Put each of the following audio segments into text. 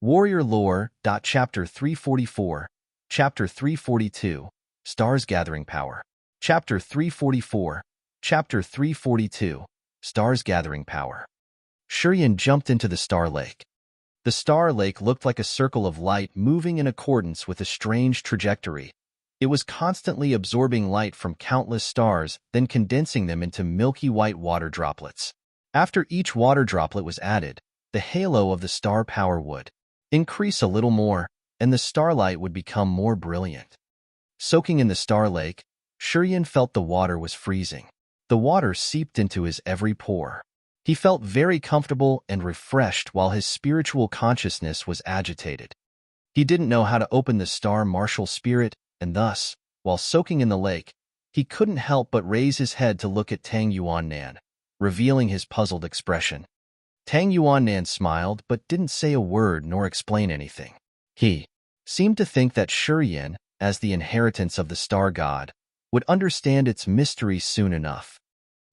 Warrior Lore. Chapter 344, Chapter 342, Stars Gathering Power. Chapter 344, Chapter 342, Stars Gathering Power. Shurian jumped into the Star Lake. The Star Lake looked like a circle of light moving in accordance with a strange trajectory. It was constantly absorbing light from countless stars, then condensing them into milky white water droplets. After each water droplet was added, the halo of the star power would increase a little more, and the starlight would become more brilliant. Soaking in the Star Lake, Shurian felt the water was freezing. The water seeped into his every pore. He felt very comfortable and refreshed while his spiritual consciousness was agitated. He didn't know how to open the star martial spirit, and thus, while soaking in the lake, he couldn't help but raise his head to look at Tang Yuan-nan, revealing his puzzled expression. Tang Yuan-nan smiled but didn't say a word nor explain anything. He seemed to think that Shurian, as the inheritance of the star god, would understand its mystery soon enough.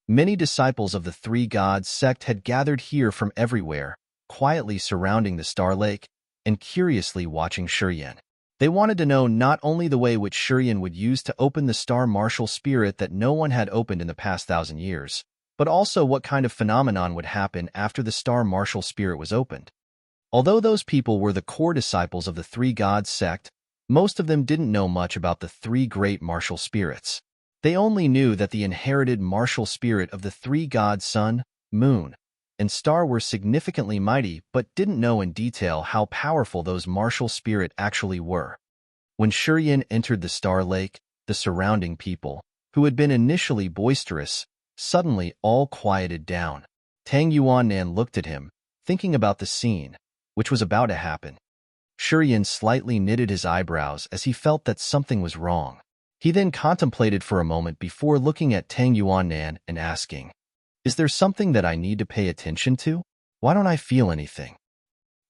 Many disciples of the Three Gods sect had gathered here from everywhere, quietly surrounding the Star Lake and curiously watching Shurian. They wanted to know not only the way which Shurian would use to open the star martial spirit that no one had opened in the past 1,000 years, but also what kind of phenomenon would happen after the star martial spirit was opened. Although those people were the core disciples of the Three Gods sect, most of them didn't know much about the three great martial spirits. They only knew that the inherited martial spirit of the three gods Sun, Moon, and Star were significantly mighty, but didn't know in detail how powerful those martial spirit actually were. When Shurian entered the Star Lake, the surrounding people, who had been initially boisterous, suddenly all quieted down. Tang Yuan-nan looked at him, thinking about the scene, which was about to happen. Shurian slightly knitted his eyebrows as he felt that something was wrong. He then contemplated for a moment before looking at Tang Yuan-nan and asking, "Is there something that I need to pay attention to? Why don't I feel anything?"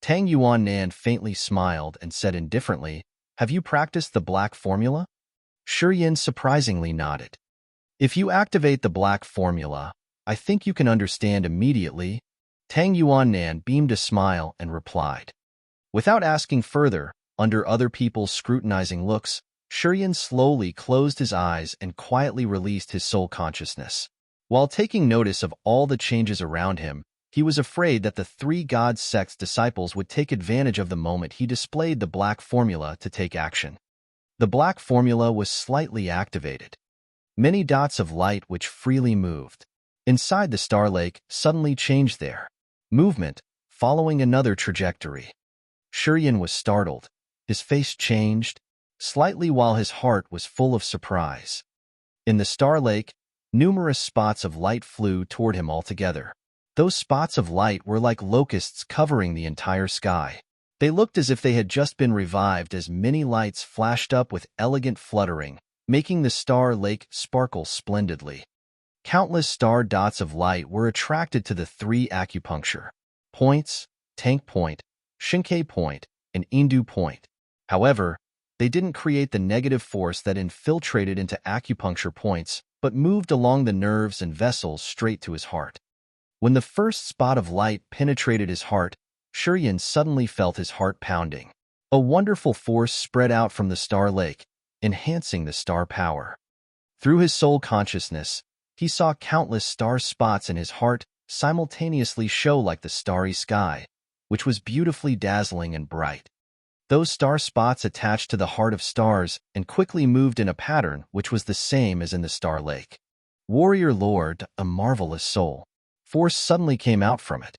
Tang Yuan-nan faintly smiled and said indifferently, "Have you practiced the black formula?" Shurian surprisingly nodded. "If you activate the black formula, I think you can understand immediately." Tang Yuan-nan beamed a smile and replied. Without asking further, under other people's scrutinizing looks, Shurian slowly closed his eyes and quietly released his soul consciousness. While taking notice of all the changes around him, he was afraid that the Three Gods sect's disciples would take advantage of the moment he displayed the black formula to take action. The black formula was slightly activated. Many dots of light which freely moved inside the Star Lake suddenly changed their movement, following another trajectory. Shurian was startled. His face changed slightly while his heart was full of surprise. In the Star Lake, numerous spots of light flew toward him altogether. Those spots of light were like locusts covering the entire sky. They looked as if they had just been revived as many lights flashed up with elegant fluttering, making the Star Lake sparkle splendidly. Countless star dots of light were attracted to the three acupuncture points, Tank Point, Shinkei Point, and Indu Point. However, they didn't create the negative force that infiltrated into acupuncture points, but moved along the nerves and vessels straight to his heart. When the first spot of light penetrated his heart, Shurian suddenly felt his heart pounding. A wonderful force spread out from the Star Lake, enhancing the star power. Through his soul consciousness, he saw countless star spots in his heart simultaneously show like the starry sky, which was beautifully dazzling and bright. Those star spots attached to the heart of stars and quickly moved in a pattern which was the same as in the Star Lake. Warrior Lord, a marvelous soul. Force suddenly came out from it.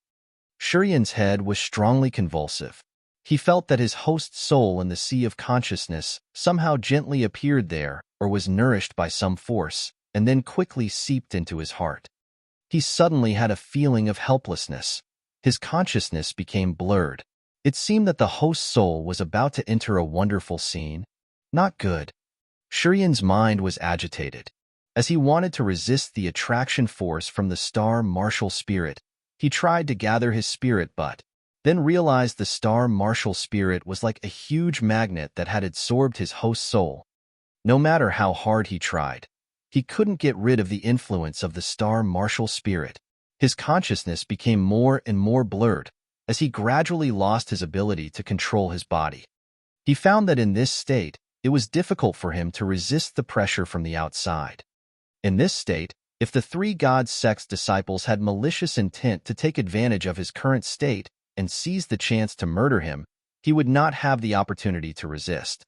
Shurian's head was strongly convulsive. He felt that his host's soul in the sea of consciousness somehow gently appeared there or was nourished by some force, and then quickly seeped into his heart. He suddenly had a feeling of helplessness. His consciousness became blurred. It seemed that the host's soul was about to enter a wonderful scene. Not good. Shurian's mind was agitated. As he wanted to resist the attraction force from the star martial spirit, he tried to gather his spirit but then realized the star martial spirit was like a huge magnet that had absorbed his host's soul. No matter how hard he tried, he couldn't get rid of the influence of the star martial spirit. His consciousness became more and more blurred, as he gradually lost his ability to control his body. He found that in this state, it was difficult for him to resist the pressure from the outside. In this state, if the three god sect's disciples had malicious intent to take advantage of his current state and seize the chance to murder him, he would not have the opportunity to resist.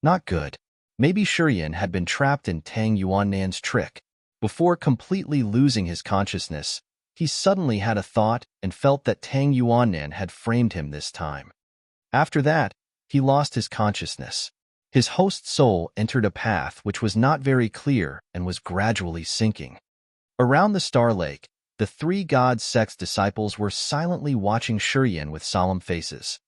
Not good. Maybe Shurian had been trapped in Tang Yuannan's trick. Before completely losing his consciousness, he suddenly had a thought and felt that Tang Yuannan had framed him this time. After that, he lost his consciousness. His host's soul entered a path which was not very clear and was gradually sinking. Around the Star Lake, the three god sect's disciples were silently watching Shurian with solemn faces.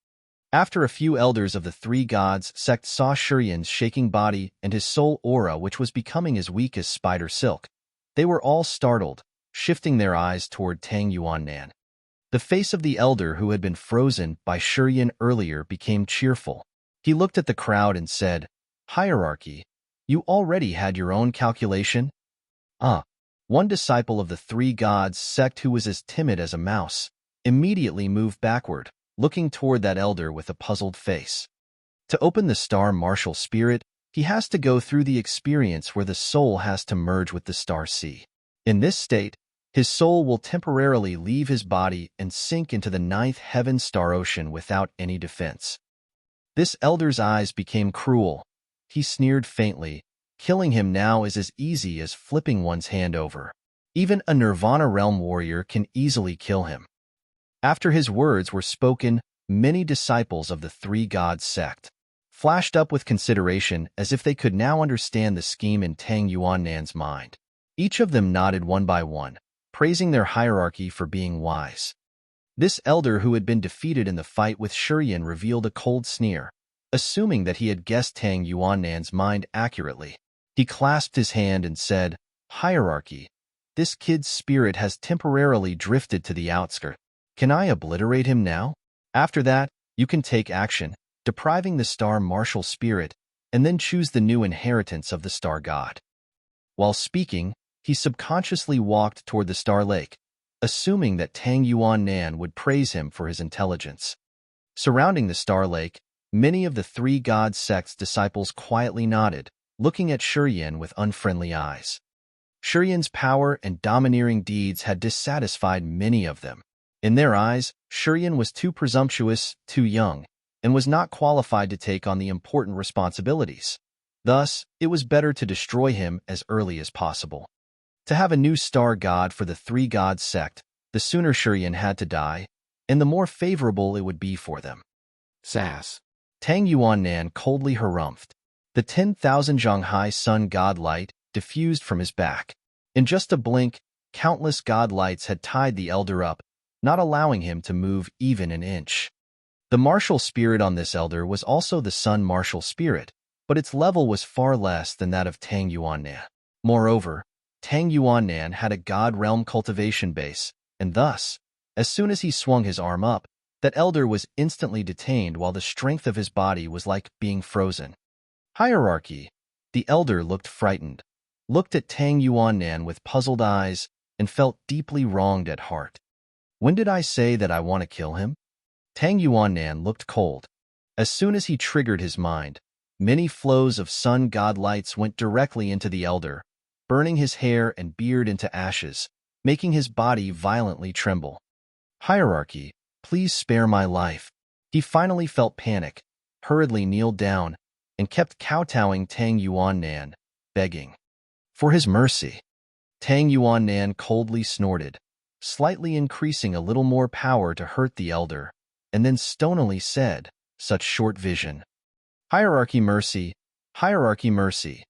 After a few elders of the three gods sect saw Shurian's shaking body and his soul aura which was becoming as weak as spider silk, they were all startled, shifting their eyes toward Tang Yuannan. The face of the elder who had been frozen by Shurian earlier became cheerful. He looked at the crowd and said, "Hierarchy, you already had your own calculation?" One disciple of the three gods sect who was as timid as a mouse immediately moved backward, looking toward that elder with a puzzled face. To open the star martial spirit, he has to go through the experience where the soul has to merge with the star sea. In this state, his soul will temporarily leave his body and sink into the ninth heaven star ocean without any defense. This elder's eyes became cruel. He sneered faintly. Killing him now is as easy as flipping one's hand over. Even a Nirvana realm warrior can easily kill him. After his words were spoken, many disciples of the three gods sect flashed up with consideration as if they could now understand the scheme in Tang Yuannan's mind. Each of them nodded one by one, praising their hierarchy for being wise. This elder who had been defeated in the fight with Shurian revealed a cold sneer, assuming that he had guessed Tang Yuannan's mind accurately. He clasped his hand and said, "Hierarchy, this kid's spirit has temporarily drifted to the outskirts. Can I obliterate him now? After that, you can take action, depriving the star martial spirit, and then choose the new inheritance of the star god." While speaking, he subconsciously walked toward the Star Lake, assuming that Tang Yuannan would praise him for his intelligence. Surrounding the Star Lake, many of the three god sect's disciples quietly nodded, looking at Shurian with unfriendly eyes. Shurian's power and domineering deeds had dissatisfied many of them. In their eyes, Shurian was too presumptuous, too young, and was not qualified to take on the important responsibilities. Thus, it was better to destroy him as early as possible. To have a new star god for the three god sect, the sooner Shurian had to die, and the more favorable it would be for them. Sass. Tang Yuannan coldly harumphed. The 10,000 Zhanghai sun god light diffused from his back. In just a blink, countless god lights had tied the elder up, not allowing him to move even an inch. The martial spirit on this elder was also the sun martial spirit, but its level was far less than that of Tang Yuannan. Moreover, Tang Yuannan had a god realm cultivation base, and thus, as soon as he swung his arm up, that elder was instantly detained while the strength of his body was like being frozen. Hierarchy. The elder looked frightened, looked at Tang Yuannan with puzzled eyes, and felt deeply wronged at heart. When did I say that I want to kill him? Tang Yuannan looked cold. As soon as he triggered his mind, many flows of sun god lights went directly into the elder, burning his hair and beard into ashes, making his body violently tremble. Hierarchy, please spare my life. He finally felt panic, hurriedly kneeled down, and kept kowtowing Tang Yuannan, begging for his mercy. Tang Yuannan coldly snorted, slightly increasing a little more power to hurt the elder, and then stonily said, "Such short vision. Hierarchy mercy, hierarchy mercy."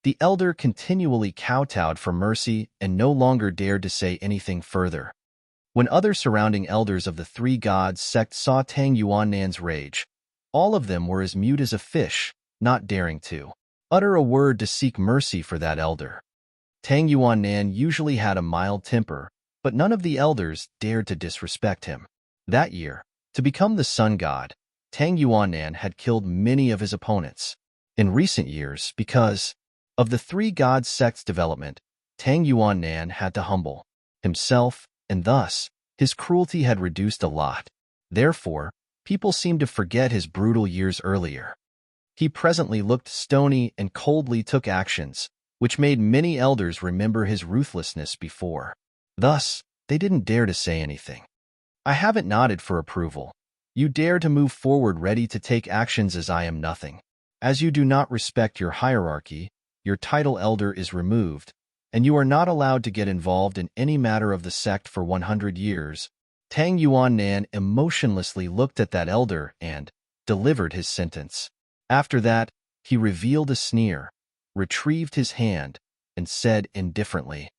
The elder continually kowtowed for mercy and no longer dared to say anything further. When other surrounding elders of the three gods sect saw Tang Yuannan's rage, all of them were as mute as a fish, not daring to utter a word to seek mercy for that elder. Tang Yuannan usually had a mild temper, but none of the elders dared to disrespect him. That year, to become the sun god, Tang Yuannan had killed many of his opponents. In recent years, because of the three god sect's development, Tang Yuannan had to humble himself, and thus, his cruelty had reduced a lot. Therefore, people seemed to forget his brutal years earlier. He presently looked stony and coldly took actions, which made many elders remember his ruthlessness before. Thus, they didn't dare to say anything. I haven't nodded for approval. You dare to move forward ready to take actions as I am nothing. As you do not respect your hierarchy, your title elder is removed, and you are not allowed to get involved in any matter of the sect for 100 years. Tang Yuannan emotionlessly looked at that elder and delivered his sentence. After that, he revealed a sneer, retrieved his hand, and said indifferently,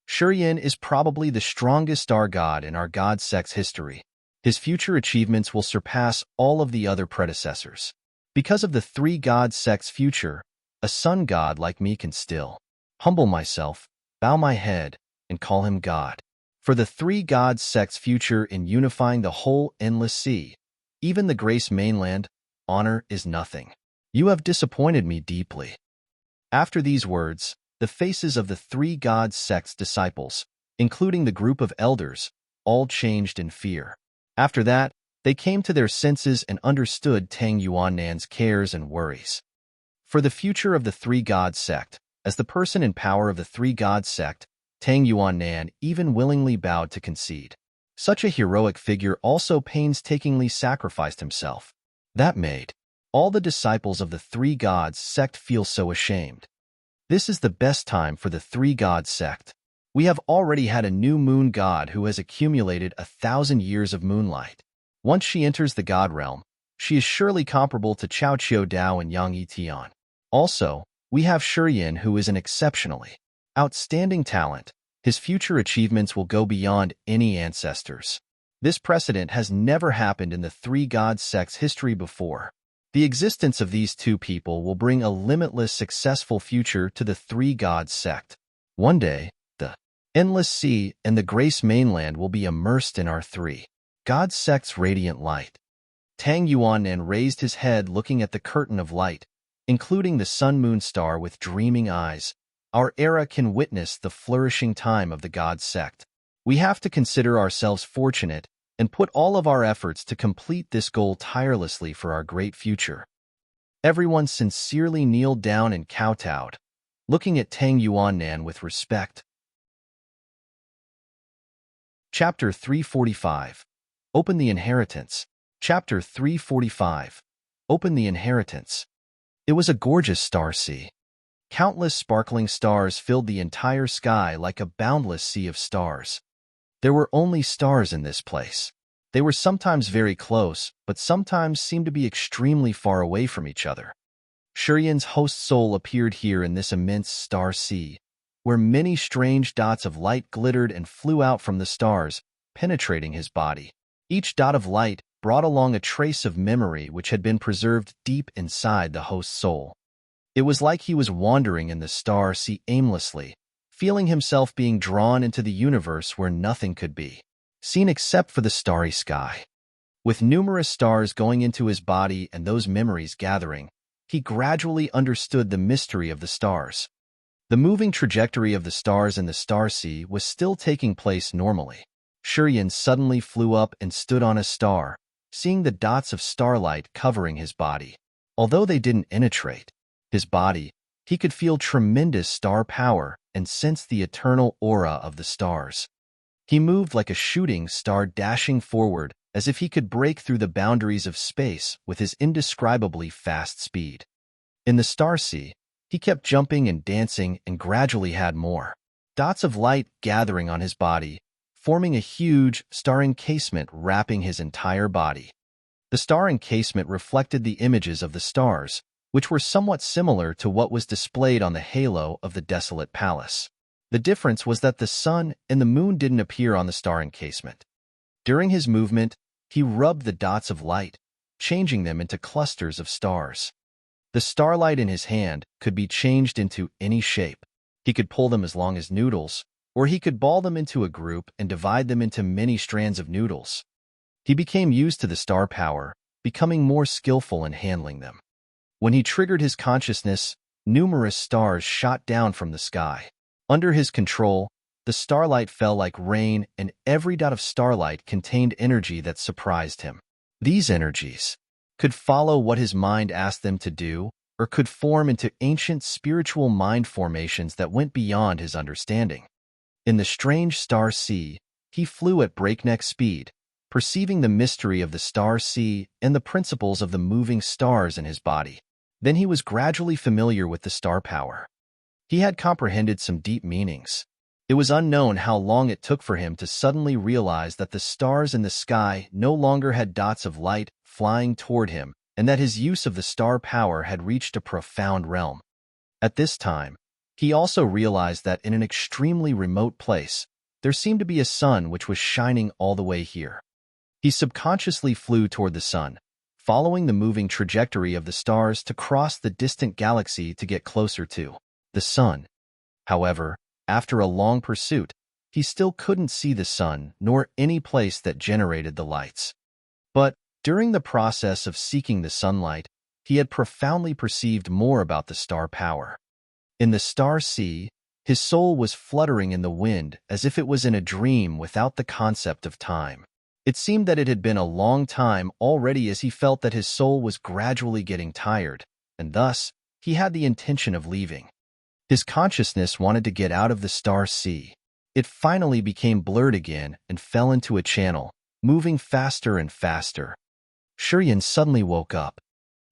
Serene is probably the strongest star god in our god sect's history. His future achievements will surpass all of the other predecessors. Because of the three god sect's future, a sun god like me can still humble myself, bow my head, and call him God. For the three god sect's future in unifying the whole endless sea, even the Grace mainland, honor is nothing. You have disappointed me deeply. After these words, the faces of the three god sect's disciples, including the group of elders, all changed in fear. After that, they came to their senses and understood Tang Yuannan's cares and worries. For the future of the three god sect, as the person in power of the three god sect, Tang Yuannan even willingly bowed to concede. Such a heroic figure also painstakingly sacrificed himself. That made all the disciples of the three gods sect feel so ashamed. This is the best time for the three god sect. We have already had a new moon god who has accumulated 1,000 years of moonlight. Once she enters the god realm, she is surely comparable to Chao Qiu Dao and Yang Yitian. Also, we have Shiyin, who is an exceptionally outstanding talent. His future achievements will go beyond any ancestors. This precedent has never happened in the three god sect's history before. The existence of these two people will bring a limitless successful future to the three god sect. One day, the endless sea and the Grace mainland will be immersed in our three god sect's radiant light. Tang Yuannan raised his head looking at the curtain of light, including the sun-moon star with dreaming eyes. Our era can witness the flourishing time of the god sect. We have to consider ourselves fortunate and put all of our efforts to complete this goal tirelessly for our great future. Everyone sincerely kneeled down and kowtowed, looking at Tang Yuannan with respect. Chapter 345. Open the Inheritance. Chapter 345. Open the Inheritance. It was a gorgeous star sea. Countless sparkling stars filled the entire sky like a boundless sea of stars. There were only stars in this place. They were sometimes very close, but sometimes seemed to be extremely far away from each other. Shurian's host soul appeared here in this immense star sea, where many strange dots of light glittered and flew out from the stars, penetrating his body. Each dot of light brought along a trace of memory which had been preserved deep inside the host's soul. It was like he was wandering in the star sea aimlessly, feeling himself being drawn into the universe where nothing could be seen except for the starry sky. With numerous stars going into his body and those memories gathering, he gradually understood the mystery of the stars. The moving trajectory of the stars in the star sea was still taking place normally. Shurian suddenly flew up and stood on a star, seeing the dots of starlight covering his body. Although they didn't penetrate his body, he could feel tremendous star power and sense the eternal aura of the stars. He moved like a shooting star, dashing forward as if he could break through the boundaries of space with his indescribably fast speed. In the star sea, he kept jumping and dancing and gradually had more dots of light gathering on his body, forming a huge star encasement wrapping his entire body. The star encasement reflected the images of the stars, which were somewhat similar to what was displayed on the halo of the desolate palace. The difference was that the sun and the moon didn't appear on the star encasement. During his movement, he rubbed the dots of light, changing them into clusters of stars. The starlight in his hand could be changed into any shape. He could pull them as long as noodles, or he could ball them into a group and divide them into many strands of noodles. He became used to the star power, becoming more skillful in handling them. When he triggered his consciousness, numerous stars shot down from the sky. Under his control, The starlight fell like rain, and every dot of starlight contained energy that surprised him. These energies could follow what his mind asked them to do, or could form into ancient spiritual mind formations that went beyond his understanding. In the strange star sea, he flew at breakneck speed, perceiving the mystery of the star sea and the principles of the moving stars in his body. Then he was gradually familiar with the star power. He had comprehended some deep meanings. It was unknown how long it took for him to suddenly realize that the stars in the sky no longer had dots of light flying toward him, and that his use of the star power had reached a profound realm. At this time, he also realized that in an extremely remote place, there seemed to be a sun which was shining all the way here. He subconsciously flew toward the sun, following the moving trajectory of the stars to cross the distant galaxy to get closer to the sun. However, after a long pursuit, he still couldn't see the sun nor any place that generated the lights. But during the process of seeking the sunlight, he had profoundly perceived more about the star power. In the star sea, his soul was fluttering in the wind as if it was in a dream without the concept of time. It seemed that it had been a long time already, as he felt that his soul was gradually getting tired, and thus he had the intention of leaving. His consciousness wanted to get out of the star sea. It finally became blurred again and fell into a channel, moving faster and faster. Serene suddenly woke up.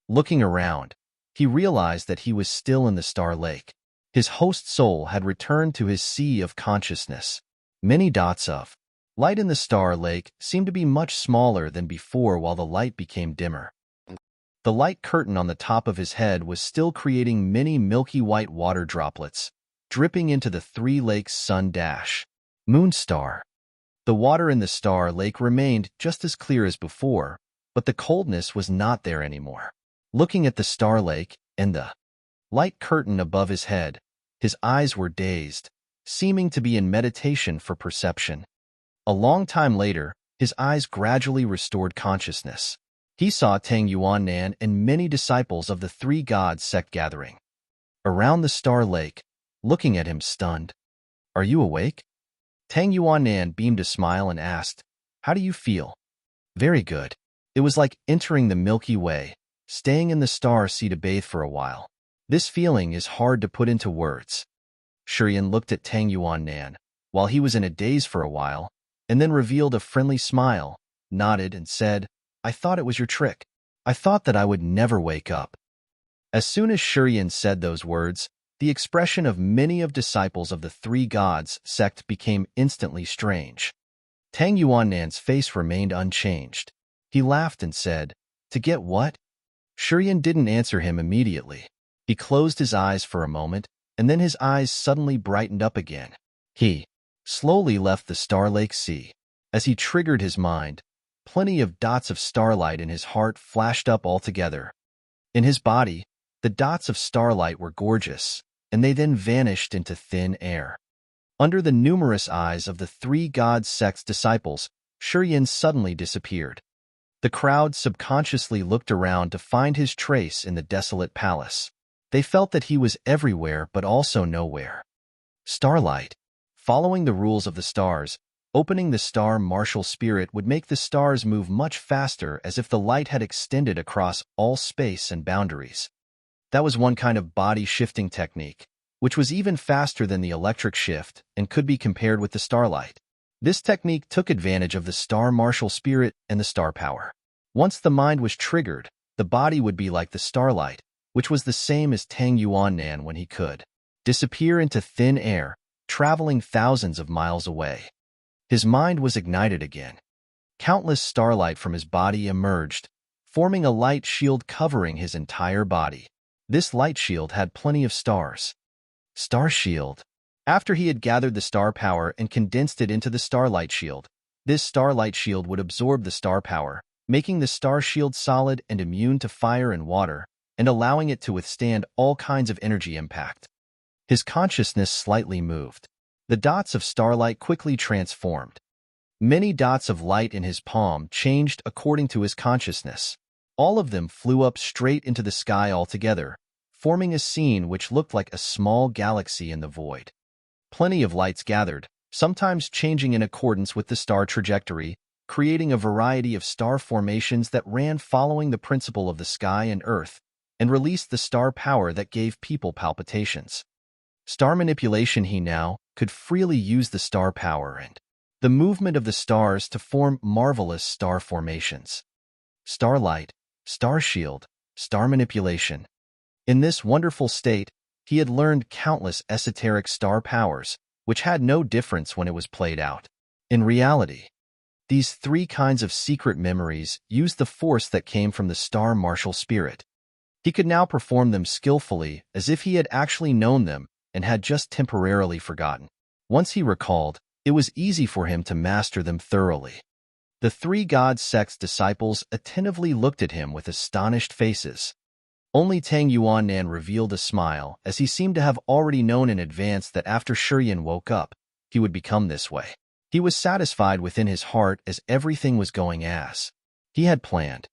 Looking around, he realized that he was still in the star lake. His host soul had returned to his sea of consciousness. Many dots of light in the star lake seemed to be much smaller than before, while the light became dimmer. The light curtain on the top of his head was still creating many milky white water droplets, dripping into the three lakes' moon star. The water in the star lake remained just as clear as before, but the coldness was not there anymore. Looking at the star lake and the light curtain above his head, his eyes were dazed, seeming to be in meditation for perception. A long time later, his eyes gradually restored consciousness. He saw Tang Yuannan and many disciples of the Three Gods sect gathering around the star lake, looking at him stunned. "Are you awake?" Tang Yuannan beamed a smile and asked, "How do you feel?" "Very good." It was like entering the Milky Way, staying in the star sea to bathe for a while. This feeling is hard to put into words. Serene looked at Tang Yuannan while he was in a daze for a while, and then revealed a friendly smile, nodded, and said, "I thought it was your trick. I thought that I would never wake up." As soon as Serene said those words, the expression of many of disciples of the Three Gods sect became instantly strange. Tang Yuannan's face remained unchanged. He laughed and said, "To get what?" Serene didn't answer him immediately. He closed his eyes for a moment, and then his eyes suddenly brightened up again. He slowly left the Star Lake Sea. As he triggered his mind, plenty of dots of starlight in his heart flashed up altogether. In his body, the dots of starlight were gorgeous, and they then vanished into thin air. Under the numerous eyes of the Three Gods sect's disciples, Serene suddenly disappeared. The crowd subconsciously looked around to find his trace in the desolate palace. They felt that he was everywhere but also nowhere. Starlight. Following the rules of the stars, opening the star martial spirit would make the stars move much faster, as if the light had extended across all space and boundaries. That was one kind of body shifting technique, which was even faster than the electric shift and could be compared with the starlight. This technique took advantage of the star martial spirit and the star power. Once the mind was triggered, the body would be like the starlight, which was the same as Tang Yuannan when he could disappear into thin air, traveling thousands of miles away. His mind was ignited again. Countless starlight from his body emerged, forming a light shield covering his entire body. This light shield had plenty of stars. Star shield. After he had gathered the star power and condensed it into the starlight shield, this starlight shield would absorb the star power, making the star shield solid and immune to fire and water, and allowing it to withstand all kinds of energy impact. His consciousness slightly moved. The dots of starlight quickly transformed. Many dots of light in his palm changed according to his consciousness. All of them flew up straight into the sky altogether, forming a scene which looked like a small galaxy in the void. Plenty of lights gathered, sometimes changing in accordance with the star trajectory, creating a variety of star formations that ran following the principle of the sky and earth, and released the star power that gave people palpitations. Star manipulation. He now could freely use the star power and the movement of the stars to form marvelous star formations. Starlight, star shield, star manipulation. In this wonderful state, he had learned countless esoteric star powers, which had no difference when it was played out. In reality, these three kinds of secret memories used the force that came from the star martial spirit. He could now perform them skillfully, as if he had actually known them and had just temporarily forgotten. Once he recalled, it was easy for him to master them thoroughly. The three god sect's disciples attentively looked at him with astonished faces. Only Tang Yuannan revealed a smile, as he seemed to have already known in advance that after Shiyan woke up, he would become this way. He was satisfied within his heart as everything was going as he had planned.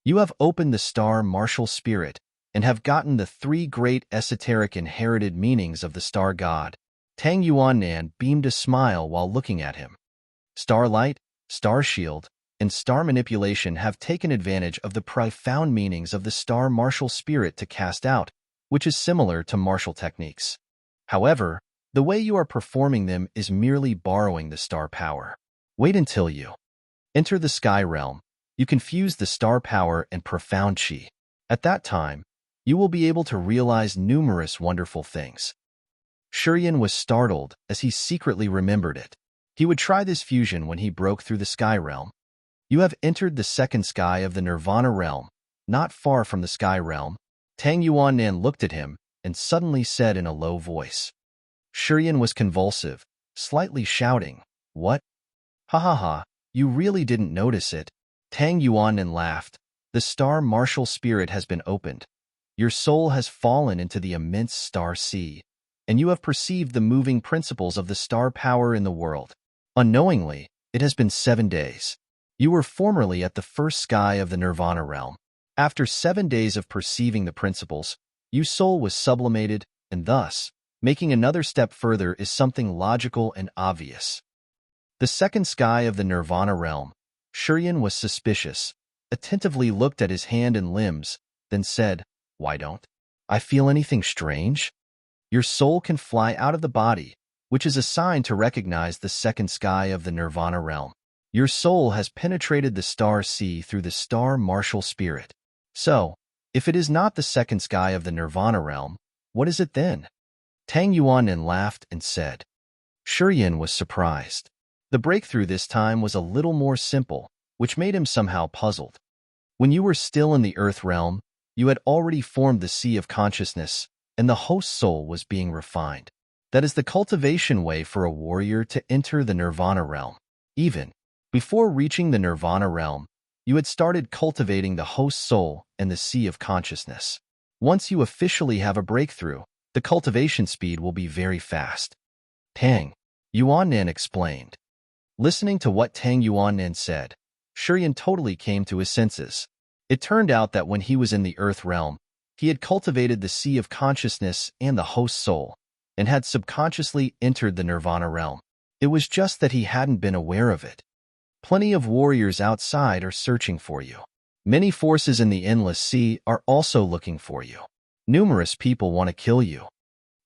You have opened the star martial spirit and have gotten the three great esoteric inherited meanings of the star god. Tang Yuannan beamed a smile while looking at him. Starlight, star shield, and star manipulation have taken advantage of the profound meanings of the star martial spirit to cast out, which is similar to martial techniques. However, the way you are performing them is merely borrowing the star power. Wait until you enter the sky realm. You can fuse the star power and profound chi. At that time, you will be able to realize numerous wonderful things. Shiyan was startled as he secretly remembered it. He would try this fusion when he broke through the sky realm. You have entered the second sky of the Nirvana realm, not far from the sky realm. Tang Yuannan looked at him and suddenly said in a low voice. Shiyan was convulsive, slightly shouting, "What? Ha ha ha, you really didn't notice it." Tang Yuannan laughed. The star martial spirit has been opened. Your soul has fallen into the immense star sea, and you have perceived the moving principles of the star power in the world. Unknowingly, it has been 7 days. You were formerly at the first sky of the Nirvana realm. After 7 days of perceiving the principles, your soul was sublimated, and thus, making another step further is something logical and obvious. The second sky of the Nirvana realm. Shiyan was suspicious, attentively looked at his hand and limbs, then said, "Why don't I feel anything strange?" Your soul can fly out of the body, which is a sign to recognize the second sky of the Nirvana realm. Your soul has penetrated the star sea through the star martial spirit. So, if it is not the second sky of the Nirvana realm, what is it then? Tang Yuannan laughed and said. Shiyan was surprised. The breakthrough this time was a little more simple, which made him somehow puzzled. When you were still in the earth realm, you had already formed the sea of consciousness, and the host soul was being refined. That is the cultivation way for a warrior to enter the Nirvana realm. Even before reaching the Nirvana realm, you had started cultivating the host soul and the sea of consciousness. Once you officially have a breakthrough, the cultivation speed will be very fast. Tang Yuannan explained. Listening to what Tang Yuannan said, Shiyan totally came to his senses. It turned out that when he was in the earth realm, he had cultivated the sea of consciousness and the host soul, and had subconsciously entered the Nirvana realm. It was just that he hadn't been aware of it. Plenty of warriors outside are searching for you. Many forces in the endless sea are also looking for you. Numerous people want to kill you.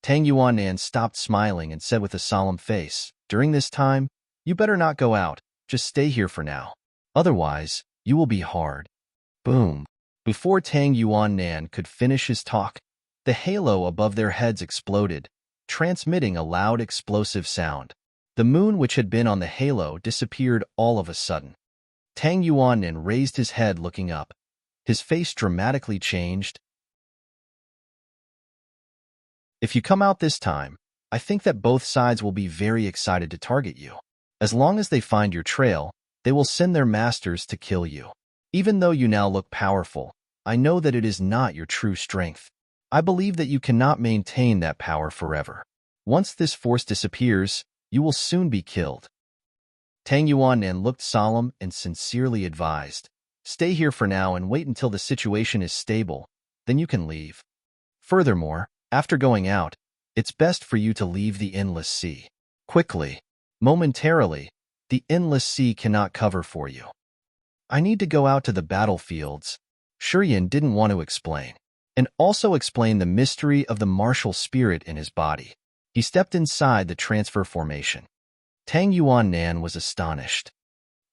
Tang Yuannan stopped smiling and said with a solemn face, "During this time, you better not go out, just stay here for now. Otherwise, you will be hard." Boom. Before Tang Yuannan could finish his talk, the halo above their heads exploded, transmitting a loud explosive sound. The moon which had been on the halo disappeared all of a sudden. Tang Yuannan raised his head looking up. His face dramatically changed. If you come out this time, I think that both sides will be very excited to target you. As long as they find your trail, they will send their masters to kill you. Even though you now look powerful, I know that it is not your true strength. I believe that you cannot maintain that power forever. Once this force disappears, you will soon be killed. Tang Yuannan looked solemn and sincerely advised. Stay here for now and wait until the situation is stable, then you can leave. Furthermore, after going out, it's best for you to leave the endless sea quickly. Momentarily, the endless sea cannot cover for you. I need to go out to the battlefields. Shurian didn't want to explain, and also explain the mystery of the martial spirit in his body. He stepped inside the transfer formation. Tang Yuan-nan was astonished.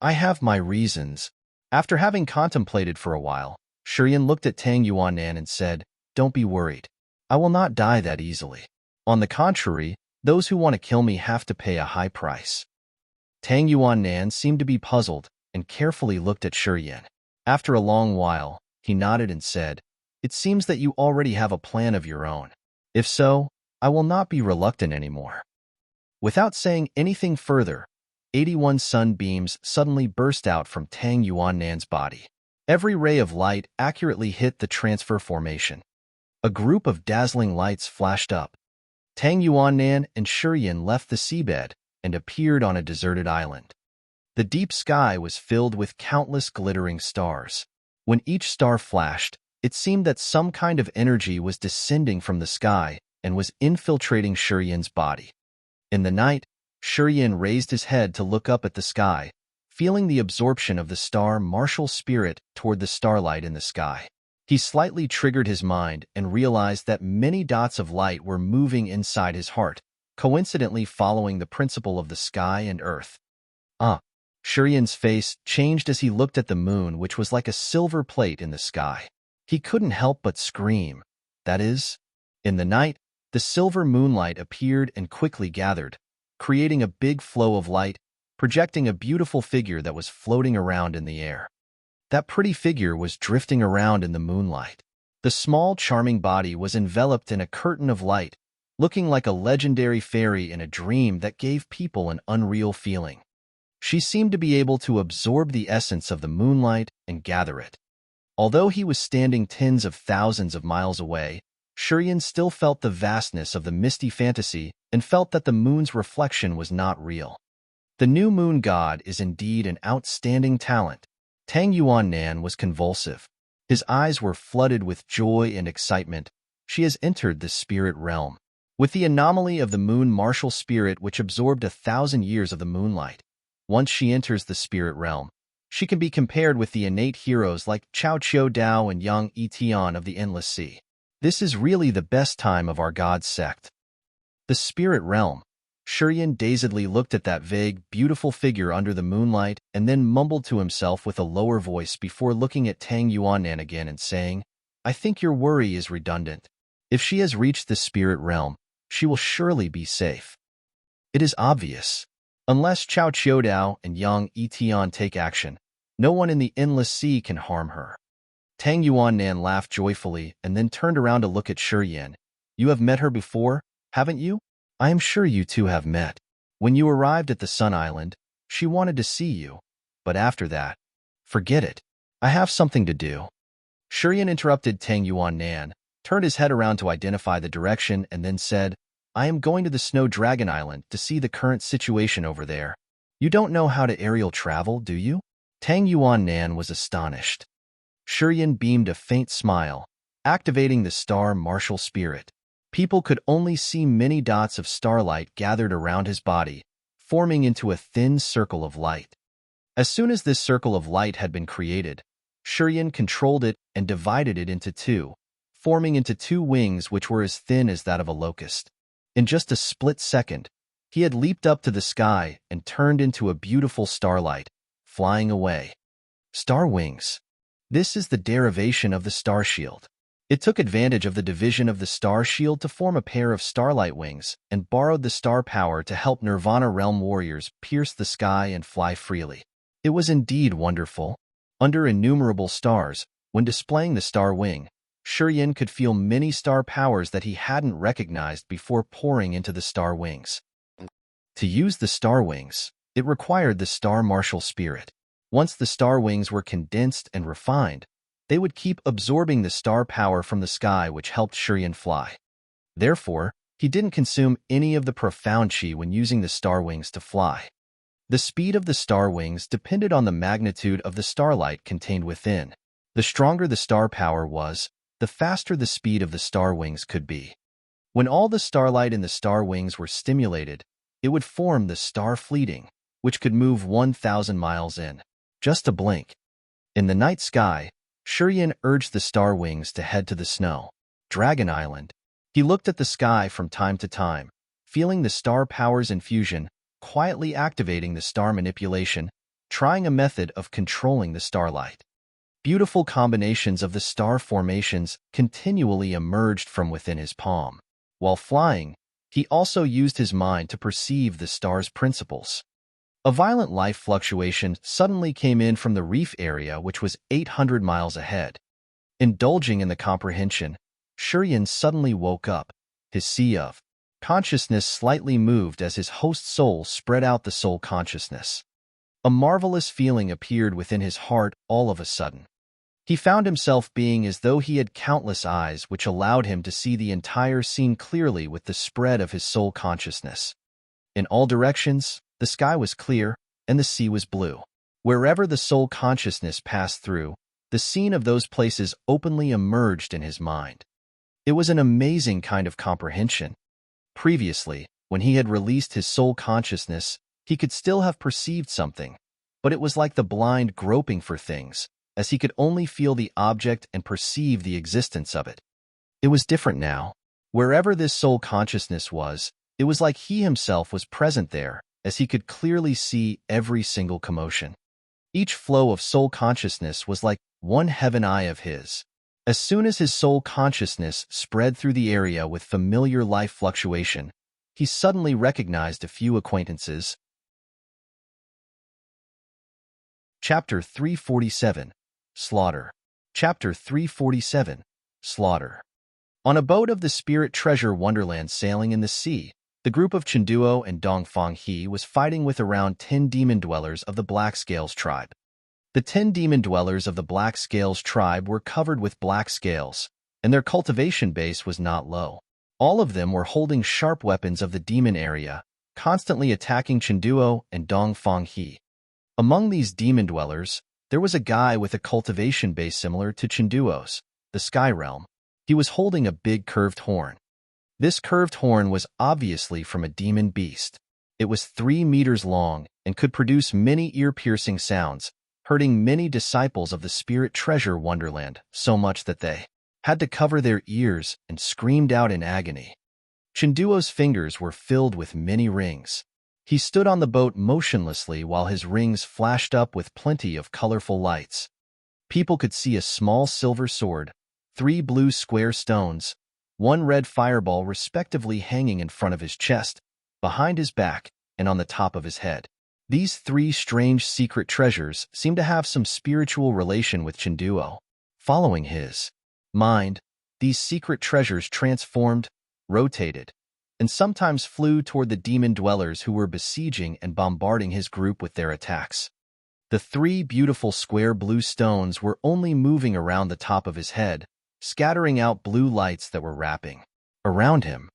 I have my reasons. After having contemplated for a while, Shurian looked at Tang Yuan-nan and said, Don't be worried. I will not die that easily. On the contrary, those who want to kill me have to pay a high price. Tang Yuan-nan seemed to be puzzled and carefully looked at Shurian. After a long while, he nodded and said, It seems that you already have a plan of your own. If so, I will not be reluctant anymore. Without saying anything further, 81 sunbeams suddenly burst out from Tang Yuan-nan's body. Every ray of light accurately hit the transfer formation. A group of dazzling lights flashed up. Tang Yuan-nan and Shurian left the seabed and appeared on a deserted island. The deep sky was filled with countless glittering stars. When each star flashed, it seemed that some kind of energy was descending from the sky and was infiltrating Shurian's body. In the night, Shurian raised his head to look up at the sky, feeling the absorption of the star martial spirit toward the starlight in the sky. He slightly triggered his mind and realized that many dots of light were moving inside his heart, coincidentally following the principle of the sky and earth. Shurian's face changed as he looked at the moon, which was like a silver plate in the sky. He couldn't help but scream. That is, in the night, the silver moonlight appeared and quickly gathered, creating a big flow of light, projecting a beautiful figure that was floating around in the air. That pretty figure was drifting around in the moonlight. The small, charming body was enveloped in a curtain of light, looking like a legendary fairy in a dream that gave people an unreal feeling. She seemed to be able to absorb the essence of the moonlight and gather it. Although he was standing tens of thousands of miles away, Shurian still felt the vastness of the misty fantasy and felt that the moon's reflection was not real. The new moon god is indeed an outstanding talent. Tang Yuan-nan was convulsive. His eyes were flooded with joy and excitement. She has entered the spirit realm. With the anomaly of the moon martial spirit which absorbed 1,000 years of the moonlight, once she enters the spirit realm, she can be compared with the innate heroes like Chao Qiu Dao and Yang Yitian of the Endless Sea. This is really the best time of our god's sect. The spirit realm. Shurian dazedly looked at that vague, beautiful figure under the moonlight and then mumbled to himself with a lower voice before looking at Tang Yuan-nan again and saying, I think your worry is redundant. If she has reached the spirit realm, she will surely be safe. It is obvious. Unless Chao Qiudao and Yang Yitian take action, no one in the Endless Sea can harm her. Tang Yuan-nan laughed joyfully and then turned around to look at Shurian. You have met her before, haven't you? I am sure you two have met. When you arrived at the Sun Island, she wanted to see you. But after that, forget it. I have something to do. Shurian interrupted Tang Yuan-nan, turned his head around to identify the direction, and then said, I am going to the Snow Dragon Island to see the current situation over there. You don't know how to aerial travel, do you? Tang Yuan-nan was astonished. Shurian beamed a faint smile, activating the star martial spirit. People could only see many dots of starlight gathered around his body, forming into a thin circle of light. As soon as this circle of light had been created, Shurian controlled it and divided it into two, forming into two wings which were as thin as that of a locust. In just a split second, he had leaped up to the sky and turned into a beautiful starlight, flying away. Star wings. This is the derivation of the star shield. It took advantage of the division of the star shield to form a pair of starlight wings and borrowed the star power to help Nirvana realm warriors pierce the sky and fly freely. It was indeed wonderful. Under innumerable stars, when displaying the star wing, Shurian could feel many star powers that he hadn't recognized before pouring into the star wings. To use the star wings, it required the star martial spirit. Once the star wings were condensed and refined, they would keep absorbing the star power from the sky, which helped Shurian fly. Therefore, he didn't consume any of the profound chi when using the star wings to fly. The speed of the star wings depended on the magnitude of the starlight contained within. The stronger the star power was, the faster the speed of the star wings could be. When all the starlight in the star wings were stimulated, it would form the star fleeting, which could move 1,000 miles in just a blink. In the night sky, Shurian urged the star wings to head to the snow Dragon Island. He looked at the sky from time to time, feeling the star power's infusion, quietly activating the star manipulation, trying a method of controlling the starlight. Beautiful combinations of the star formations continually emerged from within his palm. While flying, he also used his mind to perceive the star's principles. A violent life fluctuation suddenly came in from the reef area, which was 800 miles ahead. Indulging in the comprehension, Shurian suddenly woke up. His sea of consciousness slightly moved as his host soul spread out the soul consciousness. A marvelous feeling appeared within his heart all of a sudden. He found himself being as though he had countless eyes which allowed him to see the entire scene clearly with the spread of his soul consciousness. In all directions, the sky was clear and the sea was blue. Wherever the soul consciousness passed through, the scene of those places openly emerged in his mind. It was an amazing kind of comprehension. Previously, when he had released his soul consciousness, he could still have perceived something, but it was like the blind groping for things, as he could only feel the object and perceive the existence of it. It was different now. Wherever this soul consciousness was, it was like he himself was present there, as he could clearly see every single commotion. Each flow of soul consciousness was like one heaven eye of his. As soon as his soul consciousness spread through the area with familiar life fluctuation, he suddenly recognized a few acquaintances. Chapter 347. Slaughter. Chapter 347. Slaughter. On a boat of the Spirit Treasure Wonderland sailing in the sea, the group of Chinduo and Dongfang He was fighting with around 10 demon dwellers of the Black Scales tribe. The 10 demon dwellers of the Black Scales tribe were covered with black scales, and their cultivation base was not low. All of them were holding sharp weapons of the demon area, constantly attacking Chinduo and Dongfang He. Among these demon dwellers, there was a guy with a cultivation base similar to Chinduo's, the Sky Realm. He was holding a big curved horn. This curved horn was obviously from a demon beast. It was 3 meters long and could produce many ear-piercing sounds, hurting many disciples of the Spirit Treasure Wonderland so much that they had to cover their ears and screamed out in agony. Chinduo's fingers were filled with many rings. He stood on the boat motionlessly while his rings flashed up with plenty of colorful lights. People could see a small silver sword, 3 blue square stones, 1 red fireball respectively hanging in front of his chest, behind his back, and on the top of his head. These 3 strange secret treasures seemed to have some spiritual relation with Chinduo. Following his mind, these secret treasures transformed, rotated, and sometimes flew toward the demon dwellers who were besieging and bombarding his group with their attacks. The 3 beautiful square blue stones were only moving around the top of his head, scattering out blue lights that were wrapping around him.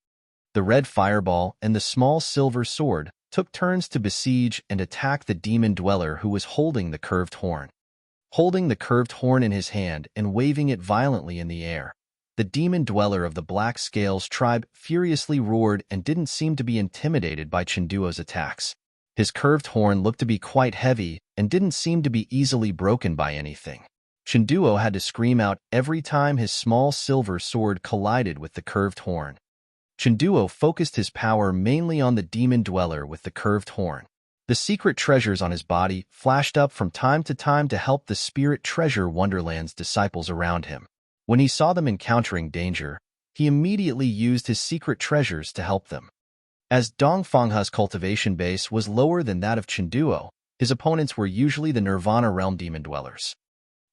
The red fireball and the small silver sword took turns to besiege and attack the demon dweller who was holding the curved horn. Holding the curved horn in his hand and waving it violently in the air, the demon dweller of the Black Scales tribe furiously roared and didn't seem to be intimidated by Chinduo's attacks. His curved horn looked to be quite heavy and didn't seem to be easily broken by anything. Chinduo had to scream out every time his small silver sword collided with the curved horn. Chinduo focused his power mainly on the demon dweller with the curved horn. The secret treasures on his body flashed up from time to time to help the Spirit Treasure Wonderland's disciples around him. When he saw them encountering danger, he immediately used his secret treasures to help them. As Dongfangha's cultivation base was lower than that of Chinduo, his opponents were usually the Nirvana Realm demon dwellers.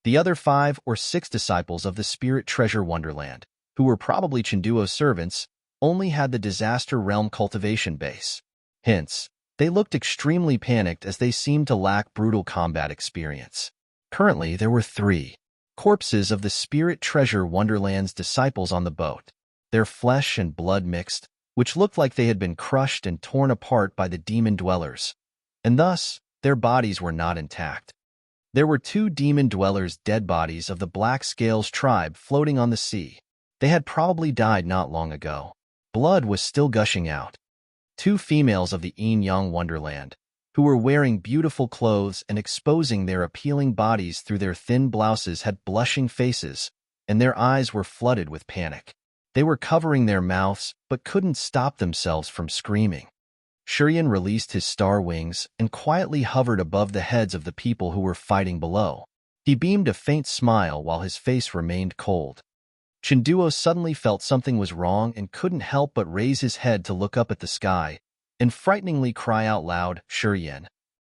The other 5 or 6 disciples of the Spirit Treasure Wonderland, who were probably Chinduo's servants, only had the Disaster Realm cultivation base. Hence, they looked extremely panicked as they seemed to lack brutal combat experience. Currently, there were 3 corpses of the Spirit Treasure Wonderland's disciples on the boat, their flesh and blood mixed, which looked like they had been crushed and torn apart by the demon dwellers, and thus their bodies were not intact. There were 2 demon dwellers' dead bodies of the Black Scales tribe floating on the sea. They had probably died not long ago. Blood was still gushing out. Two females of the yin-yang wonderland, who were wearing beautiful clothes and exposing their appealing bodies through their thin blouses, had blushing faces, and their eyes were flooded with panic. They were covering their mouths but couldn't stop themselves from screaming. Shurian released his star wings and quietly hovered above the heads of the people who were fighting below. He beamed a faint smile while his face remained cold. Chinduo suddenly felt something was wrong and couldn't help but raise his head to look up at the sky and frighteningly cry out loud, "Shurian!"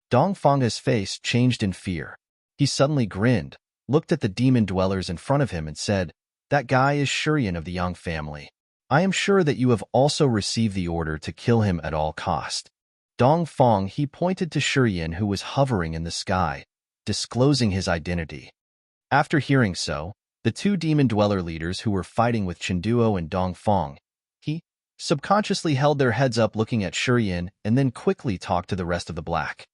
Dongfang's face changed in fear. He suddenly grinned, looked at the demon dwellers in front of him and said, "That guy is Shurian of the Yang family. I am sure that you have also received the order to kill him at all cost." Dongfang, he pointed to Shurian who was hovering in the sky, disclosing his identity. After hearing so, the two demon dweller leaders who were fighting with Chinduo and Dongfang, he subconsciously held their heads up looking at Shurian and then quickly talked to the rest of the Black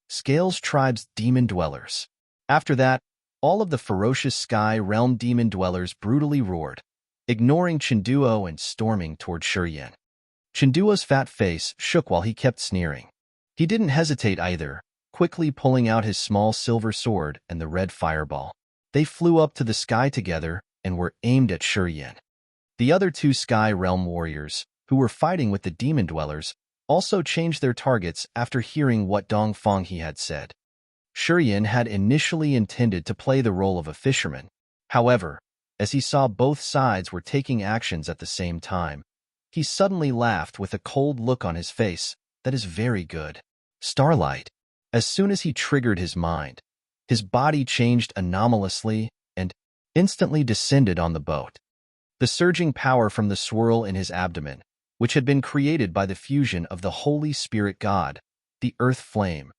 Scales tribe's demon dwellers. After that, all of the ferocious Sky Realm demon dwellers brutally roared, ignoring Chinduo and storming toward Shurian. Chinduo's fat face shook while he kept sneering. He didn't hesitate either, quickly pulling out his small silver sword and the red fireball. They flew up to the sky together and were aimed at Shurian. The other two Sky Realm warriors, who were fighting with the demon dwellers, also changed their targets after hearing what Dongfang he had said. Shurian had initially intended to play the role of a fisherman. However, as he saw both sides were taking actions at the same time, he suddenly laughed with a cold look on his face. "That is very good, Starlight." As soon as he triggered his mind, his body changed anomalously and instantly descended on the boat. The surging power from the swirl in his abdomen, which had been created by the fusion of the Holy Spirit God, the Earth Flame,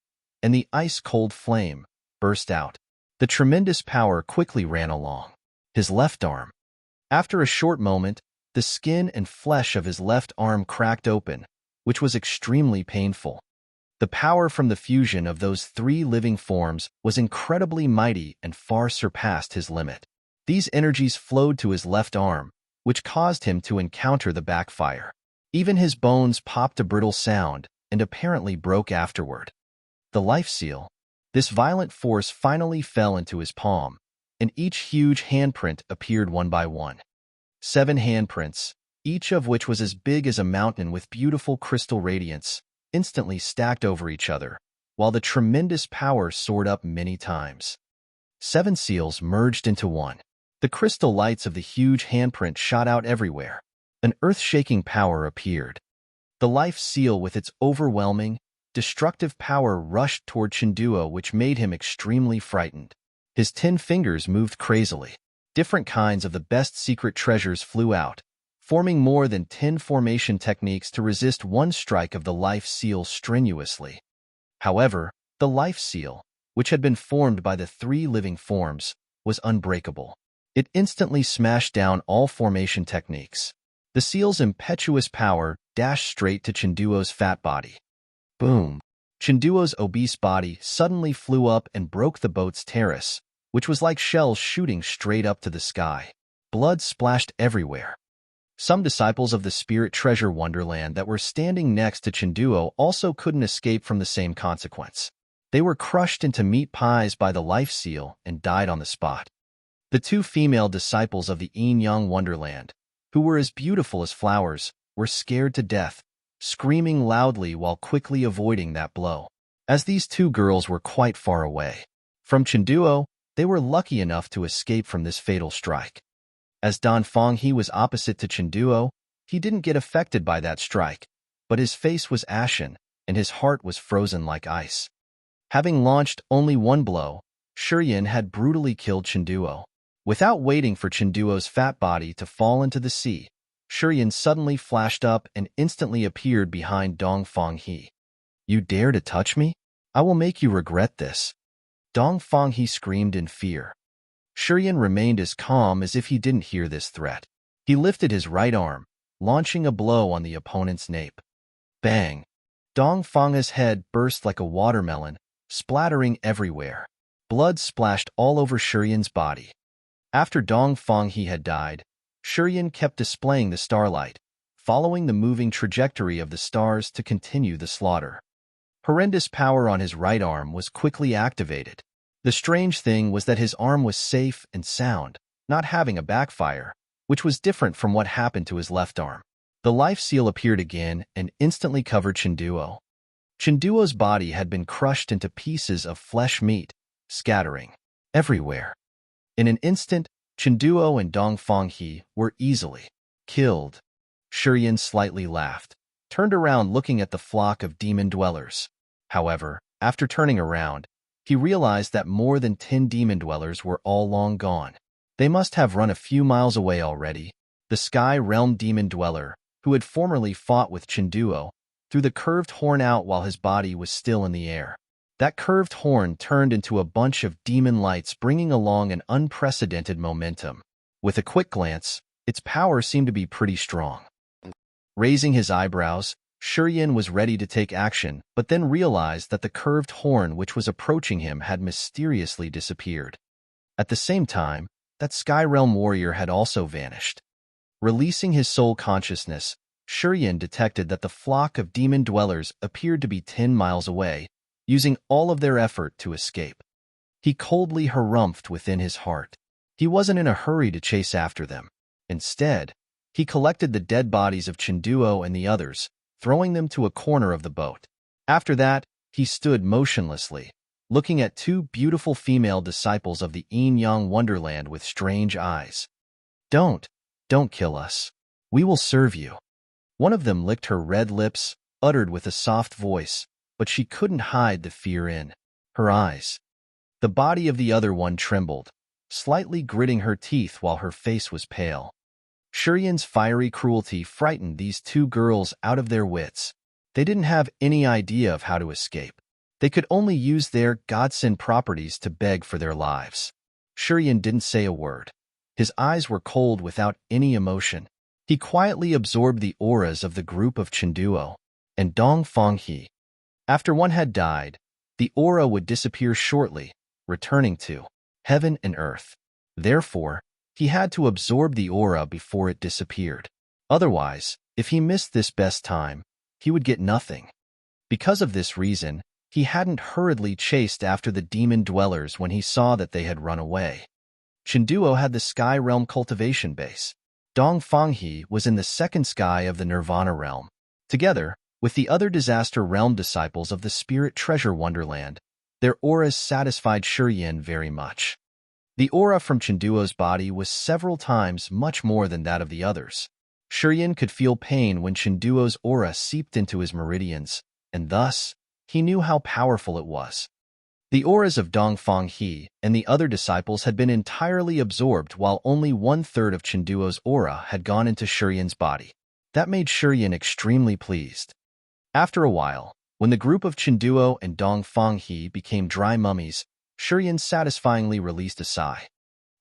and the ice-cold flame, burst out. The tremendous power quickly ran along his left arm. After a short moment, the skin and flesh of his left arm cracked open, which was extremely painful. The power from the fusion of those three living forms was incredibly mighty and far surpassed his limit. These energies flowed to his left arm, which caused him to encounter the backfire. Even his bones popped a brittle sound and apparently broke afterward. The life seal. This violent force finally fell into his palm, and each huge handprint appeared one by one. 7 handprints, each of which was as big as a mountain with beautiful crystal radiance, instantly stacked over each other, while the tremendous power soared up many times. 7 seals merged into one. The crystal lights of the huge handprint shot out everywhere. An earth-shaking power appeared. The life seal with its overwhelming, destructive power rushed toward Chinduo, which made him extremely frightened. His 10 fingers moved crazily. Different kinds of the best secret treasures flew out, forming more than 10 formation techniques to resist one strike of the life seal strenuously. However, the life seal, which had been formed by the 3 living forms, was unbreakable. It instantly smashed down all formation techniques. The seal's impetuous power dashed straight to Chinduo's fat body. Boom! Chinduo's obese body suddenly flew up and broke the boat's terrace, which was like shells shooting straight up to the sky. Blood splashed everywhere. Some disciples of the Spirit Treasure Wonderland that were standing next to Chinduo also couldn't escape from the same consequence. They were crushed into meat pies by the life seal and died on the spot. The 2 female disciples of the yin-yang wonderland, who were as beautiful as flowers, were scared to death, screaming loudly while quickly avoiding that blow. As these 2 girls were quite far away from Chinduo, they were lucky enough to escape from this fatal strike. As Dongfang he was opposite to Chinduo, he didn't get affected by that strike, but his face was ashen and his heart was frozen like ice. Having launched only one blow, Shurian had brutally killed Chinduo. Without waiting for Chinduo's fat body to fall into the sea, Shurian suddenly flashed up and instantly appeared behind Dongfang he. "You dare to touch me? I will make you regret this." Dongfang he screamed in fear. Shurian remained as calm as if he didn't hear this threat. He lifted his right arm, launching a blow on the opponent's nape. Bang! Dongfang's head burst like a watermelon, splattering everywhere. Blood splashed all over Shurian's body. After Dongfang he had died, Shurian kept displaying the starlight, following the moving trajectory of the stars to continue the slaughter. Horrendous power on his right arm was quickly activated. The strange thing was that his arm was safe and sound, not having a backfire, which was different from what happened to his left arm. The life seal appeared again and instantly covered Chinduo. Chinduo's body had been crushed into pieces of flesh meat, scattering everywhere. In an instant, Chinduo and Dongfanghe were easily killed. Shiyan slightly laughed, turned around looking at the flock of demon dwellers. However, after turning around, he realized that more than 10 demon dwellers were all long gone. They must have run a few miles away already. The Sky Realm demon dweller, who had formerly fought with Chinduo, threw the curved horn out while his body was still in the air. That curved horn turned into a bunch of demon lights, bringing along an unprecedented momentum. With a quick glance, its power seemed to be pretty strong. Raising his eyebrows, Shiyan was ready to take action, but then realized that the curved horn which was approaching him had mysteriously disappeared. At the same time, that Sky Realm warrior had also vanished. Releasing his soul consciousness, Shiyan detected that the flock of demon dwellers appeared to be 10 miles away, using all of their effort to escape. He coldly harumphed within his heart. He wasn't in a hurry to chase after them. Instead, he collected the dead bodies of Chinduo and the others, throwing them to a corner of the boat. After that, he stood motionlessly, looking at 2 beautiful female disciples of the Yin-Yang Wonderland with strange eyes. Don't kill us. We will serve you." One of them licked her red lips, uttered with a soft voice, but she couldn't hide the fear in her eyes. The body of the other one trembled, slightly gritting her teeth while her face was pale. Shiyan's fiery cruelty frightened these 2 girls out of their wits. They didn't have any idea of how to escape. They could only use their godsend properties to beg for their lives. Shiyan didn't say a word. His eyes were cold without any emotion. He quietly absorbed the auras of the group of Chinduo and Dongfanghe. After one had died, the aura would disappear shortly, returning to heaven and earth. Therefore, he had to absorb the aura before it disappeared. Otherwise, if he missed this best time, he would get nothing. Because of this reason, he hadn't hurriedly chased after the demon dwellers when he saw that they had run away. Chinduo had the Sky Realm cultivation base. Dongfanghe was in the second sky of the Nirvana realm. Together, with the other Disaster Realm disciples of the Spirit Treasure Wonderland, their auras satisfied Shiyan very much. The aura from Chinduo's body was several times much more than that of the others. Shiyan could feel pain when Chinduo's aura seeped into his meridians, and thus, he knew how powerful it was. The auras of Dongfanghe and the other disciples had been entirely absorbed, while only 1/3 of Chinduo's aura had gone into Shiyan's body. That made Shiyan extremely pleased. After a while, when the group of Chinduo and Dongfanghe became dry mummies, Shiyan satisfyingly released a sigh.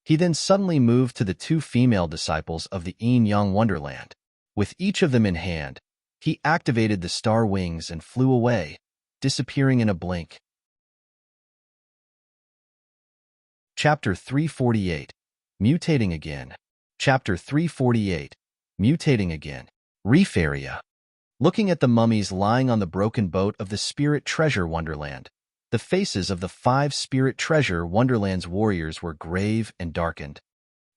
He then suddenly moved to the 2 female disciples of the Yin-Yang Wonderland. With each of them in hand, he activated the star wings and flew away, disappearing in a blink. Chapter 348. Mutating Again. Chapter 348. Mutating Again. Reef Area. Looking at the mummies lying on the broken boat of the Spirit Treasure Wonderland, the faces of the 5 Spirit Treasure Wonderland's warriors were grave and darkened.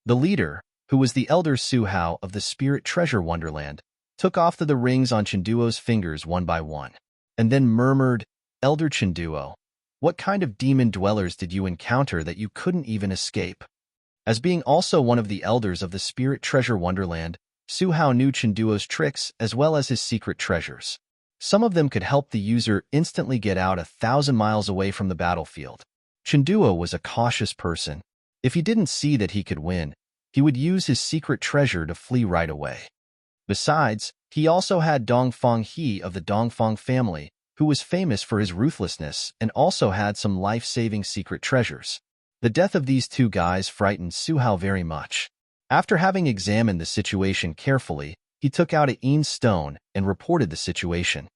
The leader, who was the elder Suhao of the Spirit Treasure Wonderland, took off the rings on Chinduo's fingers one by one, and then murmured, "Elder Chinduo, what kind of demon dwellers did you encounter that you couldn't even escape?" As being also one of the elders of the Spirit Treasure Wonderland, Suhao knew Chinduo's tricks as well as his secret treasures. Some of them could help the user instantly get out 1,000 miles away from the battlefield. Chinduo was a cautious person. If he didn't see that he could win, he would use his secret treasure to flee right away. Besides, he also had Dongfanghe of the Dongfang family, who was famous for his ruthlessness and also had some life-saving secret treasures. The death of these 2 guys frightened Suhao very much. After having examined the situation carefully, he took out a Yin stone and reported the situation.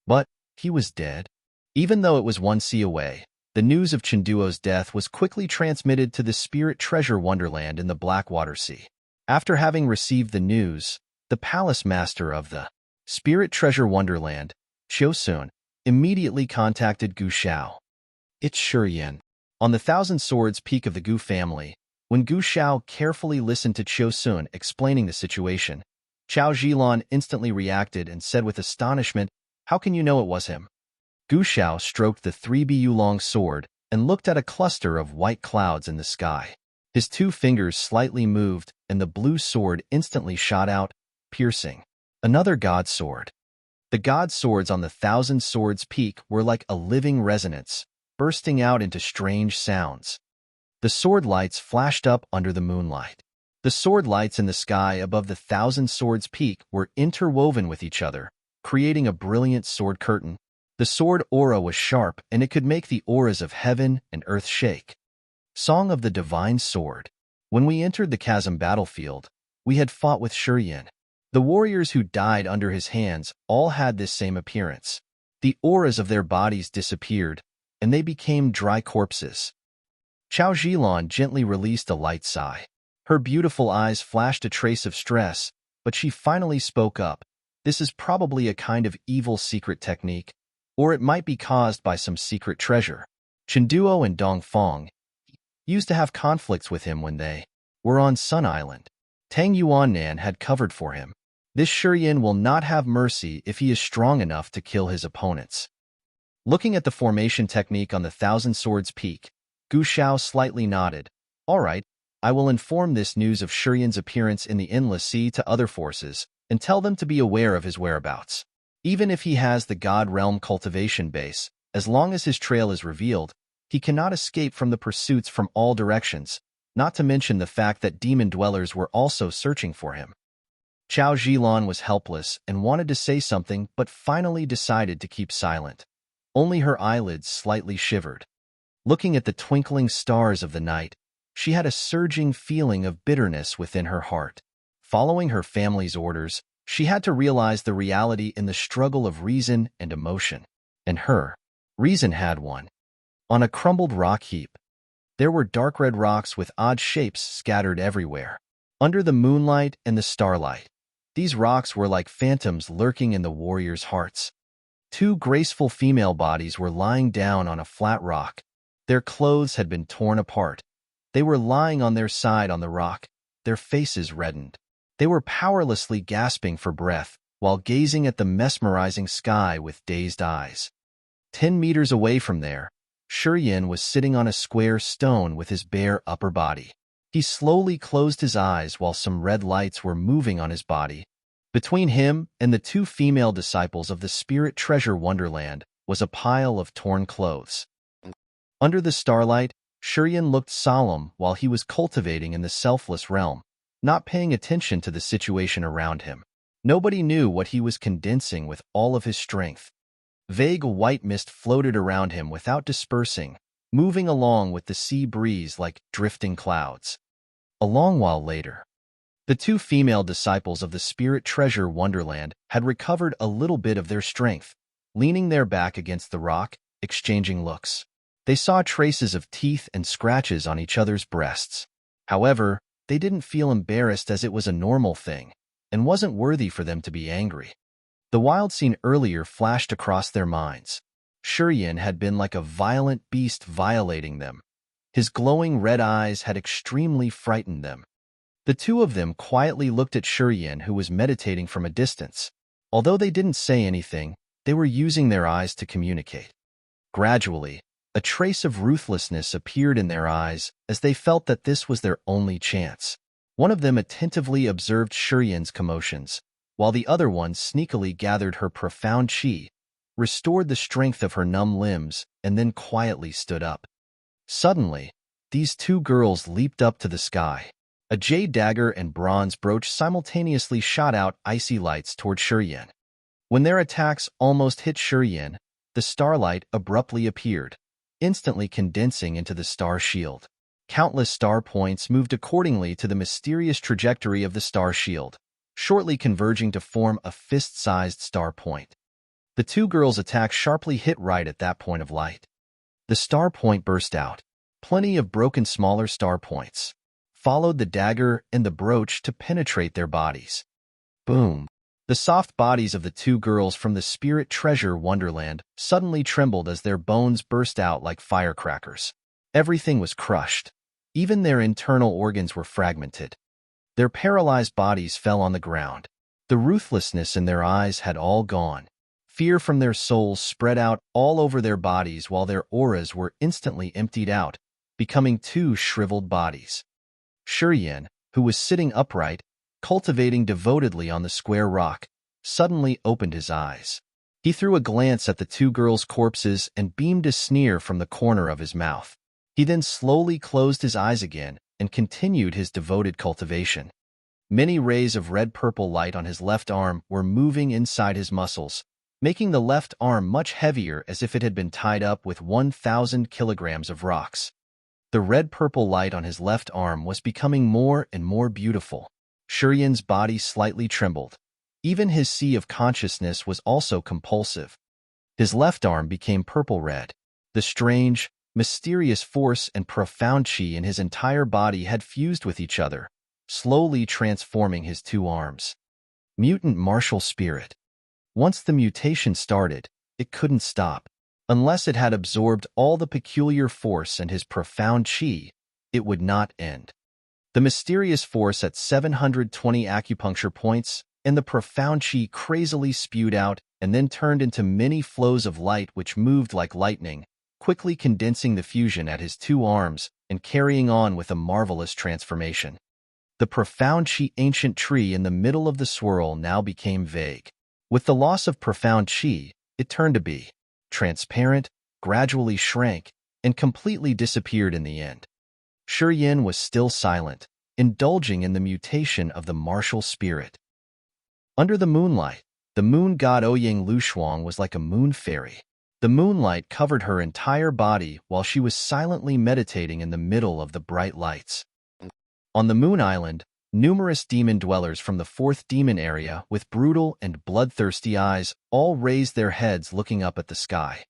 But he was dead. Even though it was 1 sea away, the news of Chinduo's death was quickly transmitted to the Spirit Treasure Wonderland in the Blackwater Sea. After having received the news, The palace master of the Spirit Treasure Wonderland, Chiosun, immediately contacted Gu Shao. It's Shurian. On the Thousand Swords Peak of the Gu family, when Gu Shao carefully listened to Chiosun explaining the situation, Chao Zhilan instantly reacted and said with astonishment, "How can you know it was him?" Gu Shao stroked the 3 bu-long sword and looked at a cluster of white clouds in the sky. His 2 fingers slightly moved, and the blue sword instantly shot out, piercing. Another god sword. The god swords on the Thousand Swords Peak were like a living resonance, bursting out into strange sounds. The sword lights flashed up under the moonlight. The sword lights in the sky above the Thousand Swords Peak were interwoven with each other, creating a brilliant sword curtain. The sword aura was sharp, and it could make the auras of heaven and earth shake. Song of the Divine Sword. When we entered the chasm battlefield, we had fought with Shurian. The warriors who died under his hands all had this same appearance. The auras of their bodies disappeared, and they became dry corpses. Chao Zhilan gently released a light sigh. Her beautiful eyes flashed a trace of stress, but she finally spoke up. This is probably a kind of evil secret technique, or it might be caused by some secret treasure. Chenduo and Dongfang used to have conflicts with him when they were on Sun Island. Tang Yuannan had covered for him. This Shurian will not have mercy if he is strong enough to kill his opponents. Looking at the formation technique on the Thousand Swords Peak, Gu Shao slightly nodded. All right, I will inform this news of Shurian's appearance in the Endless Sea to other forces, and tell them to be aware of his whereabouts. Even if he has the God Realm cultivation base, as long as his trail is revealed, he cannot escape from the pursuits from all directions, not to mention the fact that demon dwellers were also searching for him. Chao Zhilan was helpless and wanted to say something but finally decided to keep silent. Only her eyelids slightly shivered. Looking at the twinkling stars of the night, she had a surging feeling of bitterness within her heart. Following her family's orders, she had to realize the reality in the struggle of reason and emotion. And her reason had won. On a crumbled rock heap, there were dark red rocks with odd shapes scattered everywhere. Under the moonlight and the starlight, these rocks were like phantoms lurking in the warriors' hearts. 2 graceful female bodies were lying down on a flat rock. Their clothes had been torn apart. They were lying on their side on the rock, their faces reddened. They were powerlessly gasping for breath while gazing at the mesmerizing sky with dazed eyes. 10 meters away from there, Shurian was sitting on a square stone with his bare upper body. He slowly closed his eyes while some red lights were moving on his body. Between him and the 2 female disciples of the Spirit Treasure Wonderland was a pile of torn clothes. Under the starlight, Shurian looked solemn while he was cultivating in the selfless realm, not paying attention to the situation around him. Nobody knew what he was condensing with all of his strength. Vague white mist floated around him without dispersing, moving along with the sea breeze like drifting clouds. A long while later, the 2 female disciples of the Spirit Treasure Wonderland had recovered a little bit of their strength, leaning their back against the rock, exchanging looks. They saw traces of teeth and scratches on each other's breasts. However, they didn't feel embarrassed as it was a normal thing, and wasn't worthy for them to be angry. The wild scene earlier flashed across their minds. Shurian had been like a violent beast violating them. His glowing red eyes had extremely frightened them. The 2 of them quietly looked at Shurian, who was meditating from a distance. Although they didn't say anything, they were using their eyes to communicate. Gradually, a trace of ruthlessness appeared in their eyes as they felt that this was their only chance. One of them attentively observed Shurian's commotions, while the other one sneakily gathered her profound chi, restored the strength of her numb limbs, and then quietly stood up. Suddenly, these 2 girls leaped up to the sky. A jade dagger and bronze brooch simultaneously shot out icy lights toward Shurian. When their attacks almost hit Shurian, the starlight abruptly appeared, instantly condensing into the star shield. Countless star points moved accordingly to the mysterious trajectory of the star shield, shortly converging to form a fist-sized star point. The 2 girls' attack sharply hit right at that point of light. The star point burst out. Plenty of broken smaller star points followed the dagger and the brooch to penetrate their bodies. Boom. The soft bodies of the two girls from the spirit treasure wonderland suddenly trembled as their bones burst out like firecrackers. Everything was crushed. Even their internal organs were fragmented. Their paralyzed bodies fell on the ground. The ruthlessness in their eyes had all gone. Fear from their souls spread out all over their bodies while their auras were instantly emptied out, becoming two shriveled bodies. Shurian, who was sitting upright, cultivating devotedly on the square rock, suddenly opened his eyes. He threw a glance at the two girls' corpses and beamed a sneer from the corner of his mouth. He then slowly closed his eyes again and continued his devoted cultivation. Many rays of red-purple light on his left arm were moving inside his muscles, making the left arm much heavier as if it had been tied up with 1,000 kilograms of rocks. The red-purple light on his left arm was becoming more and more beautiful. Shurian's body slightly trembled. Even his sea of consciousness was also compulsive. His left arm became purple-red. The strange, mysterious force and profound chi in his entire body had fused with each other, slowly transforming his two arms. Mutant martial spirit. Once the mutation started, it couldn't stop. Unless it had absorbed all the peculiar force and his profound chi, it would not end. The mysterious force at 720 acupuncture points and the profound chi crazily spewed out and then turned into many flows of light which moved like lightning, quickly condensing the fusion at his two arms and carrying on with a marvelous transformation. The profound chi ancient tree in the middle of the swirl now became vague. With the loss of profound chi, it turned to be transparent, gradually shrank, and completely disappeared in the end. Shurian was still silent, indulging in the mutation of the martial spirit. Under the moonlight, the moon god Ouyang Lushuang was like a moon fairy. The moonlight covered her entire body while she was silently meditating in the middle of the bright lights. On the moon island, numerous demon dwellers from the fourth demon area with brutal and bloodthirsty eyes all raised their heads looking up at the sky.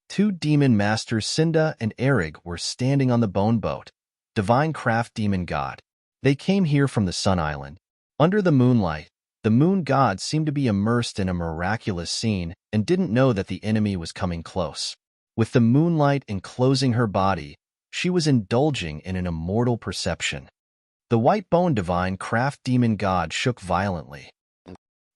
Two demon masters Cinda and Erig were standing on the bone boat, divine craft demon god. They came here from the sun island. Under the moonlight, the moon god seemed to be immersed in a miraculous scene and didn't know that the enemy was coming close. With the moonlight enclosing her body, she was indulging in an immortal perception. The white bone divine craft demon god shook violently.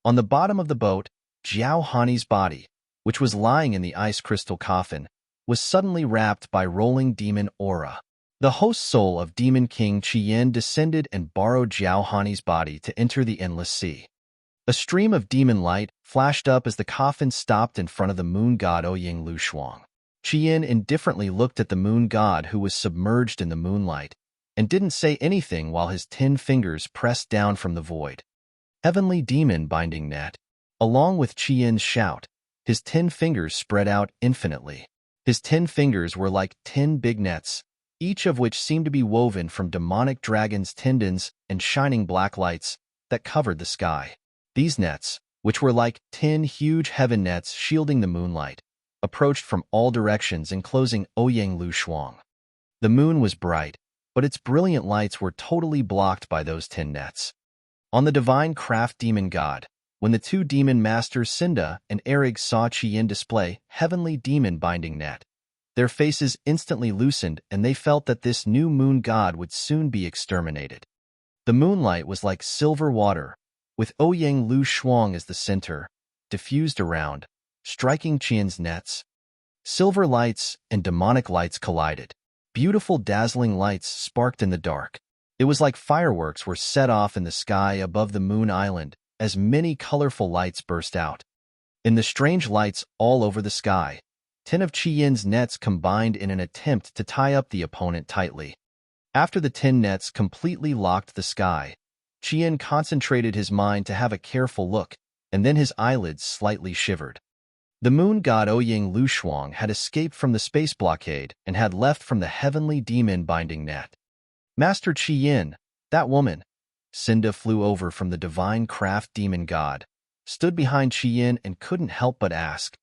On the bottom of the boat, Jiao Hani's body, which was lying in the ice crystal coffin, was suddenly wrapped by rolling demon aura. The host soul of Demon King Qian descended and borrowed Jiao Hani's body to enter the endless sea. A stream of demon light flashed up as the coffin stopped in front of the moon god Ouyang Lushuang. Qian indifferently looked at the moon god who was submerged in the moonlight, and didn't say anything while his 10 fingers pressed down from the void. Heavenly demon binding net. Along with Qian's shout, his 10 fingers spread out infinitely. His 10 fingers were like 10 big nets, each of which seemed to be woven from demonic dragons' tendons and shining black lights that covered the sky. These nets, which were like 10 huge heaven nets shielding the moonlight, approached from all directions enclosing Ouyang Lushuang. The moon was bright, but its brilliant lights were totally blocked by those 10 nets. On the divine craft demon god, when the two demon masters Cinda and Erig saw Qian display heavenly demon binding net, their faces instantly loosened and they felt that this new moon god would soon be exterminated. The moonlight was like silver water, with Ouyang Lushuang as the center, diffused around, striking Qian's nets. Silver lights and demonic lights collided. Beautiful dazzling lights sparked in the dark. It was like fireworks were set off in the sky above the moon island as many colorful lights burst out. In the strange lights all over the sky, 10 of Qian's nets combined in an attempt to tie up the opponent tightly. After the 10 nets completely locked the sky, Qian concentrated his mind to have a careful look, and then his eyelids slightly shivered. The moon god Ouyang Lushuang had escaped from the space blockade and had left from the heavenly demon binding net. Master Qian, that woman. Cinda flew over from the divine craft demon god, stood behind Qian and couldn't help but ask.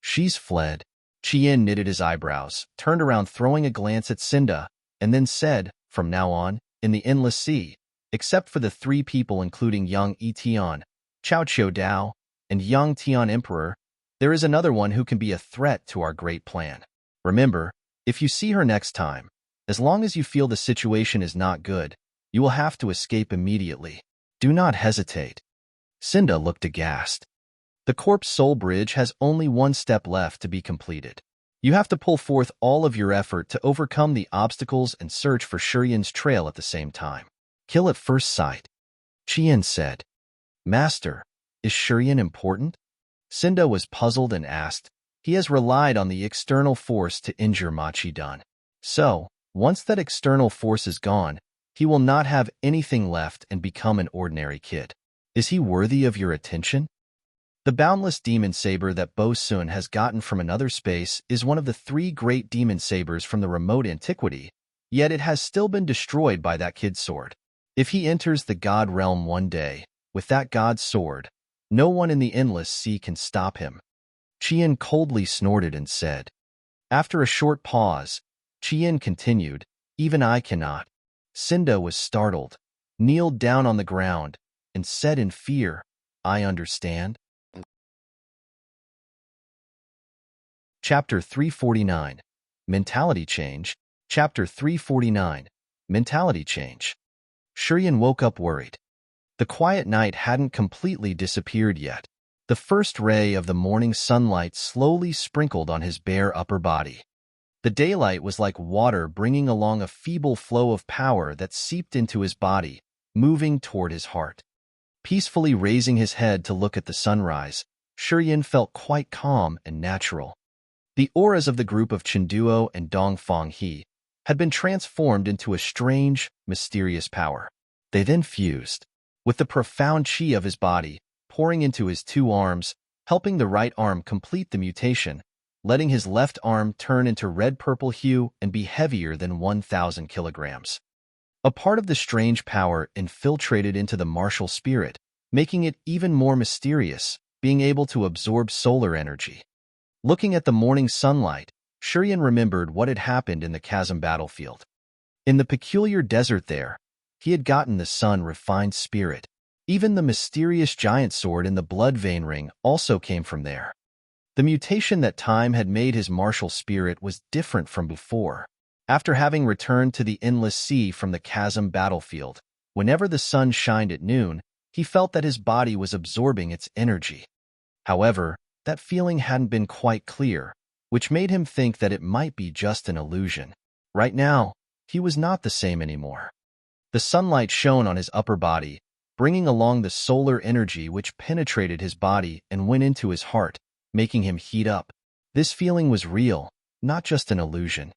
She's fled. Qian knitted his eyebrows, turned around throwing a glance at Cinda, and then said, from now on, in the endless sea, except for the 3 people including young Etian, Chao Qiu Dao, and Yang Tian Emperor, there is another one who can be a threat to our great plan. Remember, if you see her next time, as long as you feel the situation is not good, you will have to escape immediately. Do not hesitate. Cinda looked aghast. The Corpse Soul Bridge has only one step left to be completed. You have to pull forth all of your effort to overcome the obstacles and search for Shurian's trail at the same time. Kill at first sight. Qian said. Master, is Shurian important? Cinda was puzzled and asked. He has relied on the external force to injure Ma Qidun. So, once that external force is gone, he will not have anything left and become an ordinary kid. Is he worthy of your attention? The boundless demon saber that Bo Sun has gotten from another space is one of the 3 great demon sabers from the remote antiquity, yet it has still been destroyed by that kid's sword. If he enters the god realm one day, with that god's sword, no one in the endless sea can stop him. Qian coldly snorted and said. After a short pause, Qian continued, even I cannot. Cinda was startled, kneeled down on the ground, and said in fear, I understand. Chapter 349, Mentality Change. Chapter 349, Mentality Change. Shurian woke up worried. The quiet night hadn't completely disappeared yet. The first ray of the morning sunlight slowly sprinkled on his bare upper body. The daylight was like water bringing along a feeble flow of power that seeped into his body, moving toward his heart. Peacefully raising his head to look at the sunrise, Shurian felt quite calm and natural. The auras of the group of Chenduo and Dongfang He had been transformed into a strange, mysterious power. They then fused, with the profound qi of his body pouring into his 2 arms, helping the right arm complete the mutation, letting his left arm turn into red-purple hue and be heavier than 1,000 kilograms. A part of the strange power infiltrated into the martial spirit, making it even more mysterious, being able to absorb solar energy. Looking at the morning sunlight, Shurian remembered what had happened in the chasm battlefield. In the peculiar desert there, he had gotten the sun-refined spirit. Even the mysterious giant sword in the blood vein ring also came from there. The mutation that time had made his martial spirit was different from before. After having returned to the endless sea from the chasm battlefield, whenever the sun shined at noon, he felt that his body was absorbing its energy. However, that feeling hadn't been quite clear, which made him think that it might be just an illusion. Right now, he was not the same anymore. The sunlight shone on his upper body, bringing along the solar energy which penetrated his body and went into his heart, making him heat up. This feeling was real, not just an illusion.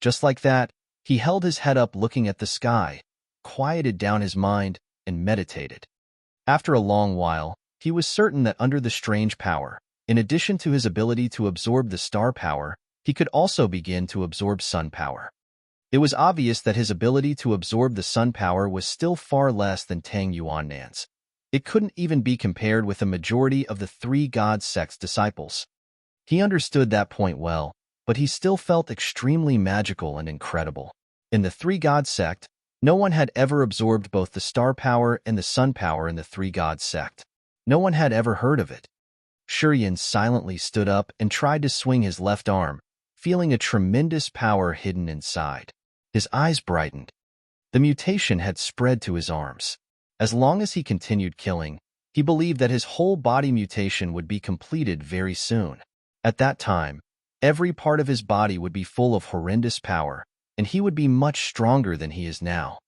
Just like that, he held his head up looking at the sky, quieted down his mind, and meditated. After a long while, he was certain that under the strange power, in addition to his ability to absorb the star power, he could also begin to absorb sun power. It was obvious that his ability to absorb the sun power was still far less than Tang Yuannan's. It couldn't even be compared with the majority of the 3 god sect's disciples. He understood that point well, but he still felt extremely magical and incredible. In the 3 god sect, no one had ever absorbed both the star power and the sun power in the 3 god sect. No one had ever heard of it. Shurian silently stood up and tried to swing his left arm, feeling a tremendous power hidden inside. His eyes brightened. The mutation had spread to his arms. As long as he continued killing, he believed that his whole body mutation would be completed very soon. At that time, every part of his body would be full of horrendous power, and he would be much stronger than he is now.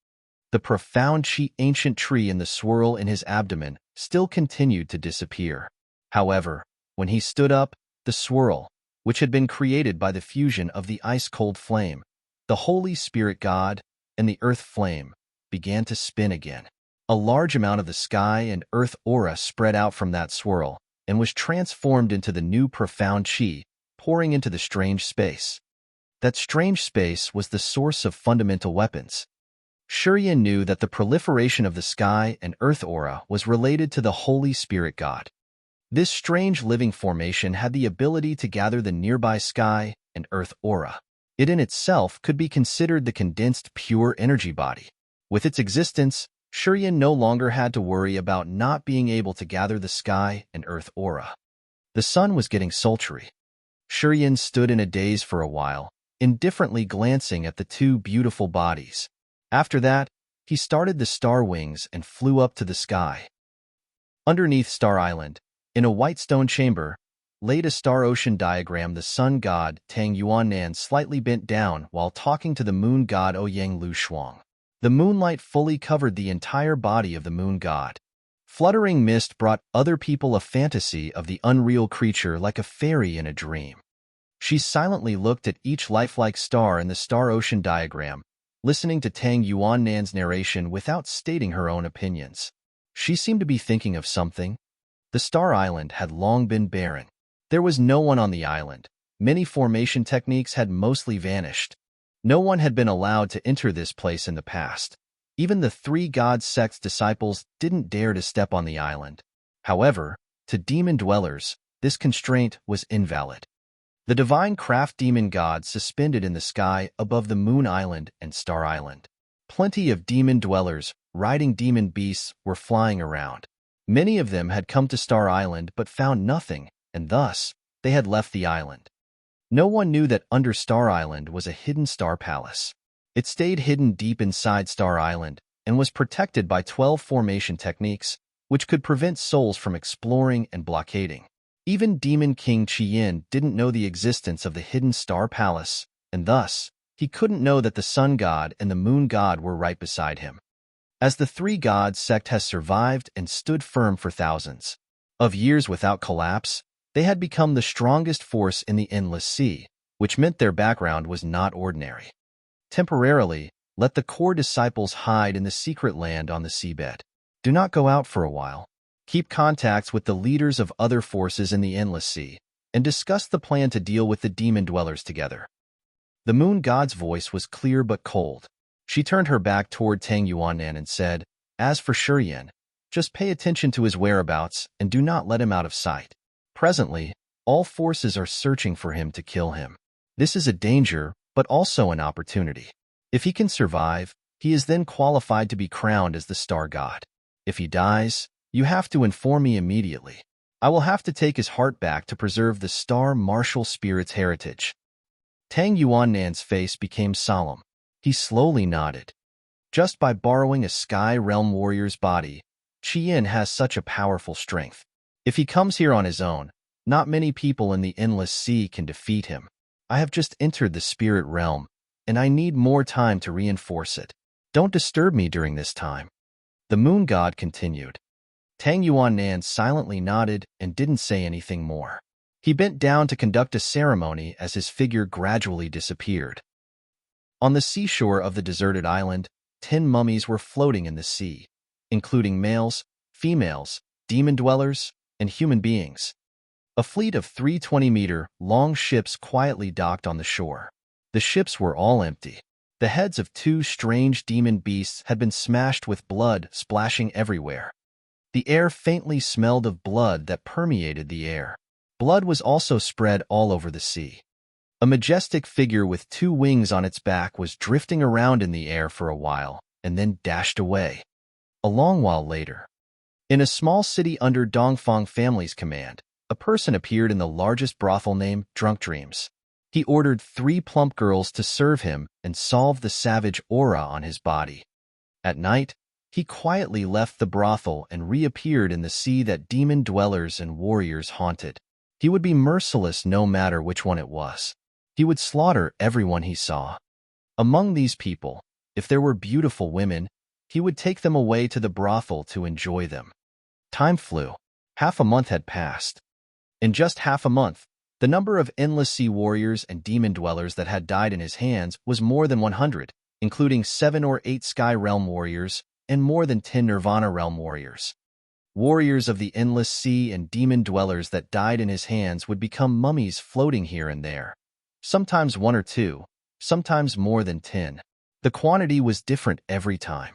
The profound qi ancient tree in the swirl in his abdomen still continued to disappear. However, when he stood up, the swirl, which had been created by the fusion of the ice-cold flame, the Holy Spirit God, and the earth flame, began to spin again. A large amount of the sky and earth aura spread out from that swirl and was transformed into the new profound qi, pouring into the strange space. That strange space was the source of fundamental weapons. Shurian knew that the proliferation of the sky and earth aura was related to the Holy Spirit God. This strange living formation had the ability to gather the nearby sky and earth aura. It in itself could be considered the condensed pure energy body. With its existence, Shurian no longer had to worry about not being able to gather the sky and earth aura. The sun was getting sultry. Shurian stood in a daze for a while, indifferently glancing at the two beautiful bodies. After that, he started the star wings and flew up to the sky. Underneath Star Island, in a white stone chamber, laid a star ocean diagram. The sun god Tang Yuannan slightly bent down while talking to the moon god Ouyang Lu Shuang. The moonlight fully covered the entire body of the moon god. Fluttering mist brought other people a fantasy of the unreal creature like a fairy in a dream. She silently looked at each lifelike star in the star ocean diagram, listening to Tang Yuannan's narration without stating her own opinions. She seemed to be thinking of something. The star island had long been barren. There was no one on the island. Many formation techniques had mostly vanished. No one had been allowed to enter this place in the past. Even the three god sect's disciples didn't dare to step on the island. However, to demon dwellers, this constraint was invalid. The divine craft demon gods suspended in the sky above the Moon Island and Star Island. Plenty of demon dwellers, riding demon beasts, were flying around. Many of them had come to Star Island but found nothing, and thus, they had left the island. No one knew that under Star Island was a hidden star palace. It stayed hidden deep inside Star Island and was protected by 12 formation techniques, which could prevent souls from exploring and blockading. Even Demon King Qiyin didn't know the existence of the hidden star palace, and thus, he couldn't know that the sun god and the moon god were right beside him. As the three gods sect has survived and stood firm for thousands of years without collapse, they had become the strongest force in the endless sea, which meant their background was not ordinary. Temporarily, let the core disciples hide in the secret land on the seabed. Do not go out for a while. Keep contacts with the leaders of other forces in the endless sea, and discuss the plan to deal with the demon dwellers together. The moon god's voice was clear but cold. She turned her back toward Tang Yuannan and said, "As for Shurian, just pay attention to his whereabouts and do not let him out of sight. Presently, all forces are searching for him to kill him. This is a danger, but also an opportunity. If he can survive, he is then qualified to be crowned as the star god. If he dies, you have to inform me immediately. I will have to take his heart back to preserve the star martial spirit's heritage." Tang Yuannan's face became solemn. He slowly nodded. Just by borrowing a Sky Realm warrior's body, Qiyin has such a powerful strength. If he comes here on his own, not many people in the endless sea can defeat him. I have just entered the spirit realm, and I need more time to reinforce it. Don't disturb me during this time. The moon god continued. Tang Yuannan silently nodded and didn't say anything more. He bent down to conduct a ceremony as his figure gradually disappeared. On the seashore of the deserted island, 10 mummies were floating in the sea, including males, females, demon dwellers, and human beings. A fleet of 3 20-meter-long ships quietly docked on the shore. The ships were all empty. The heads of 2 strange demon beasts had been smashed with blood splashing everywhere. The air faintly smelled of blood that permeated the air. Blood was also spread all over the sea. A majestic figure with 2 wings on its back was drifting around in the air for a while and then dashed away. A long while later, in a small city under Dongfang family's command, a person appeared in the largest brothel named Drunk Dreams. He ordered 3 plump girls to serve him and solve the savage aura on his body. At night, he quietly left the brothel and reappeared in the sea that demon dwellers and warriors haunted. He would be merciless no matter which one it was. He would slaughter everyone he saw. Among these people, if there were beautiful women, he would take them away to the brothel to enjoy them. Time flew. Half a month had passed. In just half a month, the number of endless sea warriors and demon dwellers that had died in his hands was more than 100, including 7 or 8 Sky Realm warriors and more than 10 Nirvana Realm warriors. Warriors of the endless sea and demon dwellers that died in his hands would become mummies floating here and there. Sometimes 1 or 2, sometimes more than 10. The quantity was different every time.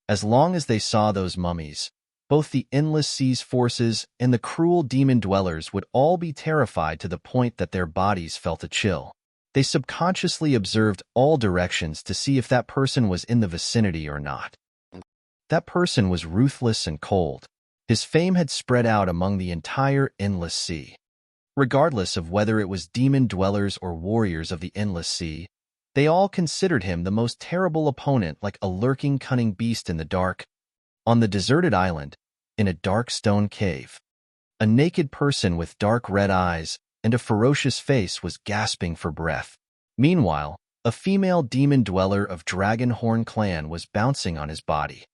As long as they saw those mummies, both the endless sea's forces and the cruel demon dwellers would all be terrified to the point that their bodies felt a chill. They subconsciously observed all directions to see if that person was in the vicinity or not. That person was ruthless and cold. His fame had spread out among the entire endless sea. Regardless of whether it was demon dwellers or warriors of the endless sea, they all considered him the most terrible opponent, like a lurking, cunning beast in the dark. On the deserted island, in a dark stone cave, a naked person with dark red eyes and a ferocious face was gasping for breath. Meanwhile, a female demon dweller of Dragonhorn clan was bouncing on his body.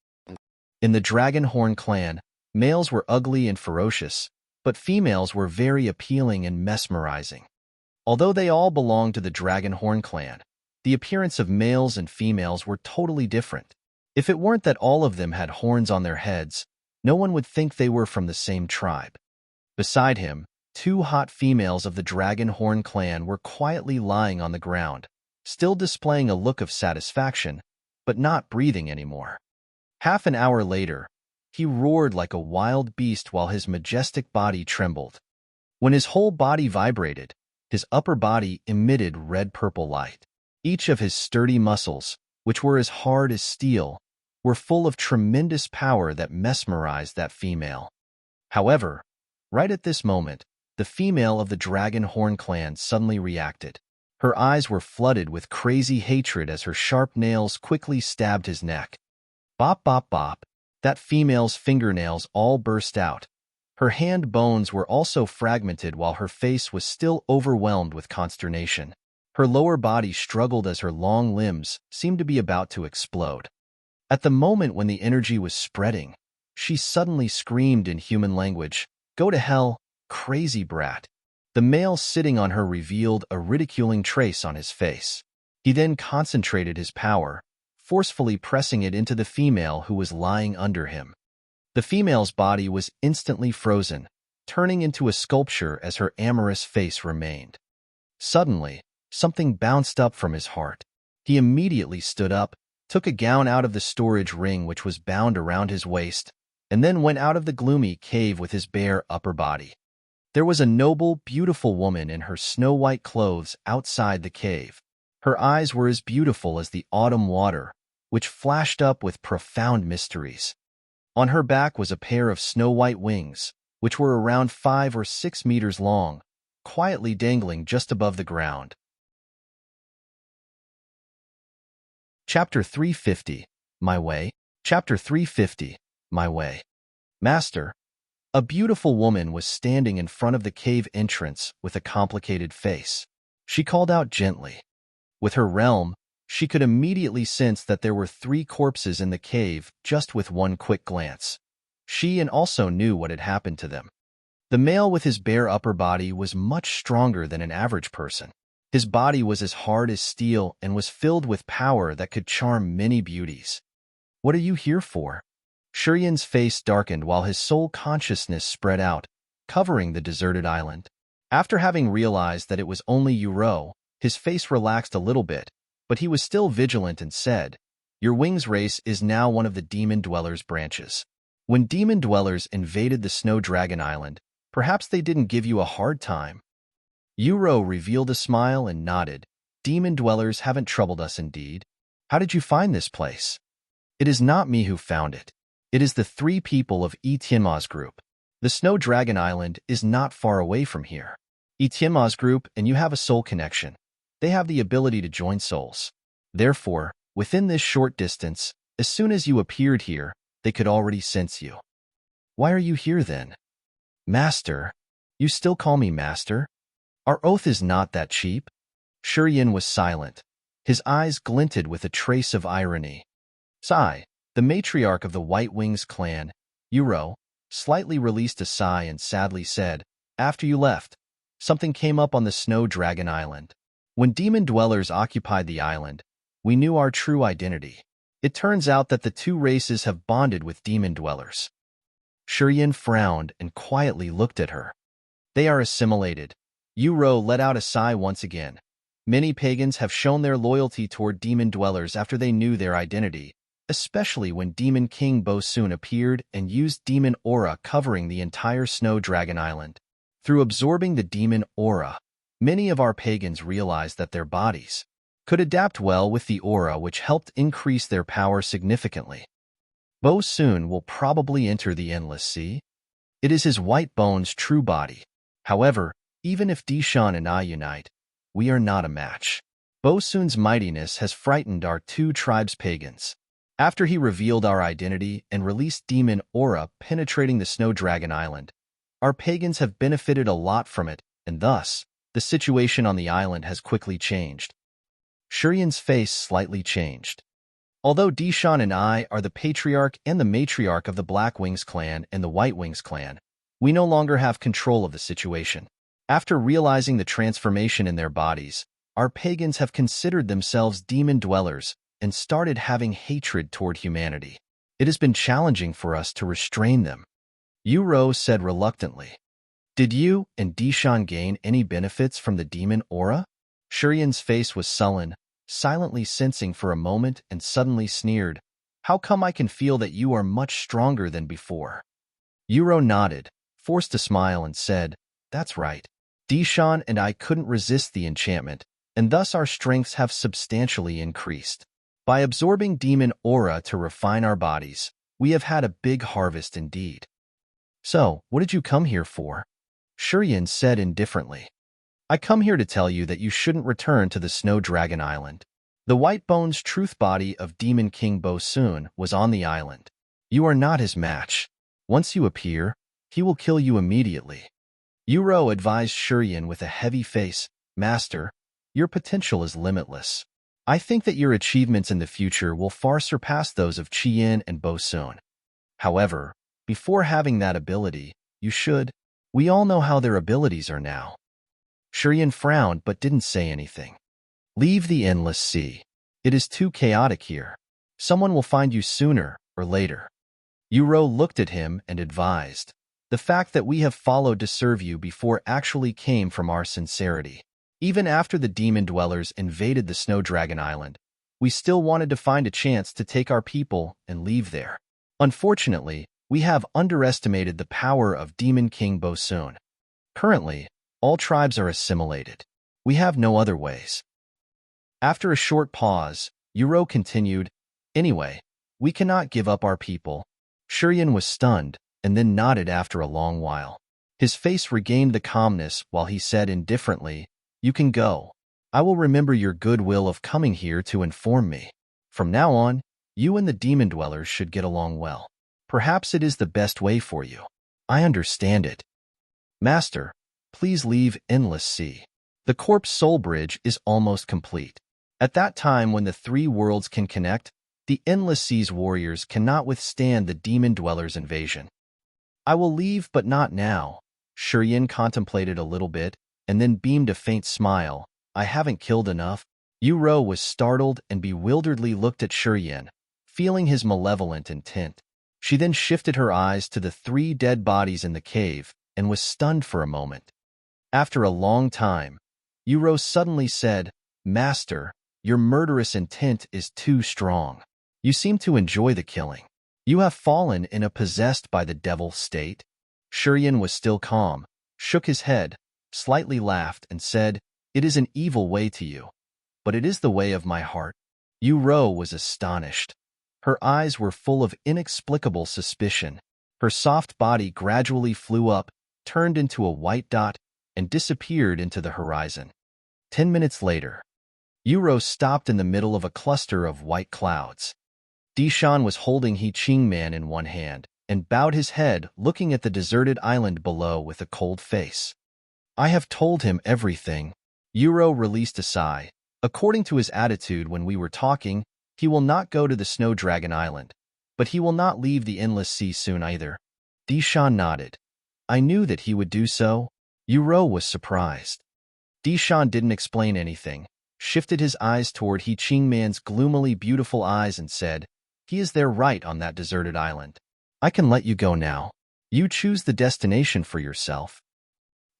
In the Dragonhorn clan, males were ugly and ferocious, but females were very appealing and mesmerizing. Although they all belonged to the Dragonhorn clan, the appearance of males and females were totally different. If it weren't that all of them had horns on their heads, no one would think they were from the same tribe. Beside him, two hot females of the Dragonhorn clan were quietly lying on the ground, still displaying a look of satisfaction, but not breathing anymore. Half an hour later, he roared like a wild beast while his majestic body trembled. When his whole body vibrated, his upper body emitted red-purple light. Each of his sturdy muscles, which were as hard as steel, were full of tremendous power that mesmerized that female. However, right at this moment, the female of the Dragonhorn clan suddenly reacted. Her eyes were flooded with crazy hatred as her sharp nails quickly stabbed his neck. Bop, bop, bop. That female's fingernails all burst out. Her hand bones were also fragmented while her face was still overwhelmed with consternation. Her lower body struggled as her long limbs seemed to be about to explode. At the moment when the energy was spreading, she suddenly screamed in human language, "Go to hell, crazy brat." The male sitting on her revealed a ridiculing trace on his face. He then concentrated his power, forcefully pressing it into the female who was lying under him. The female's body was instantly frozen, turning into a sculpture as her amorous face remained. Suddenly, something bounced up from his heart. He immediately stood up, took a gown out of the storage ring which was bound around his waist, and then went out of the gloomy cave with his bare upper body. There was a noble, beautiful woman in her snow-white clothes outside the cave. Her eyes were as beautiful as the autumn water, which flashed up with profound mysteries. On her back was a pair of snow-white wings, which were around 5 or 6 meters long, quietly dangling just above the ground. Chapter 350, My Way. Chapter 350, My Way. Master. A beautiful woman was standing in front of the cave entrance with a complicated face. She called out gently. With her realm, she could immediately sense that there were 3 corpses in the cave just with one quick glance. She also knew what had happened to them. The male with his bare upper body was much stronger than an average person. His body was as hard as steel and was filled with power that could charm many beauties. "What are you here for?" Shurian's face darkened while his soul consciousness spread out, covering the deserted island. After having realized that it was only Uro, his face relaxed a little bit, but he was still vigilant and said, "Your wings race is now one of the demon dwellers' branches. When demon dwellers invaded the Snow Dragon Island, perhaps they didn't give you a hard time." Uro revealed a smile and nodded. "Demon dwellers haven't troubled us indeed. How did you find this place?" "It is not me who found it. It is the 3 people of Itienma's group. The Snow Dragon Island is not far away from here. Itienma's group and you have a soul connection. They have the ability to join souls. Therefore, within this short distance, as soon as you appeared here, they could already sense you." "Why are you here then?" "Master. You still call me master? Our oath is not that cheap." Shurian was silent. His eyes glinted with a trace of irony. Sai, the matriarch of the White Wings clan, Uro, slightly released a sigh and sadly said, "After you left, something came up on the Snow Dragon Island. When demon dwellers occupied the island, we knew our true identity. It turns out that the 2 races have bonded with demon dwellers." Shurian frowned and quietly looked at her. "They are assimilated." Uro let out a sigh once again. "Many pagans have shown their loyalty toward demon dwellers after they knew their identity, especially when Demon King Bosun appeared and used demon aura covering the entire Snow Dragon Island. Through absorbing the demon aura, many of our pagans realized that their bodies could adapt well with the aura, which helped increase their power significantly. Bo soon will probably enter the endless sea. It is his white bone's true body. However, even if Dishan and I unite, we are not a match. Bo soon's mightiness has frightened our two tribes' pagans. After he revealed our identity and released demon aura penetrating the Snow Dragon Island, our pagans have benefited a lot from it, and thus, the situation on the island has quickly changed. Shurian's face slightly changed. Although Dishan and I are the patriarch and the matriarch of the Black Wings clan and the White Wings clan, we no longer have control of the situation. After realizing the transformation in their bodies, our pagans have considered themselves demon dwellers and started having hatred toward humanity. It has been challenging for us to restrain them. Uro said reluctantly. Did you and Dishan gain any benefits from the demon aura? Shurian's face was sullen, silently sensing for a moment and suddenly sneered. How come I can feel that you are much stronger than before? Uro nodded, forced a smile and said, That's right. Dishan and I couldn't resist the enchantment, and thus our strengths have substantially increased. By absorbing demon aura to refine our bodies, we have had a big harvest indeed. So, what did you come here for? Shurian said indifferently. I come here to tell you that you shouldn't return to the Snow Dragon Island. The White Bones truth body of Demon King Bo Soon was on the island. You are not his match. Once you appear, he will kill you immediately. Uro advised Shurian with a heavy face, Master, your potential is limitless. I think that your achievements in the future will far surpass those of Chien and Bo Soon. However, before having that ability, you should. We all know how their abilities are now. Shurian frowned but didn't say anything. Leave the endless sea. It is too chaotic here. Someone will find you sooner or later. Uro looked at him and advised. The fact that we have followed to serve you before actually came from our sincerity. Even after the demon dwellers invaded the Snow Dragon Island, we still wanted to find a chance to take our people and leave there. Unfortunately, we have underestimated the power of Demon King Bo Soon. Currently, all tribes are assimilated. We have no other ways. After a short pause, Uro continued, Anyway, we cannot give up our people. Shurian was stunned, and then nodded after a long while. His face regained the calmness while he said indifferently, You can go. I will remember your goodwill of coming here to inform me. From now on, you and the demon dwellers should get along well. Perhaps it is the best way for you. I understand it. Master, please leave Endless Sea. The Corpse Soul Bridge is almost complete. At that time when the three worlds can connect, the Endless Sea's warriors cannot withstand the demon dwellers' invasion. I will leave, but not now. Shurian contemplated a little bit, and then beamed a faint smile. I haven't killed enough. Uro was startled and bewilderedly looked at Shurian, feeling his malevolent intent. She then shifted her eyes to the 3 dead bodies in the cave and was stunned for a moment. After a long time, Uro suddenly said, Master, your murderous intent is too strong. You seem to enjoy the killing. You have fallen in a possessed by the devil state. Shurian was still calm, shook his head, slightly laughed, and said, It is an evil way to you, but it is the way of my heart. Uro was astonished. Her eyes were full of inexplicable suspicion. Her soft body gradually flew up, turned into a white dot, and disappeared into the horizon. 10 minutes later, Uro stopped in the middle of a cluster of white clouds. Dishan was holding He-Ching Man in one hand and bowed his head, looking at the deserted island below with a cold face. I have told him everything. Uro released a sigh. According to his attitude when we were talking, he will not go to the Snow Dragon Island, but he will not leave the Endless Sea soon either. Dishan nodded. I knew that he would do so. Uro was surprised. Dishan didn't explain anything, shifted his eyes toward He-Ching Man's gloomily beautiful eyes and said, He is there right on that deserted island. I can let you go now. You choose the destination for yourself.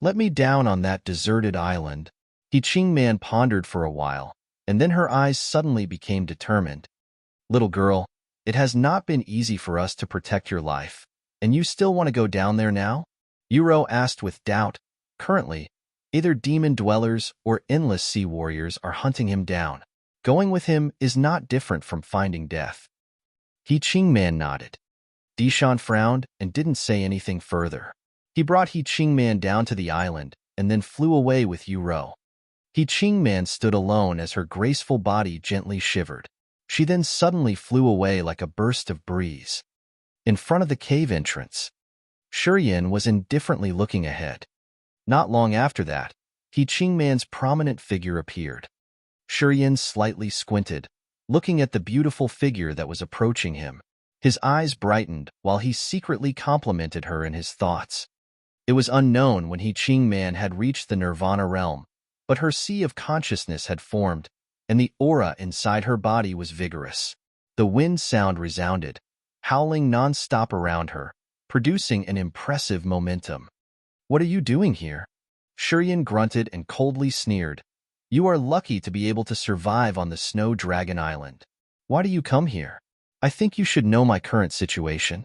Let me down on that deserted island. He-Ching Man pondered for a while, and then her eyes suddenly became determined. Little girl, it has not been easy for us to protect your life, and you still want to go down there now? Uro asked with doubt. Currently, either demon dwellers or endless sea warriors are hunting him down. Going with him is not different from finding death. He Ching Man nodded. Dishan frowned and didn't say anything further. He brought He Ching Man down to the island and then flew away with Yu Rou. He Ching Man stood alone as her graceful body gently shivered. She then suddenly flew away like a burst of breeze. In front of the cave entrance, Shurian was indifferently looking ahead. Not long after that, He Ching Man's prominent figure appeared. Shurian slightly squinted, looking at the beautiful figure that was approaching him. His eyes brightened while he secretly complimented her in his thoughts. It was unknown when He Ching Man had reached the Nirvana realm, but her sea of consciousness had formed, and the aura inside her body was vigorous. The wind sound resounded, howling non-stop around her, producing an impressive momentum. "What are you doing here?" Shurian grunted and coldly sneered. "You are lucky to be able to survive on the Snow Dragon Island. Why do you come here? I think you should know my current situation.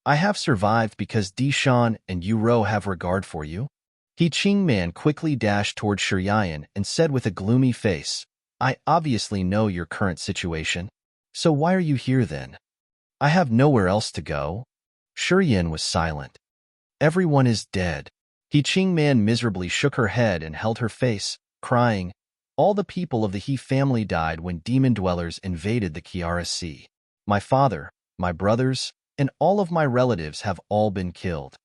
I have survived because Dishan and Yu Rou have regard for you." He Ching Man quickly dashed toward Shurian and said with a gloomy face, "I obviously know your current situation. So why are you here then?" "I have nowhere else to go." Shurian was silent. "Everyone is dead." He Ching Man miserably shook her head and held her face, crying, "All the people of the He family died when demon dwellers invaded the Kiara Sea. My father, my brothers, and all of my relatives have all been killed.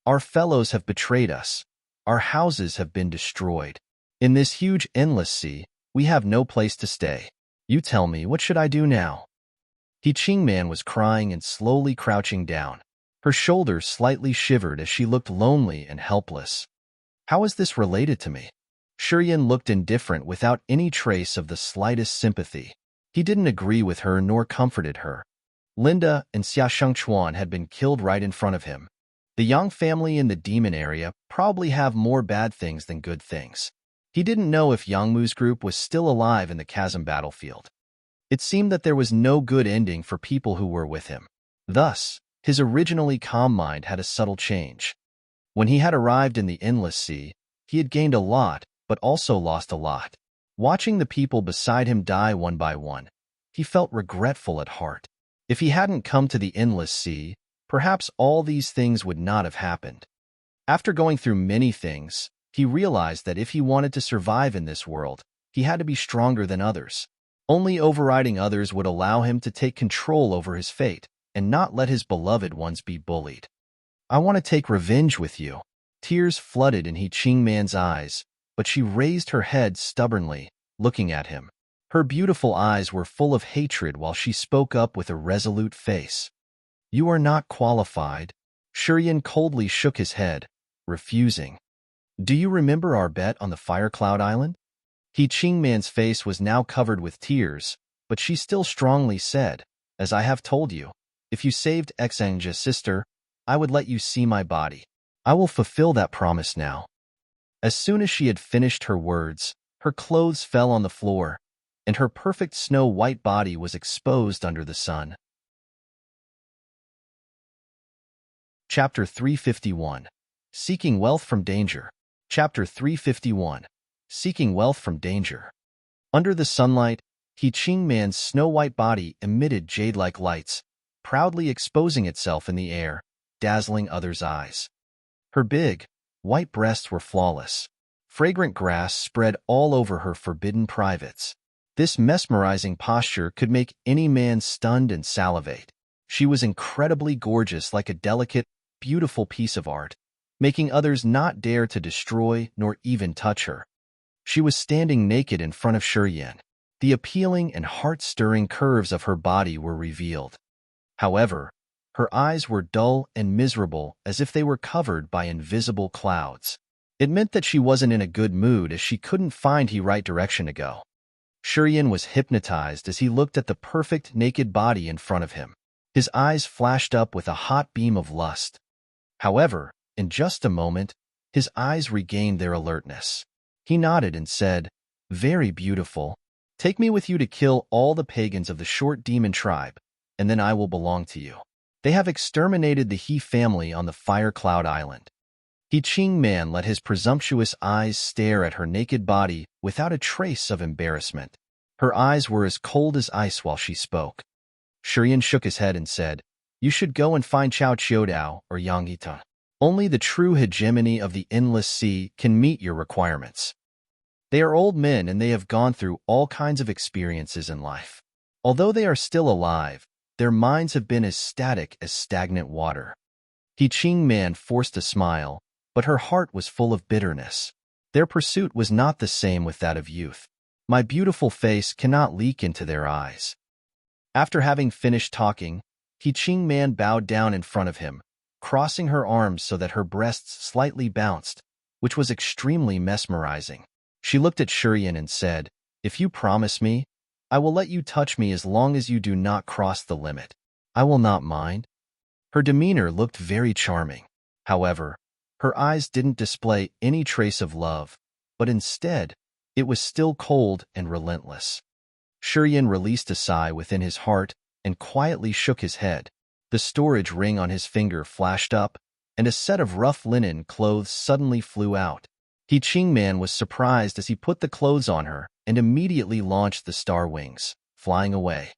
Our fellows have betrayed us. Our houses have been destroyed. In this huge endless sea, we have no place to stay. You tell me, what should I do now?" He Ching Man was crying and slowly crouching down. Her shoulders slightly shivered as she looked lonely and helpless. "How is this related to me?" Shurian looked indifferent without any trace of the slightest sympathy. He didn't agree with her nor comforted her. Linda and Xia Shengchuan had been killed right in front of him. The Yang family in the demon area probably have more bad things than good things. He didn't know if Yangmu's group was still alive in the chasm battlefield. It seemed that there was no good ending for people who were with him. Thus, his originally calm mind had a subtle change. When he had arrived in the endless sea, he had gained a lot, but also lost a lot. Watching the people beside him die one by one, he felt regretful at heart. If he hadn't come to the endless sea, perhaps all these things would not have happened. After going through many things, he realized that if he wanted to survive in this world, he had to be stronger than others. Only overriding others would allow him to take control over his fate and not let his beloved ones be bullied. "I want to take revenge with you." Tears flooded in He Ching Man's eyes, but she raised her head stubbornly, looking at him. Her beautiful eyes were full of hatred while she spoke up with a resolute face. "You are not qualified." Shurian coldly shook his head, refusing. "Do you remember our bet on the Fire Cloud Island?" He Ching Man's face was now covered with tears, but she still strongly said, "As I have told you, if you saved Xangja's sister, I would let you see my body. I will fulfill that promise now." As soon as she had finished her words, her clothes fell on the floor, and her perfect snow-white body was exposed under the sun. Chapter 351. Seeking Wealth from Danger. Chapter 351. Seeking Wealth from Danger. Under the sunlight, He Ching Man's snow-white body emitted jade-like lights, proudly exposing itself in the air, dazzling others' eyes. Her big, white breasts were flawless. Fragrant grass spread all over her forbidden privates. This mesmerizing posture could make any man stunned and salivate. She was incredibly gorgeous, like a delicate, beautiful piece of art, making others not dare to destroy nor even touch her. She was standing naked in front of Shurian. The appealing and heart-stirring curves of her body were revealed. However, her eyes were dull and miserable, as if they were covered by invisible clouds. It meant that she wasn't in a good mood, as she couldn't find the right direction to go. Shurian was hypnotized as he looked at the perfect naked body in front of him. His eyes flashed up with a hot beam of lust. However, in just a moment, his eyes regained their alertness. He nodded and said, "Very beautiful. Take me with you to kill all the pagans of the short demon tribe, and then I will belong to you." They have exterminated the He family on the Fire Cloud Island. He Ching Man let his presumptuous eyes stare at her naked body without a trace of embarrassment. Her eyes were as cold as ice while she spoke. Shurian shook his head and said, "You should go and find Chao Chiodao or Yang Yita. Only the true hegemony of the endless sea can meet your requirements. They are old men and they have gone through all kinds of experiences in life. Although they are still alive, their minds have been as static as stagnant water." He Ching Man forced a smile, but her heart was full of bitterness. Their pursuit was not the same with that of youth. My beautiful face cannot leak into their eyes. After having finished talking, He Ching Man bowed down in front of him, crossing her arms so that her breasts slightly bounced, which was extremely mesmerizing. She looked at Shurian and said, "If you promise me, I will let you touch me as long as you do not cross the limit. I will not mind." Her demeanor looked very charming. However, her eyes didn't display any trace of love, but instead, it was still cold and relentless. Shurian released a sigh within his heart and quietly shook his head. The storage ring on his finger flashed up, and a set of rough linen clothes suddenly flew out. He Ching Man was surprised as he put the clothes on her and immediately launched the star wings, flying away.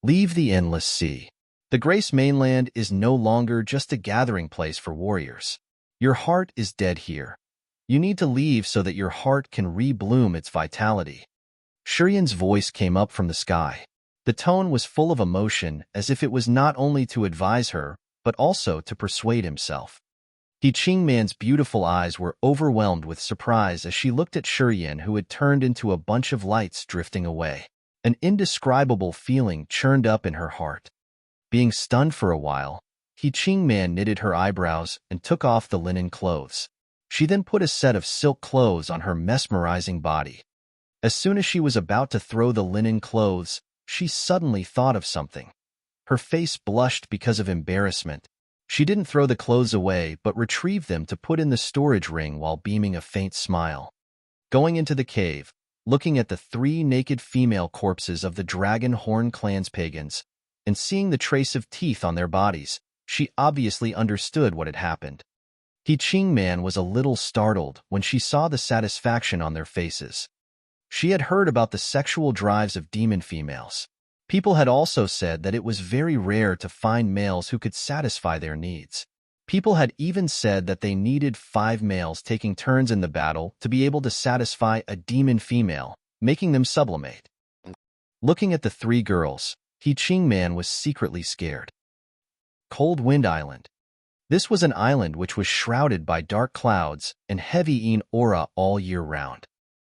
Leave the endless sea. The Grace mainland is no longer just a gathering place for warriors. Your heart is dead here. You need to leave so that your heart can re-bloom its vitality. Shurian's voice came up from the sky. The tone was full of emotion, as if it was not only to advise her, but also to persuade himself. He Ching Man's beautiful eyes were overwhelmed with surprise as she looked at Shurian, who had turned into a bunch of lights drifting away. An indescribable feeling churned up in her heart. Being stunned for a while, He Ching Man knitted her eyebrows and took off the linen clothes. She then put a set of silk clothes on her mesmerizing body. As soon as she was about to throw the linen clothes, she suddenly thought of something. Her face blushed because of embarrassment. She didn't throw the clothes away, but retrieved them to put in the storage ring while beaming a faint smile. Going into the cave, looking at the 3 naked female corpses of the Dragon Horn clan's pagans, and seeing the trace of teeth on their bodies, she obviously understood what had happened. He Ching Man was a little startled when she saw the satisfaction on their faces. She had heard about the sexual drives of demon females. People had also said that it was very rare to find males who could satisfy their needs. People had even said that they needed 5 males taking turns in the battle to be able to satisfy a demon female, making them sublimate. Looking at the 3 girls, He Ching Man was secretly scared. Cold Wind Island. This was an island which was shrouded by dark clouds and heavy aura all year round.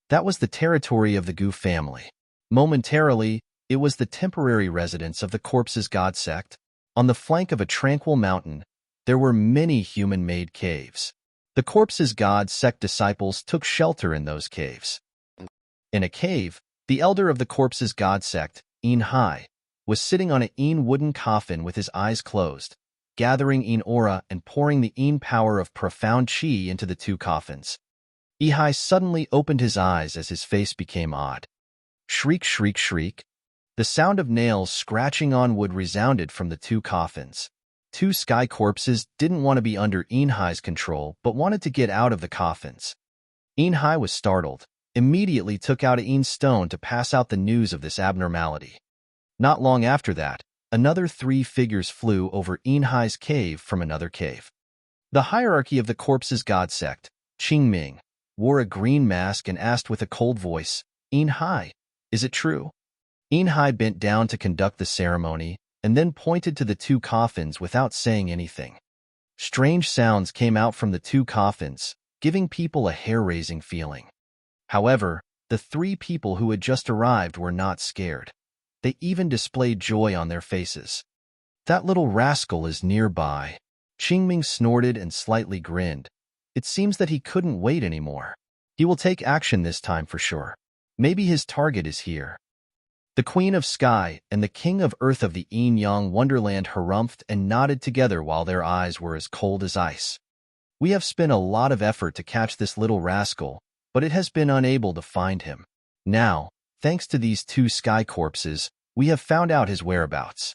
That was the territory of the Gu family. Momentarily, it was the temporary residence of the Corpse's God sect. On the flank of a tranquil mountain, there were many human-made caves. The Corpse's God sect disciples took shelter in those caves. In a cave, the elder of the Corpse's God sect, Hai, was sitting on an wooden coffin with his eyes closed, gathering aura and pouring the power of profound chi into the 2 coffins. Hai suddenly opened his eyes as his face became odd. Shriek, shriek, shriek. The sound of nails scratching on wood resounded from the 2 coffins. 2 sky corpses didn't want to be under Hai's control but wanted to get out of the coffins. Hai was startled, immediately took out a stone to pass out the news of this abnormality. Not long after that, another 3 figures flew over Hai's cave from another cave. The hierarchy of the Corpse's God sect, Qingming, wore a green mask and asked with a cold voice, "Hai, is it true?" Hai bent down to conduct the ceremony and then pointed to the 2 coffins without saying anything. Strange sounds came out from the 2 coffins, giving people a hair-raising feeling. However, the 3 people who had just arrived were not scared. They even displayed joy on their faces. "That little rascal is nearby." Qingming snorted and slightly grinned. It seems that he couldn't wait anymore. He will take action this time for sure. Maybe his target is here. The Queen of Sky and the King of Earth of the Yang Wonderland harumphed and nodded together while their eyes were as cold as ice. "We have spent a lot of effort to catch this little rascal, but it has been unable to find him. Now, thanks to these 2 sky corpses, we have found out his whereabouts."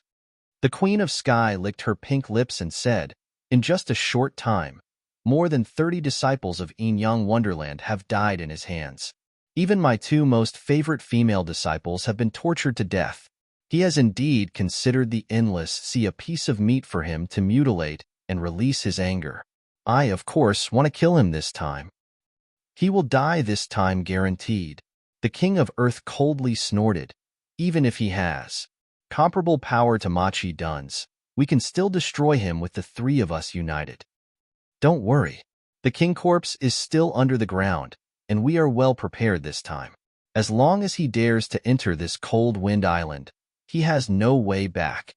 The Queen of Sky licked her pink lips and said, "In just a short time, more than 30 disciples of Yang Wonderland have died in his hands. Even my 2 most favorite female disciples have been tortured to death. He has indeed considered the endless sea a piece of meat for him to mutilate and release his anger. I, of course, want to kill him this time. He will die this time, guaranteed. The king of earth coldly snorted. Even if he has comparable power to Machi Dun's, we can still destroy him with the three of us united. Don't worry. The king corpse is still under the ground, and we are well prepared this time. As long as he dares to enter this cold wind island, he has no way back.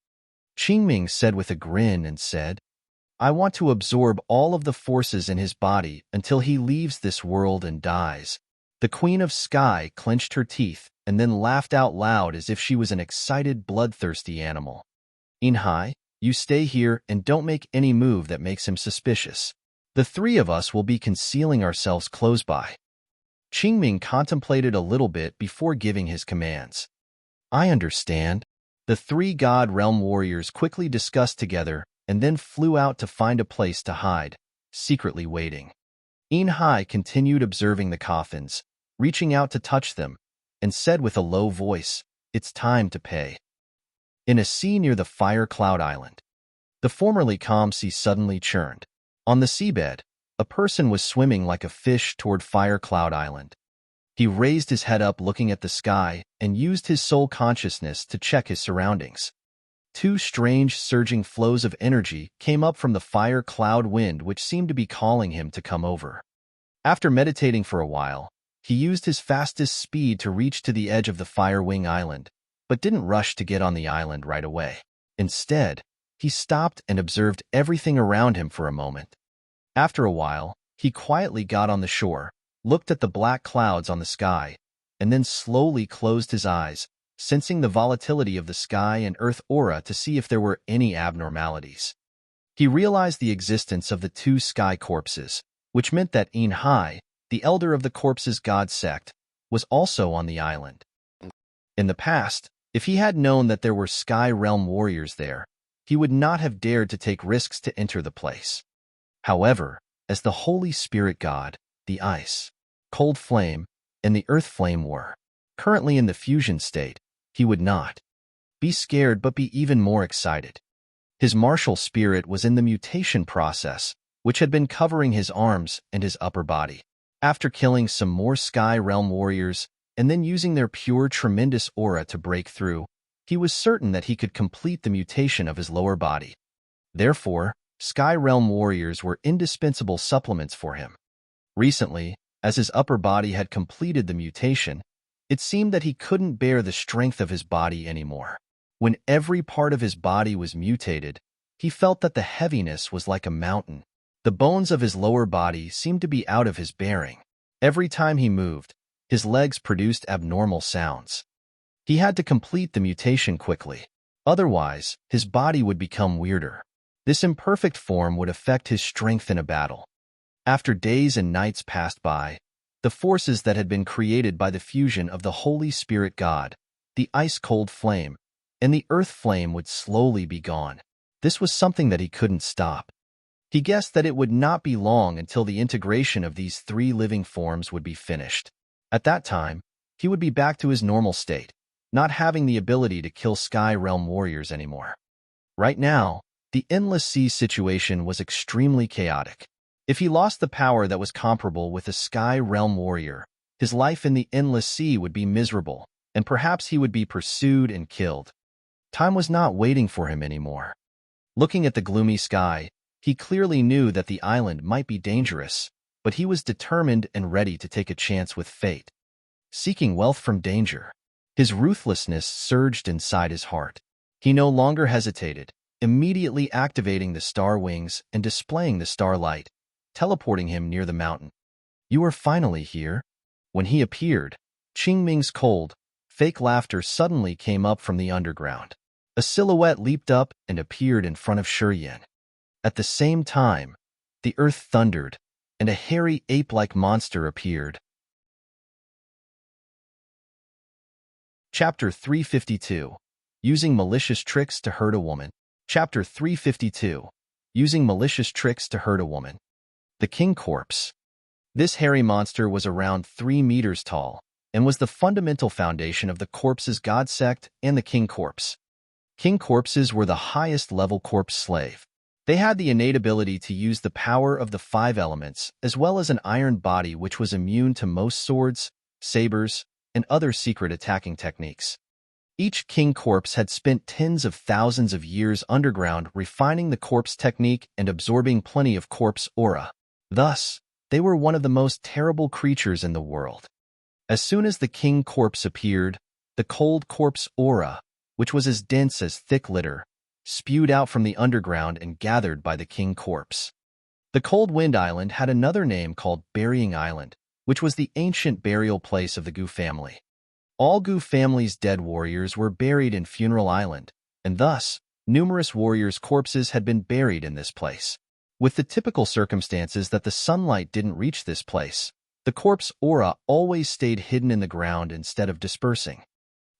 Qingming said with a grin and said, I want to absorb all of the forces in his body until he leaves this world and dies. The Queen of Sky clenched her teeth and then laughed out loud as if she was an excited, bloodthirsty animal. Inhai, you stay here and don't make any move that makes him suspicious. The three of us will be concealing ourselves close by. Qingming contemplated a little bit before giving his commands. I understand. The three God Realm warriors quickly discussed together and then flew out to find a place to hide, secretly waiting. Inhai continued observing the coffins, reaching out to touch them, and said with a low voice, It's time to pay. In a sea near the Fire Cloud Island, the formerly calm sea suddenly churned. On the seabed, a person was swimming like a fish toward Fire Cloud Island. He raised his head up looking at the sky and used his soul consciousness to check his surroundings. Two strange surging flows of energy came up from the fire cloud wind which seemed to be calling him to come over. After meditating for a while, he used his fastest speed to reach to the edge of the Fire Wing Island, but didn't rush to get on the island right away. Instead, he stopped and observed everything around him for a moment. After a while, he quietly got on the shore, looked at the black clouds on the sky, and then slowly closed his eyes, sensing the volatility of the sky and earth aura to see if there were any abnormalities. He realized the existence of the two sky corpses, which meant that Inhai, the elder of the corpses god sect, was also on the island. In the past, if he had known that there were Sky Realm warriors there, he would not have dared to take risks to enter the place. However, as the Holy Spirit God, the Ice, Cold Flame, and the Earth Flame were currently in the fusion state, he would not be scared but be even more excited. His martial spirit was in the mutation process, which had been covering his arms and his upper body. After killing some more Sky Realm warriors and then using their pure tremendous aura to break through, he was certain that he could complete the mutation of his lower body. Therefore, Sky Realm warriors were indispensable supplements for him. Recently, as his upper body had completed the mutation, it seemed that he couldn't bear the strength of his body anymore. When every part of his body was mutated, he felt that the heaviness was like a mountain. The bones of his lower body seemed to be out of his bearing. Every time he moved, his legs produced abnormal sounds. He had to complete the mutation quickly. Otherwise, his body would become weirder. This imperfect form would affect his strength in a battle. After days and nights passed by, the forces that had been created by the fusion of the Holy Spirit God, the ice-cold flame, and the earth flame would slowly be gone. This was something that he couldn't stop. He guessed that it would not be long until the integration of these three living forms would be finished. At that time, he would be back to his normal state, not having the ability to kill Sky Realm warriors anymore. Right now, the Endless Sea situation was extremely chaotic. If he lost the power that was comparable with a Sky Realm warrior, his life in the Endless Sea would be miserable, and perhaps he would be pursued and killed. Time was not waiting for him anymore. Looking at the gloomy sky, he clearly knew that the island might be dangerous, but he was determined and ready to take a chance with fate. Seeking wealth from danger, his ruthlessness surged inside his heart. He no longer hesitated, immediately activating the star wings and displaying the starlight, teleporting him near the mountain. You are finally here. When he appeared, Qingming's cold, fake laughter suddenly came up from the underground. A silhouette leaped up and appeared in front of Shiyan. At the same time, the earth thundered, and a hairy ape-like monster appeared. Chapter 352. Using Malicious Tricks to Hurt a Woman. Chapter 352. Using Malicious Tricks to Hurt a Woman. The King Corpse. This hairy monster was around 3 meters tall, and was the fundamental foundation of the corpse's god sect and the king corpse. King corpses were the highest-level corpse slave. They had the innate ability to use the power of the 5 elements, as well as an iron body which was immune to most swords, sabers, and other secret attacking techniques. Each king corpse had spent tens of thousands of years underground refining the corpse technique and absorbing plenty of corpse aura. Thus, they were one of the most terrible creatures in the world. As soon as the king corpse appeared, the cold corpse aura, which was as dense as thick litter, spewed out from the underground and gathered by the king corpse. The Cold Wind Island had another name called Burying Island, which was the ancient burial place of the Gu family. All Gu family's dead warriors were buried in Funeral Island, and thus, numerous warriors' corpses had been buried in this place. With the typical circumstances that the sunlight didn't reach this place, the corpse aura always stayed hidden in the ground instead of dispersing.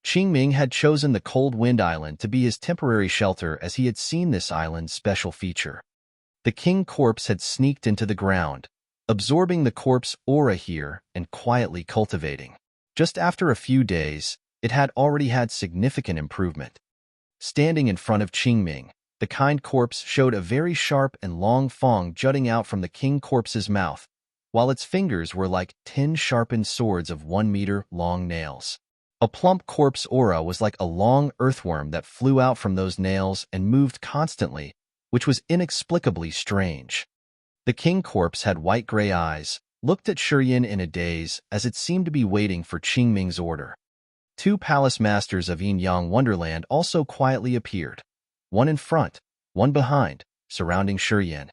Qingming had chosen the Cold Wind Island to be his temporary shelter as he had seen this island's special feature. The king corpse had sneaked into the ground, absorbing the corpse aura here and quietly cultivating. Just after a few days, it had already had significant improvement. Standing in front of Qingming, the kind corpse showed a very sharp and long fang jutting out from the king corpse's mouth, while its fingers were like 10 sharpened swords of 1-meter-long nails. A plump corpse aura was like a long earthworm that flew out from those nails and moved constantly, which was inexplicably strange. The king corpse had white-gray eyes, looked at Shiyin in a daze as it seemed to be waiting for Qingming's order. 2 palace masters of Yin-Yang Wonderland also quietly appeared, one in front, one behind, surrounding Shiyin.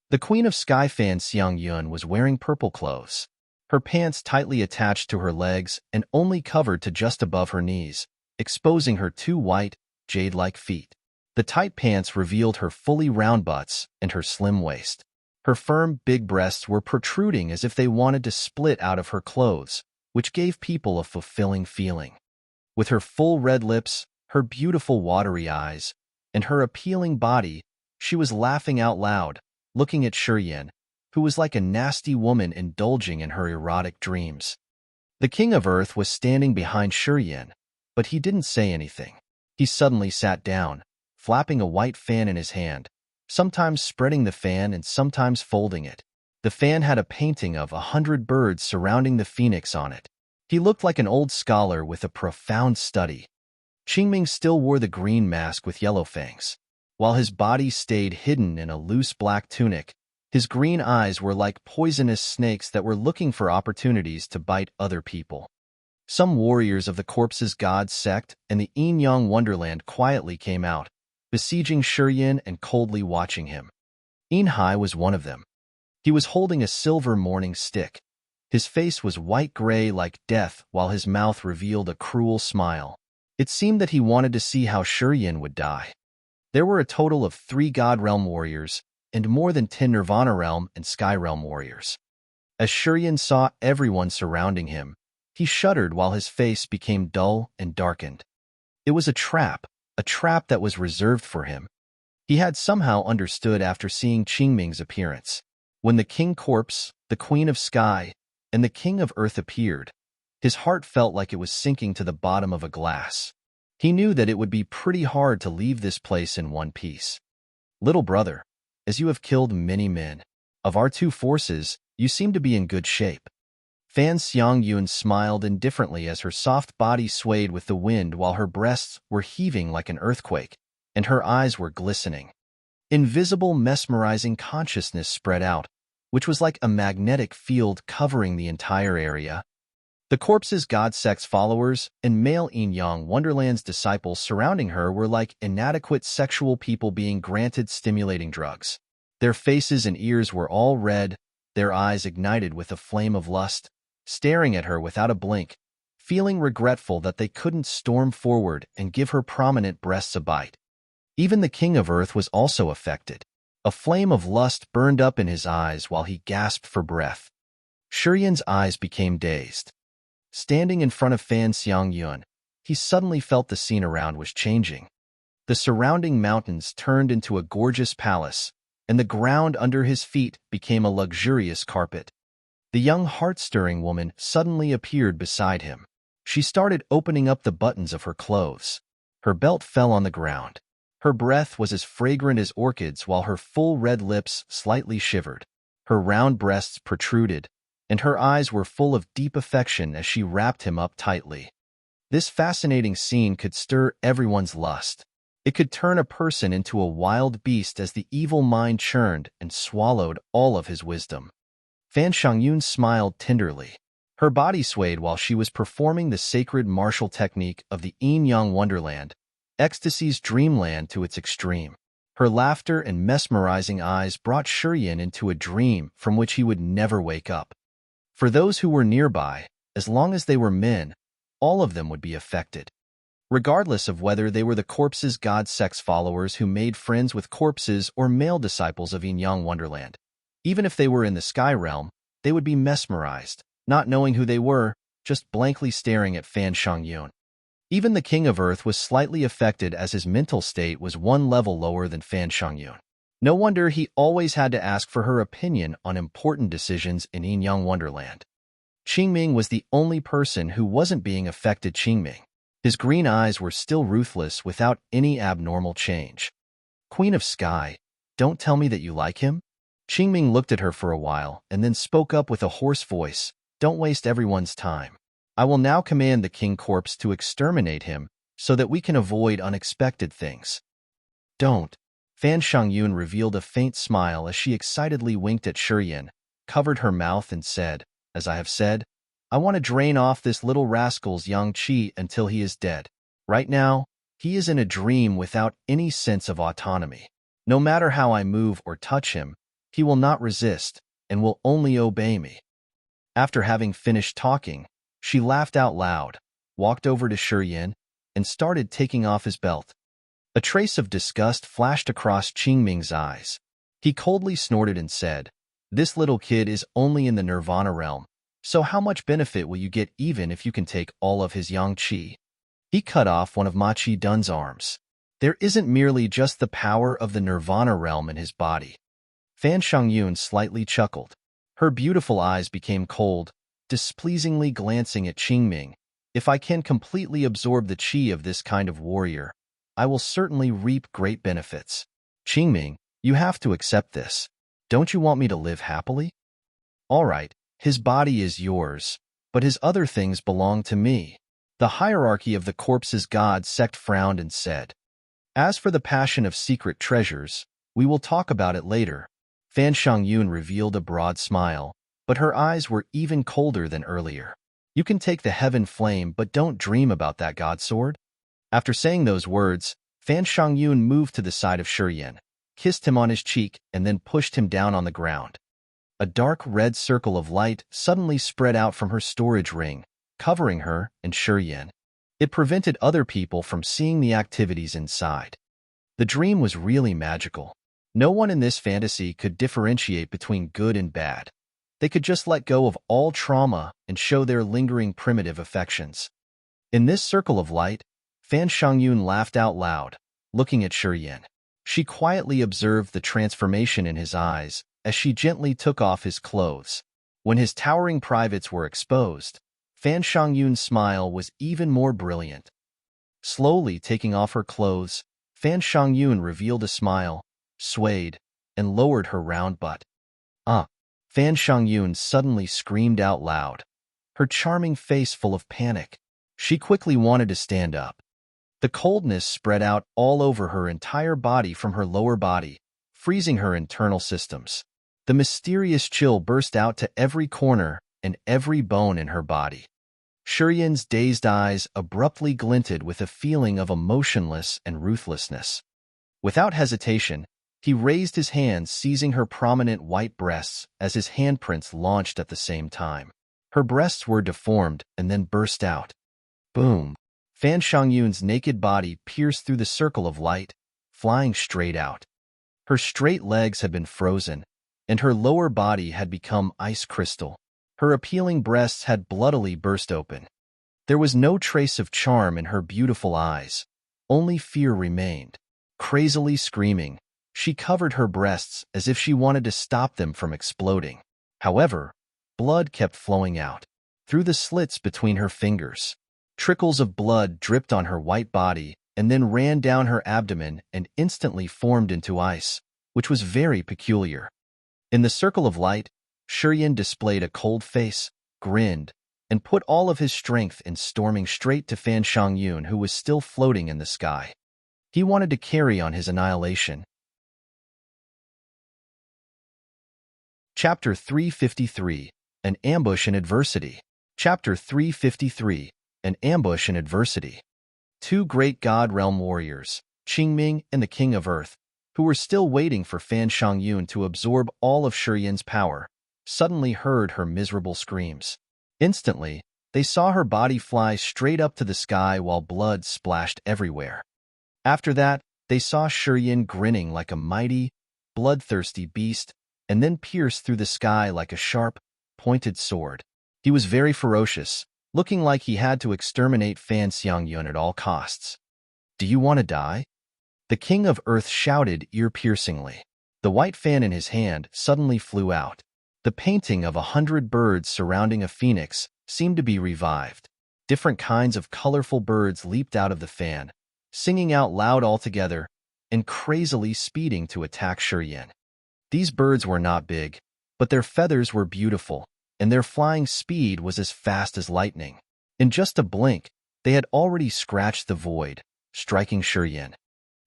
The Queen of Sky Fan Xiangyun was wearing purple clothes, her pants tightly attached to her legs and only covered to just above her knees, exposing her 2 white, jade-like feet. The tight pants revealed her fully round butts and her slim waist. Her firm, big breasts were protruding as if they wanted to split out of her clothes, which gave people a fulfilling feeling. With her full red lips, her beautiful watery eyes, and her appealing body, she was laughing out loud, looking at Shiyin, who was like a nasty woman indulging in her erotic dreams. The King of Earth was standing behind Shiyin, but he didn't say anything. He suddenly sat down, flapping a white fan in his hand, sometimes spreading the fan and sometimes folding it. The fan had a painting of 100 birds surrounding the phoenix on it. He looked like an old scholar with a profound study. Qingming still wore the green mask with yellow fangs. While his body stayed hidden in a loose black tunic, his green eyes were like poisonous snakes that were looking for opportunities to bite other people. Some warriors of the corpse's god sect and the Yin-Yang Wonderland quietly came out, besieging Shiyin and coldly watching him. Inhai was one of them. He was holding a silver mourning stick. His face was white-gray like death while his mouth revealed a cruel smile. It seemed that he wanted to see how Shiyin would die. There were a total of 3 God Realm warriors and more than 10 Nirvana Realm and Sky Realm warriors. As Shiyin saw everyone surrounding him, he shuddered while his face became dull and darkened. It was a trap that was reserved for him. He had somehow understood after seeing Qingming's appearance. When the King Corpse, the Queen of Sky, and the King of Earth appeared, his heart felt like it was sinking to the bottom of a glass. He knew that it would be pretty hard to leave this place in one piece. Little brother, as you have killed many men, of our 2 forces, you seem to be in good shape. Fan Xiangyun smiled indifferently as her soft body swayed with the wind while her breasts were heaving like an earthquake, and her eyes were glistening. Invisible, mesmerizing consciousness spread out, which was like a magnetic field covering the entire area. The corpse's god sect's followers and male Yin-Yang Wonderland's disciples surrounding her were like inadequate sexual people being granted stimulating drugs. Their faces and ears were all red, their eyes ignited with a flame of lust, staring at her without a blink, feeling regretful that they couldn't storm forward and give her prominent breasts a bite. Even the King of Earth was also affected. A flame of lust burned up in his eyes while he gasped for breath. Shiyin's eyes became dazed. Standing in front of Fan Xiangyun, he suddenly felt the scene around was changing. The surrounding mountains turned into a gorgeous palace, and the ground under his feet became a luxurious carpet. The young heart-stirring woman suddenly appeared beside him. She started opening up the buttons of her clothes. Her belt fell on the ground. Her breath was as fragrant as orchids while her full red lips slightly shivered. Her round breasts protruded, and her eyes were full of deep affection as she wrapped him up tightly. This fascinating scene could stir everyone's lust. It could turn a person into a wild beast as the evil mind churned and swallowed all of his wisdom. Fan Shangyun smiled tenderly. Her body swayed while she was performing the sacred martial technique of the yin-yang wonderland, ecstasy's dreamland to its extreme. Her laughter and mesmerizing eyes brought Shuryan into a dream from which he would never wake up. For those who were nearby, as long as they were men, all of them would be affected. Regardless of whether they were the corpse's god sex followers who made friends with corpses or male disciples of yin-yang wonderland. Even if they were in the sky realm, they would be mesmerized, not knowing who they were, just blankly staring at Fan Shangyun. Even the King of Earth was slightly affected as his mental state was one level lower than Fan Shangyun. No wonder he always had to ask for her opinion on important decisions in yin-yang wonderland. Qingming was the only person who wasn't being affected. Qingming. His green eyes were still ruthless without any abnormal change. Queen of Sky, don't tell me that you like him? Qingming looked at her for a while and then spoke up with a hoarse voice. Don't waste everyone's time. I will now command the King Corpse to exterminate him so that we can avoid unexpected things. Don't. Fan Shangyun revealed a faint smile as she excitedly winked at Shuryan, covered her mouth and said, as I have said, I want to drain off this little rascal's yang qi until he is dead. Right now, he is in a dream without any sense of autonomy. No matter how I move or touch him, he will not resist and will only obey me. After having finished talking, she laughed out loud, walked over to Shuryan, and started taking off his belt. A trace of disgust flashed across Qingming's eyes. He coldly snorted and said, This little kid is only in the nirvana realm. So how much benefit will you get even if you can take all of his yang qi? He cut off one of Ma Chi-dun's arms. There isn't merely just the power of the nirvana realm in his body. Fan Shangyun slightly chuckled. Her beautiful eyes became cold, displeasingly glancing at Qingming. If I can completely absorb the qi of this kind of warrior, I will certainly reap great benefits. Qingming, you have to accept this. Don't you want me to live happily? All right. His body is yours, but his other things belong to me. The hierarchy of the corpse's god sect frowned and said, As for the passion of secret treasures, we will talk about it later. Fan Shangyun revealed a broad smile, but her eyes were even colder than earlier. You can take the heaven flame, but don't dream about that god sword. After saying those words, Fan Shangyun moved to the side of Shuryan, kissed him on his cheek, and then pushed him down on the ground. A dark red circle of light suddenly spread out from her storage ring, covering her and Shuryan. It prevented other people from seeing the activities inside. The dream was really magical. No one in this fantasy could differentiate between good and bad. They could just let go of all trauma and show their lingering primitive affections. In this circle of light, Fan Shangyun laughed out loud, looking at Shuryan. She quietly observed the transformation in his eyes as she gently took off his clothes. When his towering privates were exposed, Fan Shangyun's smile was even more brilliant. Slowly taking off her clothes, Fan Shangyun revealed a smile, swayed, and lowered her round butt. Fan Shangyun suddenly screamed out loud, her charming face full of panic. She quickly wanted to stand up. The coldness spread out all over her entire body from her lower body, freezing her internal systems. The mysterious chill burst out to every corner and every bone in her body. Shuryan's dazed eyes abruptly glinted with a feeling of emotionless and ruthlessness. Without hesitation, he raised his hands, seizing her prominent white breasts as his handprints launched at the same time. Her breasts were deformed and then burst out. Boom! Fan Shangyun's naked body pierced through the circle of light, flying straight out. Her straight legs had been frozen, and her lower body had become ice crystal. Her appealing breasts had bloodily burst open. There was no trace of charm in her beautiful eyes. Only fear remained. Crazily screaming, she covered her breasts as if she wanted to stop them from exploding. However, Blood kept flowing out through the slits between her fingers. Trickles of blood dripped on her white body and then ran down her abdomen and instantly formed into ice, which was very peculiar. In the circle of light, Shurien displayed a cold face, grinned, and put all of his strength in storming straight to Fan Shangyun, who was still floating in the sky. He wanted to carry on his annihilation. Chapter 353, An Ambush in Adversity. Chapter 353, An Ambush in Adversity. Two great God Realm warriors, Qingming and the King of Earth, who were still waiting for Fan Shangyun to absorb all of Shurien's power, suddenly heard her miserable screams. Instantly, they saw her body fly straight up to the sky while blood splashed everywhere. After that, they saw Shurien grinning like a mighty, bloodthirsty beast and then pierce through the sky like a sharp, pointed sword. He was very ferocious, looking like he had to exterminate Fan Xiangyun at all costs. "Do you want to die?" The King of Earth shouted ear-piercingly. The white fan in his hand suddenly flew out. The painting of 100 birds surrounding a phoenix seemed to be revived. Different kinds of colorful birds leaped out of the fan, singing out loud altogether and crazily speeding to attack Shurien. These birds were not big, but their feathers were beautiful, and their flying speed was as fast as lightning. In just a blink, they had already scratched the void, striking Shurien.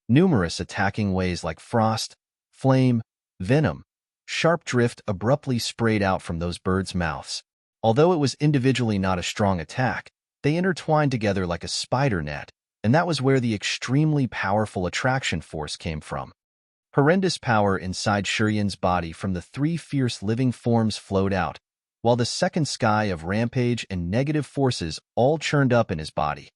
Numerous attacking waves like frost, flame, venom, sharp drift abruptly sprayed out from those birds' mouths. Although it was individually not a strong attack, they intertwined together like a spider net, and that was where the extremely powerful attraction force came from. Horrendous power inside Shurien's body from the three fierce living forms flowed out, while the second sky of rampage and negative forces all churned up in his body.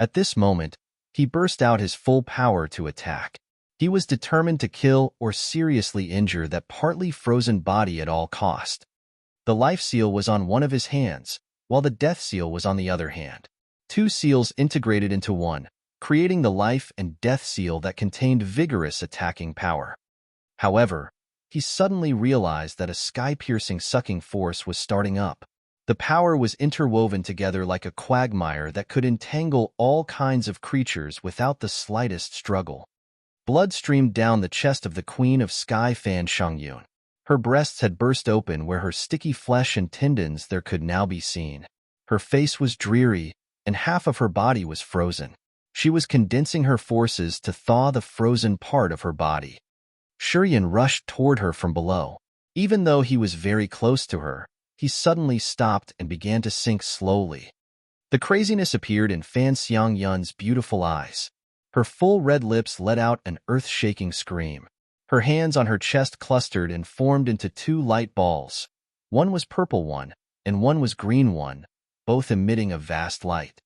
At this moment, he burst out his full power to attack. He was determined to kill or seriously injure that partly frozen body at all cost. The life seal was on one of his hands, while the death seal was on the other hand. Two seals integrated into one, creating the life and death seal that contained vigorous attacking power. However, he suddenly realized that a sky-piercing sucking force was starting up. The power was interwoven together like a quagmire that could entangle all kinds of creatures without the slightest struggle. Blood streamed down the chest of the Queen of Sky, Fan Shangyun. Her breasts had burst open where her sticky flesh and tendons there could now be seen. Her face was dreary, and half of her body was frozen. She was condensing her forces to thaw the frozen part of her body. Shurien rushed toward her from below. Even though he was very close to her, he suddenly stopped and began to sink slowly. The craziness appeared in Fan Xiangyun's beautiful eyes. Her full red lips let out an earth-shaking scream. Her hands on her chest clustered and formed into two light balls. One was purple one, and one was green one, both emitting a vast light.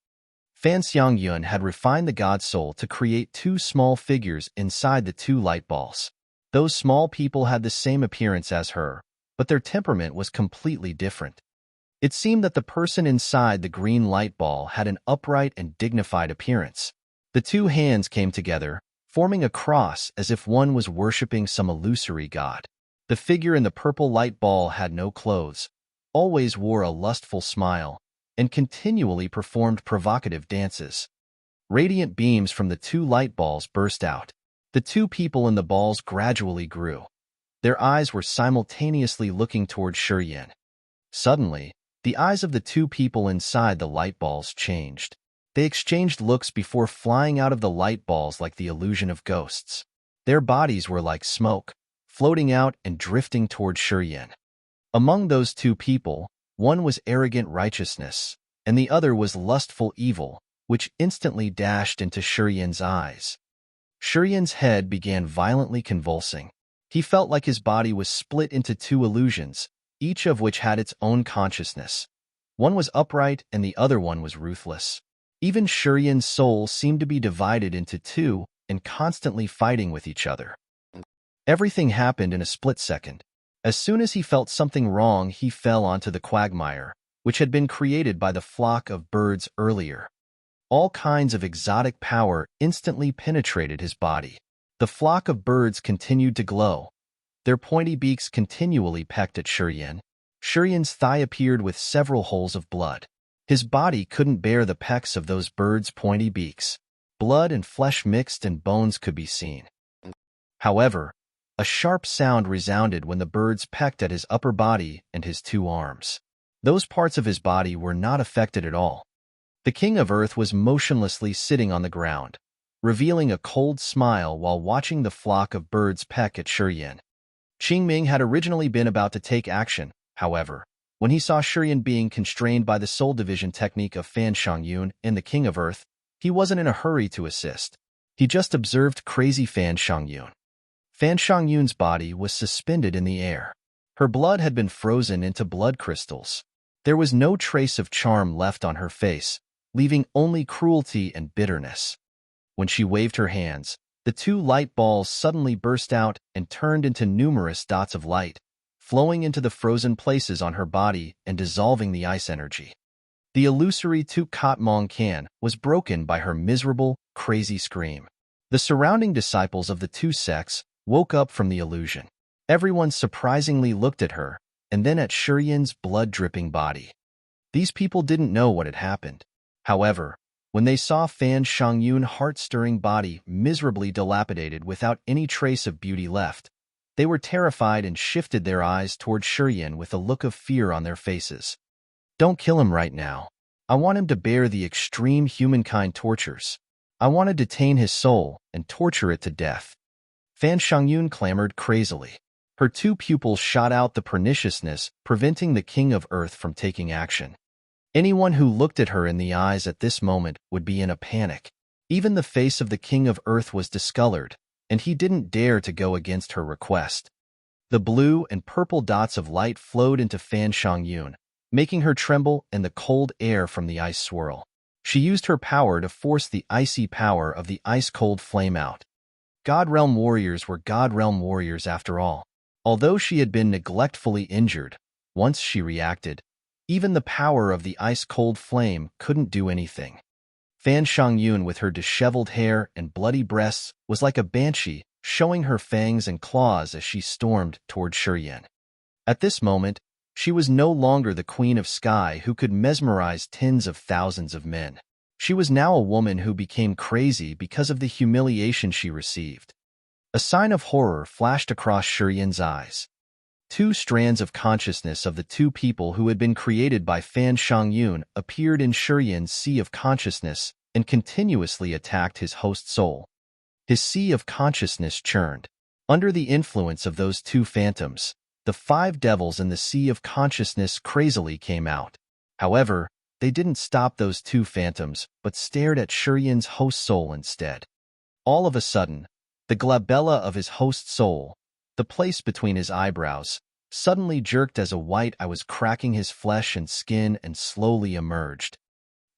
Fan Xiangyun had refined the God Soul to create two small figures inside the two light balls. Those small people had the same appearance as her, but their temperament was completely different. It seemed that the person inside the green light ball had an upright and dignified appearance. The two hands came together, forming a cross as if one was worshipping some illusory god. The figure in the purple light ball had no clothes, always wore a lustful smile, and continually performed provocative dances. Radiant beams from the two light balls burst out. The two people in the balls gradually grew. Their eyes were simultaneously looking toward Shurien. Suddenly, the eyes of the two people inside the light balls changed. They exchanged looks before flying out of the light balls like the illusion of ghosts. Their bodies were like smoke, floating out and drifting toward Shurien. Among those two people, one was arrogant righteousness, and the other was lustful evil, which instantly dashed into Shurien's eyes. Shurien's head began violently convulsing. He felt like his body was split into two illusions, each of which had its own consciousness. One was upright and the other one was ruthless. Even Shurien's soul seemed to be divided into two and constantly fighting with each other. Everything happened in a split second. As soon as he felt something wrong, he fell onto the quagmire, which had been created by the flock of birds earlier. All kinds of exotic power instantly penetrated his body. The flock of birds continued to glow. Their pointy beaks continually pecked at Shurien. Shurian's thigh appeared with several holes of blood. His body couldn't bear the pecks of those birds' pointy beaks. Blood and flesh mixed and bones could be seen. However, a sharp sound resounded when the birds pecked at his upper body and his 2 arms. Those parts of his body were not affected at all. The King of Earth was motionlessly sitting on the ground, revealing a cold smile while watching the flock of birds peck at Shurian. Qingming had originally been about to take action, however, when he saw Shurian being constrained by the soul division technique of Fan Shangyun and the King of Earth. He wasn't in a hurry to assist. He just observed crazy Fan Shangyun. Fan Shangyun's body was suspended in the air. Her blood had been frozen into blood crystals. There was no trace of charm left on her face, leaving only cruelty and bitterness. When she waved her hands, the 2 light balls suddenly burst out and turned into numerous dots of light, flowing into the frozen places on her body and dissolving the ice energy. The illusory Tuk-Kat Mong Kan was broken by her miserable, crazy scream. The surrounding disciples of the 2 sects woke up from the illusion. Everyone surprisingly looked at her, and then at Shurian's blood-dripping body. These people didn't know what had happened. However, when they saw Fan Shangyun's heart-stirring body miserably dilapidated without any trace of beauty left, they were terrified and shifted their eyes toward Shurian with a look of fear on their faces. Don't kill him right now. I want him to bear the extreme humankind tortures. I want to detain his soul and torture it to death. Fan Shangyun clamored crazily. Her 2 pupils shot out the perniciousness, preventing the King of Earth from taking action. Anyone who looked at her in the eyes at this moment would be in a panic. Even the face of the King of Earth was discolored, and he didn't dare to go against her request. The blue and purple dots of light flowed into Fan Shangyun, making her tremble in the cold air from the ice swirl. She used her power to force the icy power of the ice-cold flame out. God Realm warriors were God Realm warriors after all. Although she had been neglectfully injured, once she reacted, even the power of the ice-cold flame couldn't do anything. Fan Shangyun, with her disheveled hair and bloody breasts, was like a banshee, showing her fangs and claws as she stormed toward Shurian. At this moment, she was no longer the Queen of Sky who could mesmerize tens of thousands of men. She was now a woman who became crazy because of the humiliation she received. A sign of horror flashed across Shurian's eyes. 2 strands of consciousness of the 2 people who had been created by Fan Shangyun appeared in Shurian's sea of consciousness and continuously attacked his host soul. His sea of consciousness churned. Under the influence of those 2 phantoms, the 5 devils in the sea of consciousness crazily came out. However, they didn't stop those 2 phantoms, but stared at Shurian's host soul instead. All of a sudden, the glabella of his host soul, the place between his eyebrows, suddenly jerked as a white eye was cracking his flesh and skin and slowly emerged.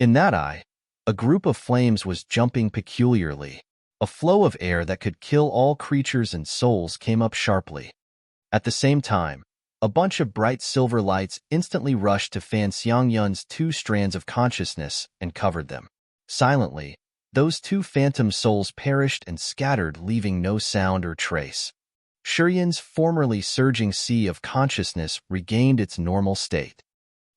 In that eye, a group of flames was jumping peculiarly. A flow of air that could kill all creatures and souls came up sharply. At the same time, a bunch of bright silver lights instantly rushed to Fan Xiangyun's 2 strands of consciousness and covered them. Silently, those 2 phantom souls perished and scattered, leaving no sound or trace. Shurian's formerly surging sea of consciousness regained its normal state.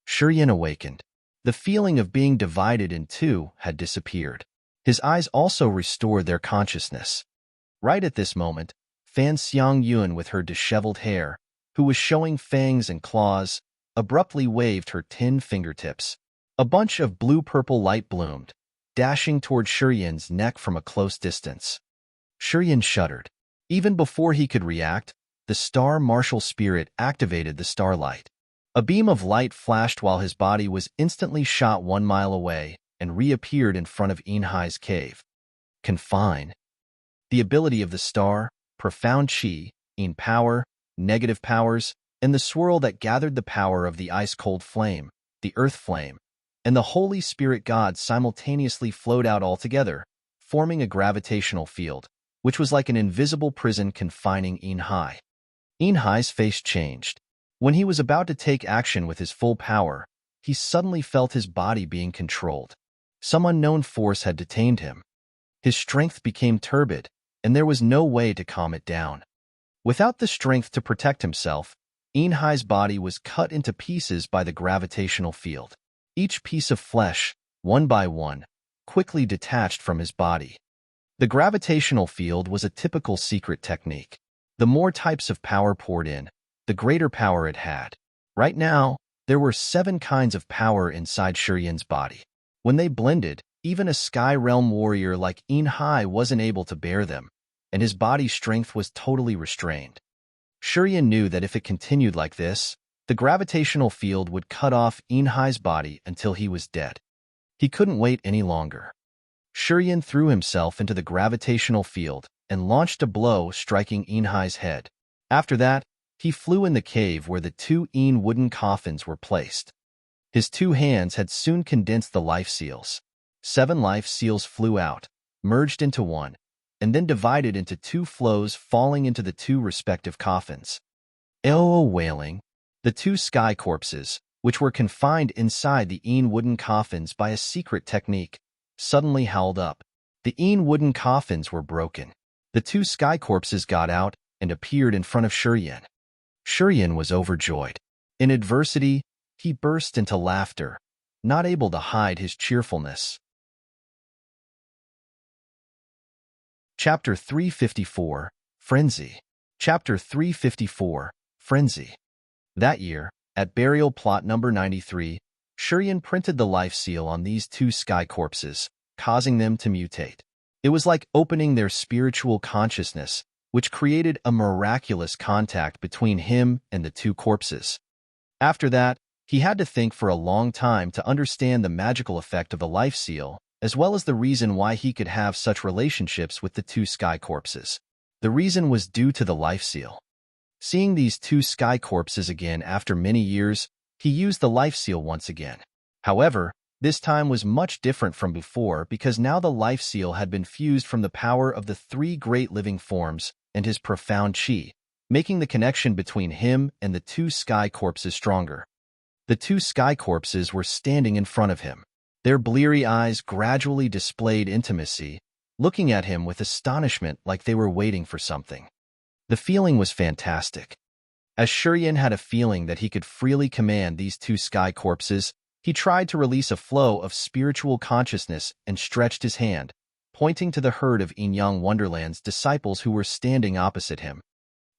Shurian awakened. The feeling of being divided in 2 had disappeared. His eyes also restored their consciousness. Right at this moment, Fan Xiangyun, with her disheveled hair, who was showing fangs and claws, abruptly waved her 10 fingertips. A bunch of blue-purple light bloomed, dashing toward Shurian's neck from a close distance. Shurian shuddered. Even before he could react, the Star Martial Spirit activated the starlight. A beam of light flashed while his body was instantly shot 1 mile away and reappeared in front of Inhai's cave. Confine. The ability of the star, profound chi, in power, negative powers, and the swirl that gathered the power of the ice-cold flame, the earth flame, and the Holy Spirit God simultaneously flowed out altogether, forming a gravitational field, which was like an invisible prison confining Inhai. Inhai's face changed. When he was about to take action with his full power, he suddenly felt his body being controlled. Some unknown force had detained him. His strength became turbid, and there was no way to calm it down. Without the strength to protect himself, Inhai's body was cut into pieces by the gravitational field. Each piece of flesh, one by one, quickly detached from his body. The gravitational field was a typical secret technique. The more types of power poured in, the greater power it had. Right now, there were 7 kinds of power inside Shurian's body. When they blended, even a Sky Realm warrior like Inhai wasn't able to bear them, and his body's strength was totally restrained. Shurian knew that if it continued like this, the gravitational field would cut off Inhai's body until he was dead. He couldn't wait any longer. Shurian threw himself into the gravitational field and launched a blow, striking Inhai's head. After that, he flew in the cave where the 2 wooden coffins were placed. His 2 hands had soon condensed the life seals. 7 life seals flew out, merged into one, and then divided into 2 flows, falling into the 2 respective coffins. Wailing, the 2 sky corpses, which were confined inside the wooden coffins by a secret technique, suddenly howled up. The wooden coffins were broken. The 2 sky corpses got out and appeared in front of Shurian. Shurian was overjoyed. In adversity, he burst into laughter, not able to hide his cheerfulness. Chapter 354, Frenzy. Chapter 354, Frenzy. That year, at burial plot number 93, Shurian printed the life seal on these 2 sky corpses, causing them to mutate. It was like opening their spiritual consciousness, which created a miraculous contact between him and the 2 corpses. After that, he had to think for a long time to understand the magical effect of the life seal, as well as the reason why he could have such relationships with the 2 sky corpses. The reason was due to the life seal. Seeing these 2 sky corpses again after many years, he used the life seal once again. However, this time was much different from before because now the life seal had been fused from the power of the 3 great living forms and his profound chi, making the connection between him and the 2 sky corpses stronger. The 2 sky corpses were standing in front of him. Their bleary eyes gradually displayed intimacy, looking at him with astonishment like they were waiting for something. The feeling was fantastic. As Shurian had a feeling that he could freely command these 2 sky corpses, he tried to release a flow of spiritual consciousness and stretched his hand, pointing to the herd of Yin-Yang Wonderland's disciples who were standing opposite him.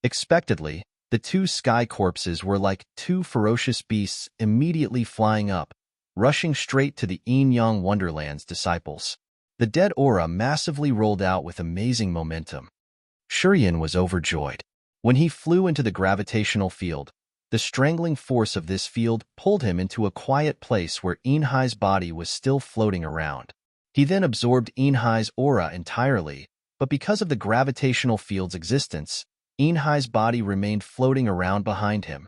Expectedly, the 2 sky corpses were like 2 ferocious beasts immediately flying up, rushing straight to the Yin-Yang Wonderland's disciples. The dead aura massively rolled out with amazing momentum. Shurian was overjoyed. When he flew into the gravitational field, the strangling force of this field pulled him into a quiet place where Inhai's body was still floating around. He then absorbed Inhai's aura entirely, but because of the gravitational field's existence, Inhai's body remained floating around behind him.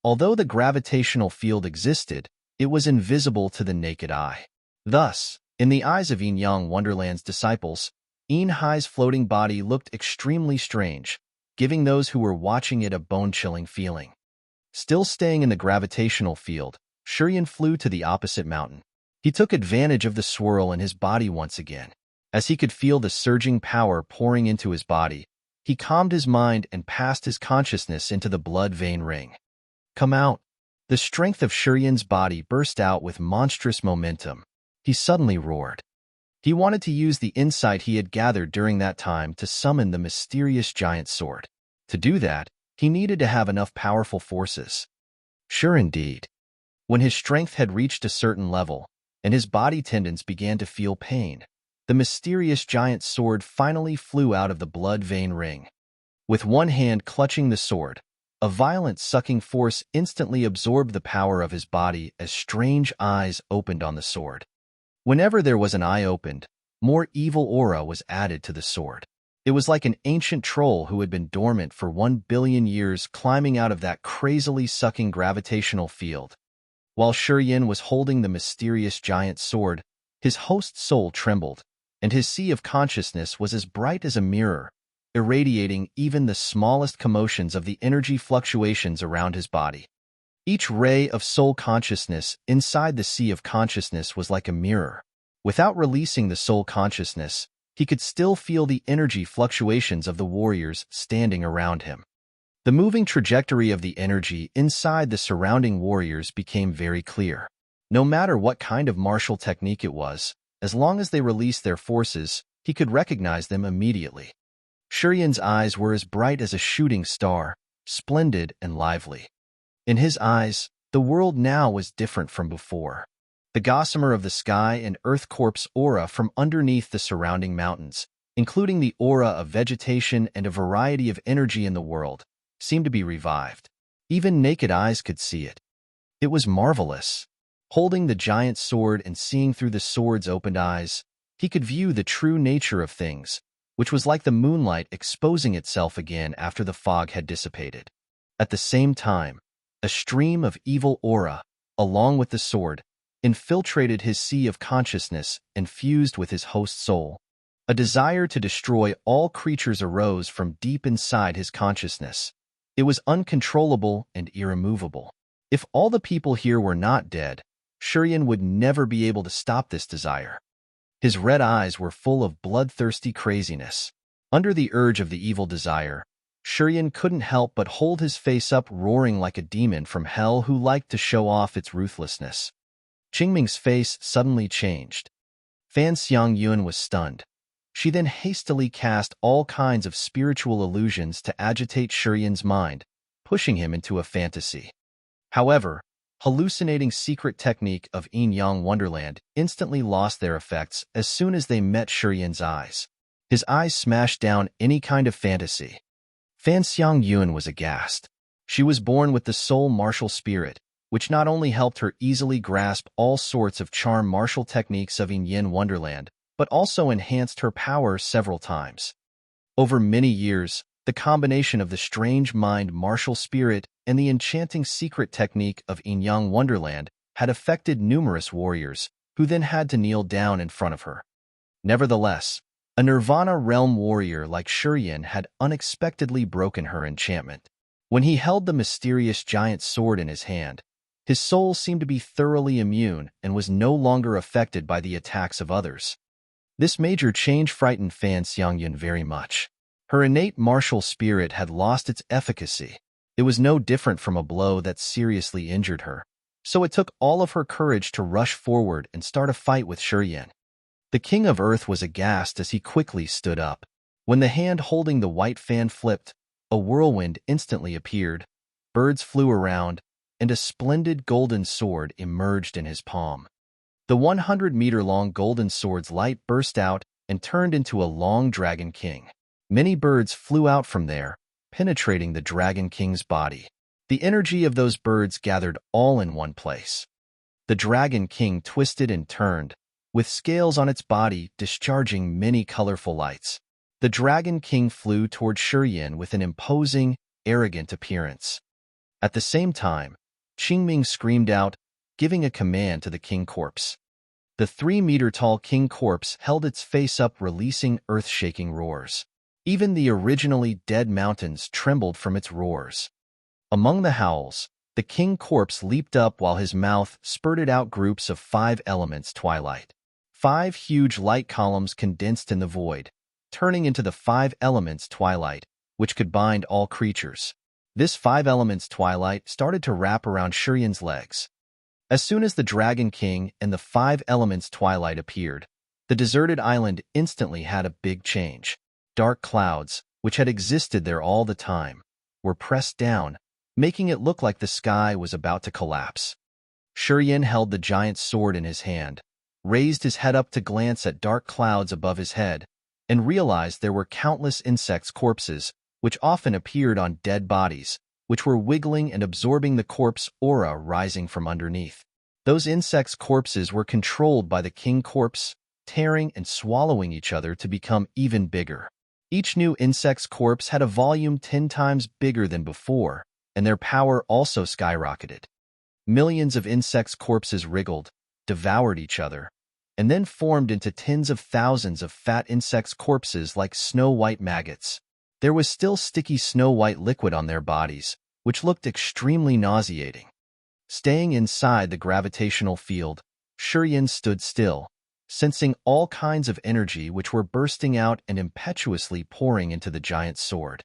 Although the gravitational field existed, it was invisible to the naked eye. Thus, in the eyes of Yin-Yang Wonderland's disciples, Inhai's floating body looked extremely strange, giving those who were watching it a bone-chilling feeling. Still staying in the gravitational field, Shurian flew to the opposite mountain. He took advantage of the swirl in his body once again. As he could feel the surging power pouring into his body, he calmed his mind and passed his consciousness into the blood vein ring. "Come out." The strength of Shurian's body burst out with monstrous momentum. He suddenly roared. He wanted to use the insight he had gathered during that time to summon the mysterious giant sword. To do that, he needed to have enough powerful forces. Sure indeed. When his strength had reached a certain level, and his body tendons began to feel pain, the mysterious giant sword finally flew out of the blood vein ring. With one hand clutching the sword, a violent sucking force instantly absorbed the power of his body as strange eyes opened on the sword. Whenever there was an eye opened, more evil aura was added to the sword. It was like an ancient troll who had been dormant for 1 billion years climbing out of that crazily sucking gravitational field. While Shurian was holding the mysterious giant sword, his host's soul trembled, and his sea of consciousness was as bright as a mirror, irradiating even the smallest commotions of the energy fluctuations around his body. Each ray of soul consciousness inside the sea of consciousness was like a mirror. Without releasing the soul consciousness, he could still feel the energy fluctuations of the warriors standing around him. The moving trajectory of the energy inside the surrounding warriors became very clear. No matter what kind of martial technique it was, as long as they released their forces, he could recognize them immediately. Shurian's eyes were as bright as a shooting star, splendid and lively. In his eyes, the world now was different from before. The gossamer of the sky and earth corpse aura from underneath the surrounding mountains, including the aura of vegetation and a variety of energy in the world, seemed to be revived. Even naked eyes could see it. It was marvelous. Holding the giant sword and seeing through the sword's opened eyes, he could view the true nature of things, which was like the moonlight exposing itself again after the fog had dissipated. At the same time, a stream of evil aura, along with the sword, infiltrated his sea of consciousness and fused with his host's soul. A desire to destroy all creatures arose from deep inside his consciousness. It was uncontrollable and irremovable. If all the people here were not dead, Shurian would never be able to stop this desire. His red eyes were full of bloodthirsty craziness. Under the urge of the evil desire, Shurian couldn't help but hold his face up, roaring like a demon from hell who liked to show off its ruthlessness. Qingming's face suddenly changed. Fan Xiangyun was stunned. She then hastily cast all kinds of spiritual illusions to agitate Shurian's mind, pushing him into a fantasy. However, hallucinating secret technique of Yin-Yang Wonderland instantly lost their effects as soon as they met Shurian's eyes. His eyes smashed down any kind of fantasy. Fan Xiangyun was aghast. She was born with the soul martial spirit, which not only helped her easily grasp all sorts of charm martial techniques of Yin Wonderland, but also enhanced her power several times. Over many years, the combination of the strange mind martial spirit and the enchanting secret technique of Yin Wonderland had affected numerous warriors, who then had to kneel down in front of her. Nevertheless, a Nirvana realm warrior like Shurian had unexpectedly broken her enchantment. When he held the mysterious giant sword in his hand, his soul seemed to be thoroughly immune and was no longer affected by the attacks of others. This major change frightened Fan Xiangyun very much. Her innate martial spirit had lost its efficacy. It was no different from a blow that seriously injured her. So it took all of her courage to rush forward and start a fight with Shurian. The King of Earth was aghast as he quickly stood up. When the hand holding the white fan flipped, a whirlwind instantly appeared, birds flew around, and a splendid golden sword emerged in his palm. The 100-meter-long golden sword's light burst out and turned into a long Dragon King. Many birds flew out from there, penetrating the Dragon King's body. The energy of those birds gathered all in one place. The Dragon King twisted and turned, with scales on its body discharging many colorful lights. The Dragon King flew toward Shurian with an imposing, arrogant appearance. At the same time, Qingming screamed out, giving a command to the king corpse. The 3-meter-tall king corpse held its face up, releasing earth-shaking roars. Even the originally dead mountains trembled from its roars. Among the howls, the king corpse leaped up while his mouth spurted out groups of 5 elements twilight. 5 huge light columns condensed in the void, turning into the 5 elements twilight, which could bind all creatures. This 5 elements twilight started to wrap around Shurian's legs. As soon as the Dragon King and the 5 elements twilight appeared, the deserted island instantly had a big change. Dark clouds, which had existed there all the time, were pressed down, making it look like the sky was about to collapse. Shurian held the giant sword in his hand, raised his head up to glance at dark clouds above his head, and realized there were countless insects' corpses, which often appeared on dead bodies, which were wiggling and absorbing the corpse aura rising from underneath. Those insects' corpses were controlled by the king corpse, tearing and swallowing each other to become even bigger. Each new insect's corpse had a volume 10 times bigger than before, and their power also skyrocketed. Millions of insects' corpses wriggled, devoured each other, and then formed into tens of thousands of fat insects' corpses like snow-white maggots. There was still sticky snow-white liquid on their bodies, which looked extremely nauseating. Staying inside the gravitational field, Shurian stood still, sensing all kinds of energy which were bursting out and impetuously pouring into the giant sword.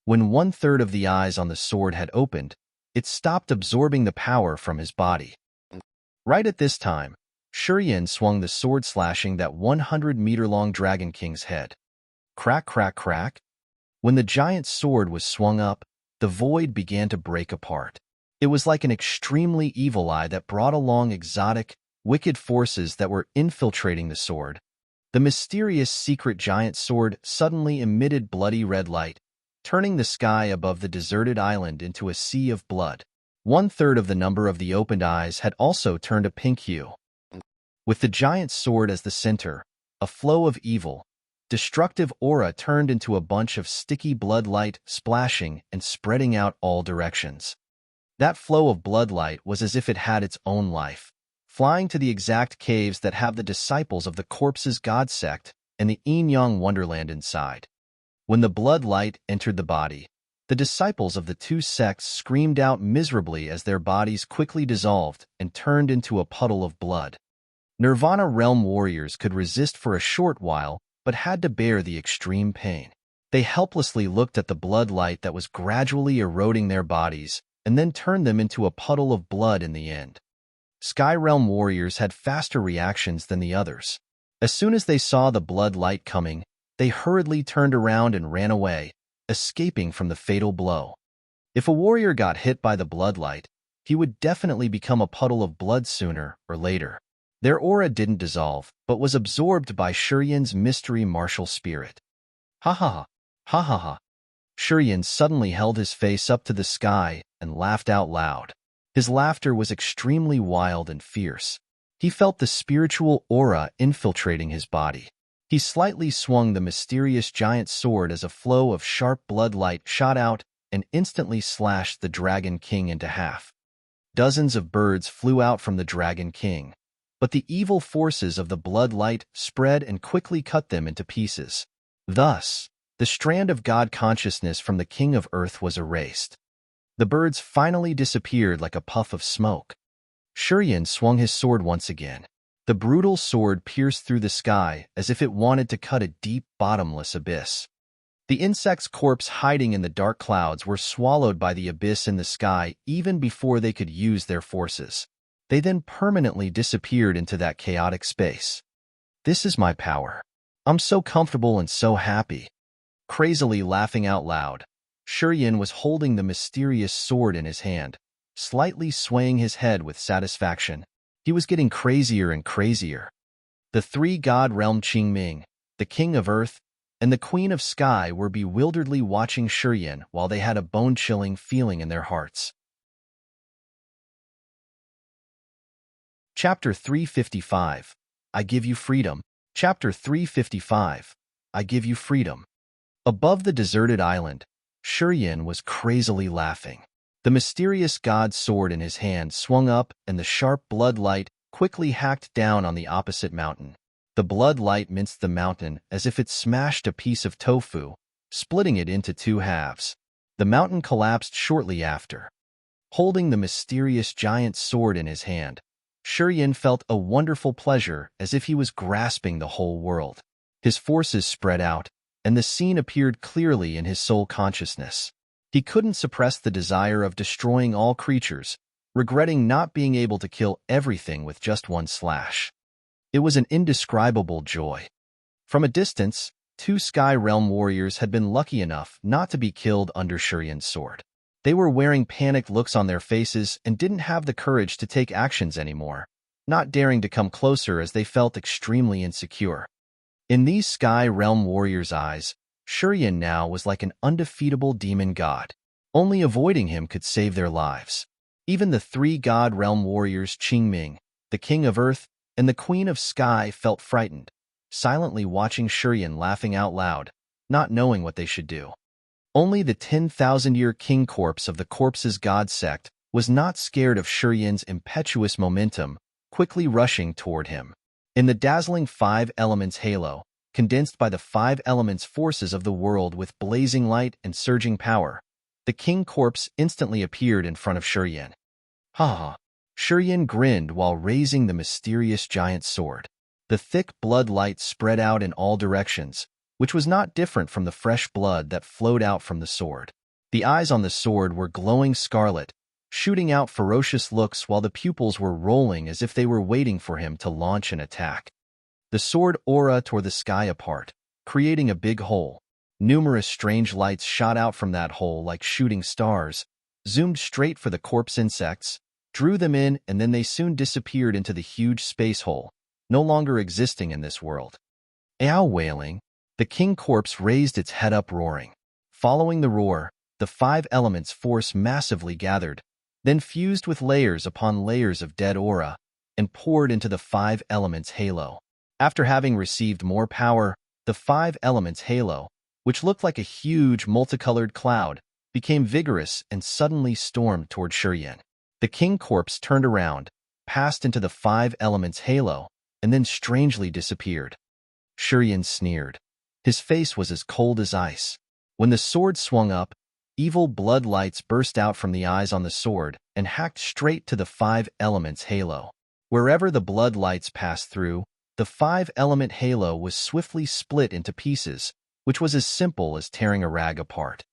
When 1/3 of the eyes on the sword had opened, it stopped absorbing the power from his body. Right at this time, Shurian swung the sword, slashing that 100-meter-long Dragon King's head. Crack, crack, crack. When the giant sword was swung up, the void began to break apart. It was like an extremely evil eye that brought along exotic, wicked forces that were infiltrating the sword. The mysterious secret giant sword suddenly emitted bloody red light, turning the sky above the deserted island into a sea of blood. 1/3 of the number of the opened eyes had also turned a pink hue. With the giant sword as the center, a flow of evil, destructive aura turned into a bunch of sticky blood light splashing and spreading out all directions. That flow of blood light was as if it had its own life, flying to the exact caves that have the disciples of the corpse's god sect and the yin-yang wonderland inside. When the blood light entered the body, the disciples of the two sects screamed out miserably as their bodies quickly dissolved and turned into a puddle of blood. Nirvana realm warriors could resist for a short while, but had to bear the extreme pain. They helplessly looked at the blood light that was gradually eroding their bodies and then turned them into a puddle of blood in the end. Sky realm warriors had faster reactions than the others. As soon as they saw the blood light coming, they hurriedly turned around and ran away, escaping from the fatal blow. If a warrior got hit by the blood light, he would definitely become a puddle of blood sooner or later. Their aura didn't dissolve, but was absorbed by Shurian's mystery martial spirit. Ha ha ha, ha ha ha. Shurian suddenly held his face up to the sky and laughed out loud. His laughter was extremely wild and fierce. He felt the spiritual aura infiltrating his body. He slightly swung the mysterious giant sword as a flow of sharp blood light shot out and instantly slashed the Dragon King into half. Dozens of birds flew out from the Dragon King, but the evil forces of the blood light spread and quickly cut them into pieces. Thus, the strand of God consciousness from the King of Earth was erased. The birds finally disappeared like a puff of smoke. Shurian swung his sword once again. The brutal sword pierced through the sky as if it wanted to cut a deep, bottomless abyss. The insect's corpse hiding in the dark clouds were swallowed by the abyss in the sky even before they could use their forces. They then permanently disappeared into that chaotic space. This is my power. I'm so comfortable and so happy. Crazily laughing out loud, Shurian was holding the mysterious sword in his hand, slightly swaying his head with satisfaction. He was getting crazier and crazier. The three god realm Qingming, the King of Earth, and the Queen of Sky were bewilderedly watching Shurian while they had a bone-chilling feeling in their hearts. Chapter 355. I Give You Freedom. Chapter 355. I Give You Freedom. Above the deserted island, Shurian was crazily laughing. The mysterious god sword in his hand swung up and the sharp blood light quickly hacked down on the opposite mountain. The blood light minced the mountain as if it smashed a piece of tofu, splitting it into two halves. The mountain collapsed shortly after. Holding the mysterious giant sword in his hand, Shurian felt a wonderful pleasure as if he was grasping the whole world. His forces spread out, and the scene appeared clearly in his soul consciousness. He couldn't suppress the desire of destroying all creatures, regretting not being able to kill everything with just one slash. It was an indescribable joy. From a distance, two Sky Realm warriors had been lucky enough not to be killed under Shurian's sword. They were wearing panicked looks on their faces and didn't have the courage to take actions anymore, not daring to come closer as they felt extremely insecure. In these Sky Realm warriors' eyes, Shurian now was like an undefeatable demon god. Only avoiding him could save their lives. Even the three god realm warriors Qingming, the King of Earth, and the Queen of Sky felt frightened, silently watching Shurian laughing out loud, not knowing what they should do. Only the 10,000-year king corpse of the corpse's god sect was not scared of Shurian's impetuous momentum, quickly rushing toward him. In the dazzling 5 elements halo, condensed by the 5 elements forces of the world with blazing light and surging power, the king corpse instantly appeared in front of Shurian. Ha ha! Shurian grinned while raising the mysterious giant sword. The thick blood light spread out in all directions, which was not different from the fresh blood that flowed out from the sword. The eyes on the sword were glowing scarlet, shooting out ferocious looks while the pupils were rolling as if they were waiting for him to launch an attack. The sword aura tore the sky apart, creating a big hole. Numerous strange lights shot out from that hole like shooting stars, zoomed straight for the corpse insects, drew them in, and then they soon disappeared into the huge space hole, no longer existing in this world. Ow wailing, the king corpse raised its head up roaring. Following the roar, the 5 elements force massively gathered, then fused with layers upon layers of dead aura, and poured into the 5 elements halo. After having received more power, the 5 elements halo, which looked like a huge multicolored cloud, became vigorous and suddenly stormed toward Shurien. The king corpse turned around, passed into the 5 elements halo, and then strangely disappeared. Shurien sneered. His face was as cold as ice. When the sword swung up, evil blood lights burst out from the eyes on the sword and hacked straight to the 5 elements halo. Wherever the blood lights passed through, the 5-element halo was swiftly split into pieces, which was as simple as tearing a rag apart.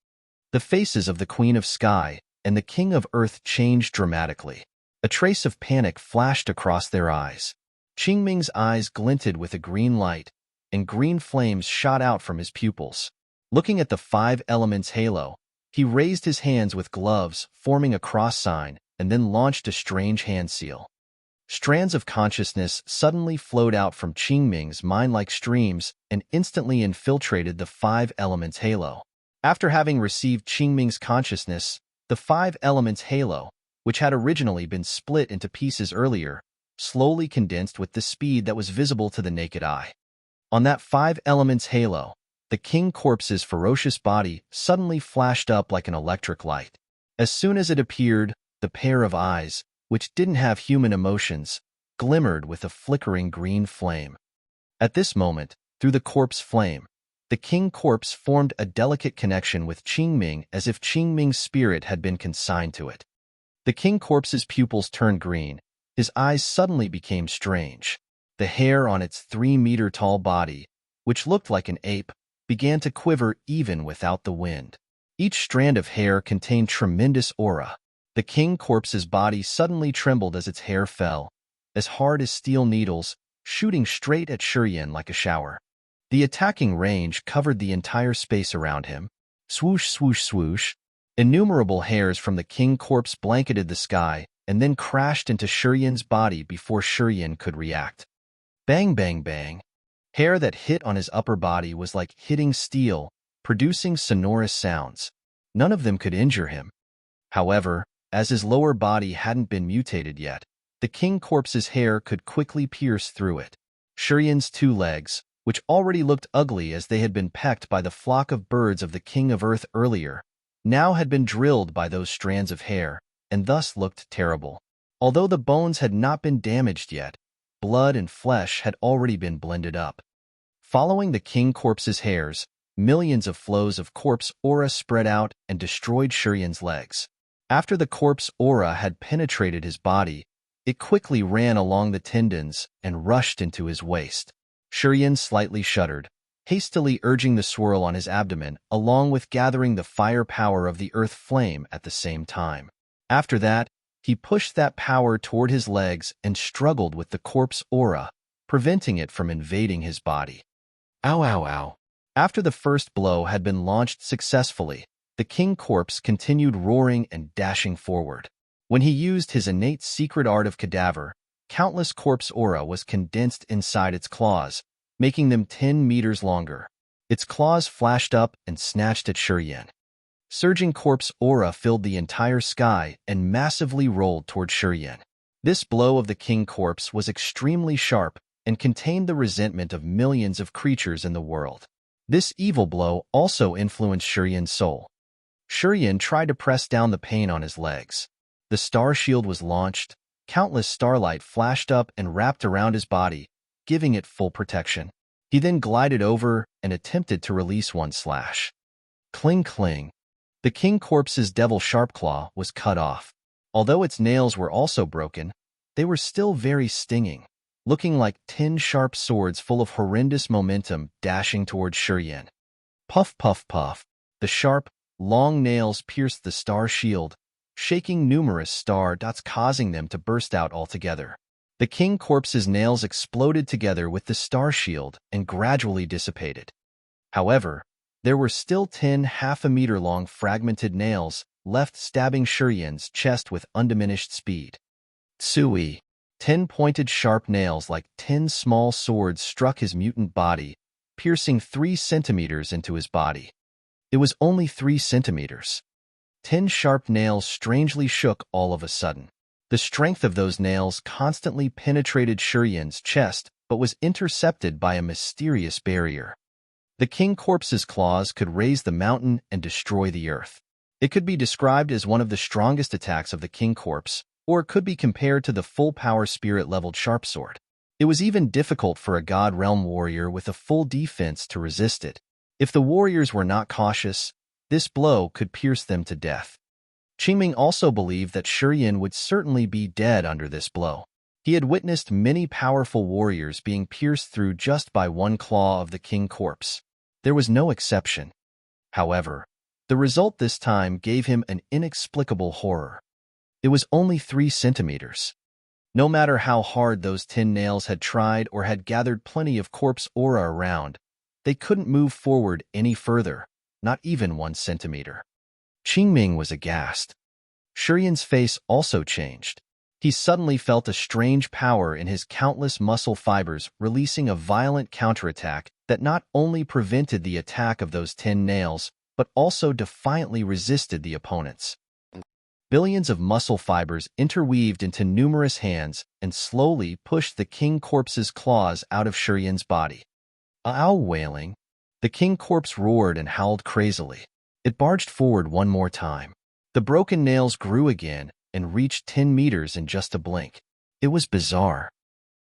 The faces of the Queen of Sky and the King of Earth changed dramatically. A trace of panic flashed across their eyes. Qingming's eyes glinted with a green light, and green flames shot out from his pupils. Looking at the 5 elements halo, he raised his hands with gloves, forming a cross sign, and then launched a strange hand seal. Strands of consciousness suddenly flowed out from Qingming's mind like streams and instantly infiltrated the 5 elements halo. After having received Qingming's consciousness, the 5 elements halo, which had originally been split into pieces earlier, slowly condensed with the speed that was visible to the naked eye. On that 5 elements halo, the king corpse's ferocious body suddenly flashed up like an electric light. As soon as it appeared, the pair of eyes, which didn't have human emotions, glimmered with a flickering green flame. At this moment, through the corpse flame, the king corpse formed a delicate connection with Qingming as if Qingming's spirit had been consigned to it. The king corpse's pupils turned green, his eyes suddenly became strange. The hair on its 3-meter-tall body, which looked like an ape, began to quiver even without the wind. Each strand of hair contained tremendous aura. The king corpse's body suddenly trembled as its hair fell, as hard as steel needles, shooting straight at Shurien like a shower. The attacking range covered the entire space around him. Swoosh, swoosh, swoosh. Innumerable hairs from the king corpse blanketed the sky and then crashed into Shurien's body before Shurien could react. Bang, bang, bang. Hair that hit on his upper body was like hitting steel, producing sonorous sounds. None of them could injure him. However, as his lower body hadn't been mutated yet, the king corpse's hair could quickly pierce through it. Shurien's 2 legs, which already looked ugly as they had been pecked by the flock of birds of the King of Earth earlier, now had been drilled by those strands of hair, and thus looked terrible. Although the bones had not been damaged yet, blood and flesh had already been blended up. Following the king corpse's hairs, millions of flows of corpse aura spread out and destroyed Shurien's legs. After the corpse aura had penetrated his body, it quickly ran along the tendons and rushed into his waist. Shurien slightly shuddered, hastily urging the swirl on his abdomen along with gathering the fire power of the earth flame at the same time. After that, he pushed that power toward his legs and struggled with the corpse aura, preventing it from invading his body. Ow, ow, ow. After the first blow had been launched successfully, the king corpse continued roaring and dashing forward. When he used his innate secret art of cadaver, countless corpse aura was condensed inside its claws, making them 10 meters longer. Its claws flashed up and snatched at Shurien. Surging corpse aura filled the entire sky and massively rolled toward Shurien. This blow of the king corpse was extremely sharp and contained the resentment of millions of creatures in the world. This evil blow also influenced Shurien's soul. Shurien tried to press down the pain on his legs. The star shield was launched, countless starlight flashed up and wrapped around his body, giving it full protection. He then glided over and attempted to release one slash. Cling, cling. The king corpse's devil sharp claw was cut off. Although its nails were also broken, they were still very stinging. looking like 10 sharp swords full of horrendous momentum dashing towards Shurian. Puff, puff, puff. The sharp, long nails pierced the star shield, shaking numerous star dots, causing them to burst out altogether. The king corpse's nails exploded together with the star shield and gradually dissipated. However, there were still 10 half-a-meter-long fragmented nails left, stabbing Shurian's chest with undiminished speed. Tsui. 10 pointed sharp nails like 10 small swords struck his mutant body, piercing 3 centimeters into his body. It was only 3 centimeters. 10 sharp nails strangely shook all of a sudden. The strength of those nails constantly penetrated Shurian's chest, but was intercepted by a mysterious barrier. The king corpse's claws could raise the mountain and destroy the earth. It could be described as one of the strongest attacks of the king corpse, or it could be compared to the full-power spirit-leveled sharpsword. It was even difficult for a God Realm warrior with a full defense to resist it. If the warriors were not cautious, this blow could pierce them to death. Qingming also believed that Shurian would certainly be dead under this blow. He had witnessed many powerful warriors being pierced through just by one claw of the king corpse. There was no exception. However, the result this time gave him an inexplicable horror. It was only 3 centimeters. No matter how hard those 10 nails had tried or had gathered plenty of corpse aura around, they couldn't move forward any further, not even 1 centimeter. Qingming was aghast. Shurian's face also changed. He suddenly felt a strange power in his countless muscle fibers, releasing a violent counterattack that not only prevented the attack of those 10 nails, but also defiantly resisted the opponents. Billions of muscle fibers interweaved into numerous hands and slowly pushed the king corpse's claws out of Shurian's body. Ow, wailing. The king corpse roared and howled crazily. It barged forward one more time. The broken nails grew again and reached 10 meters in just a blink. It was bizarre.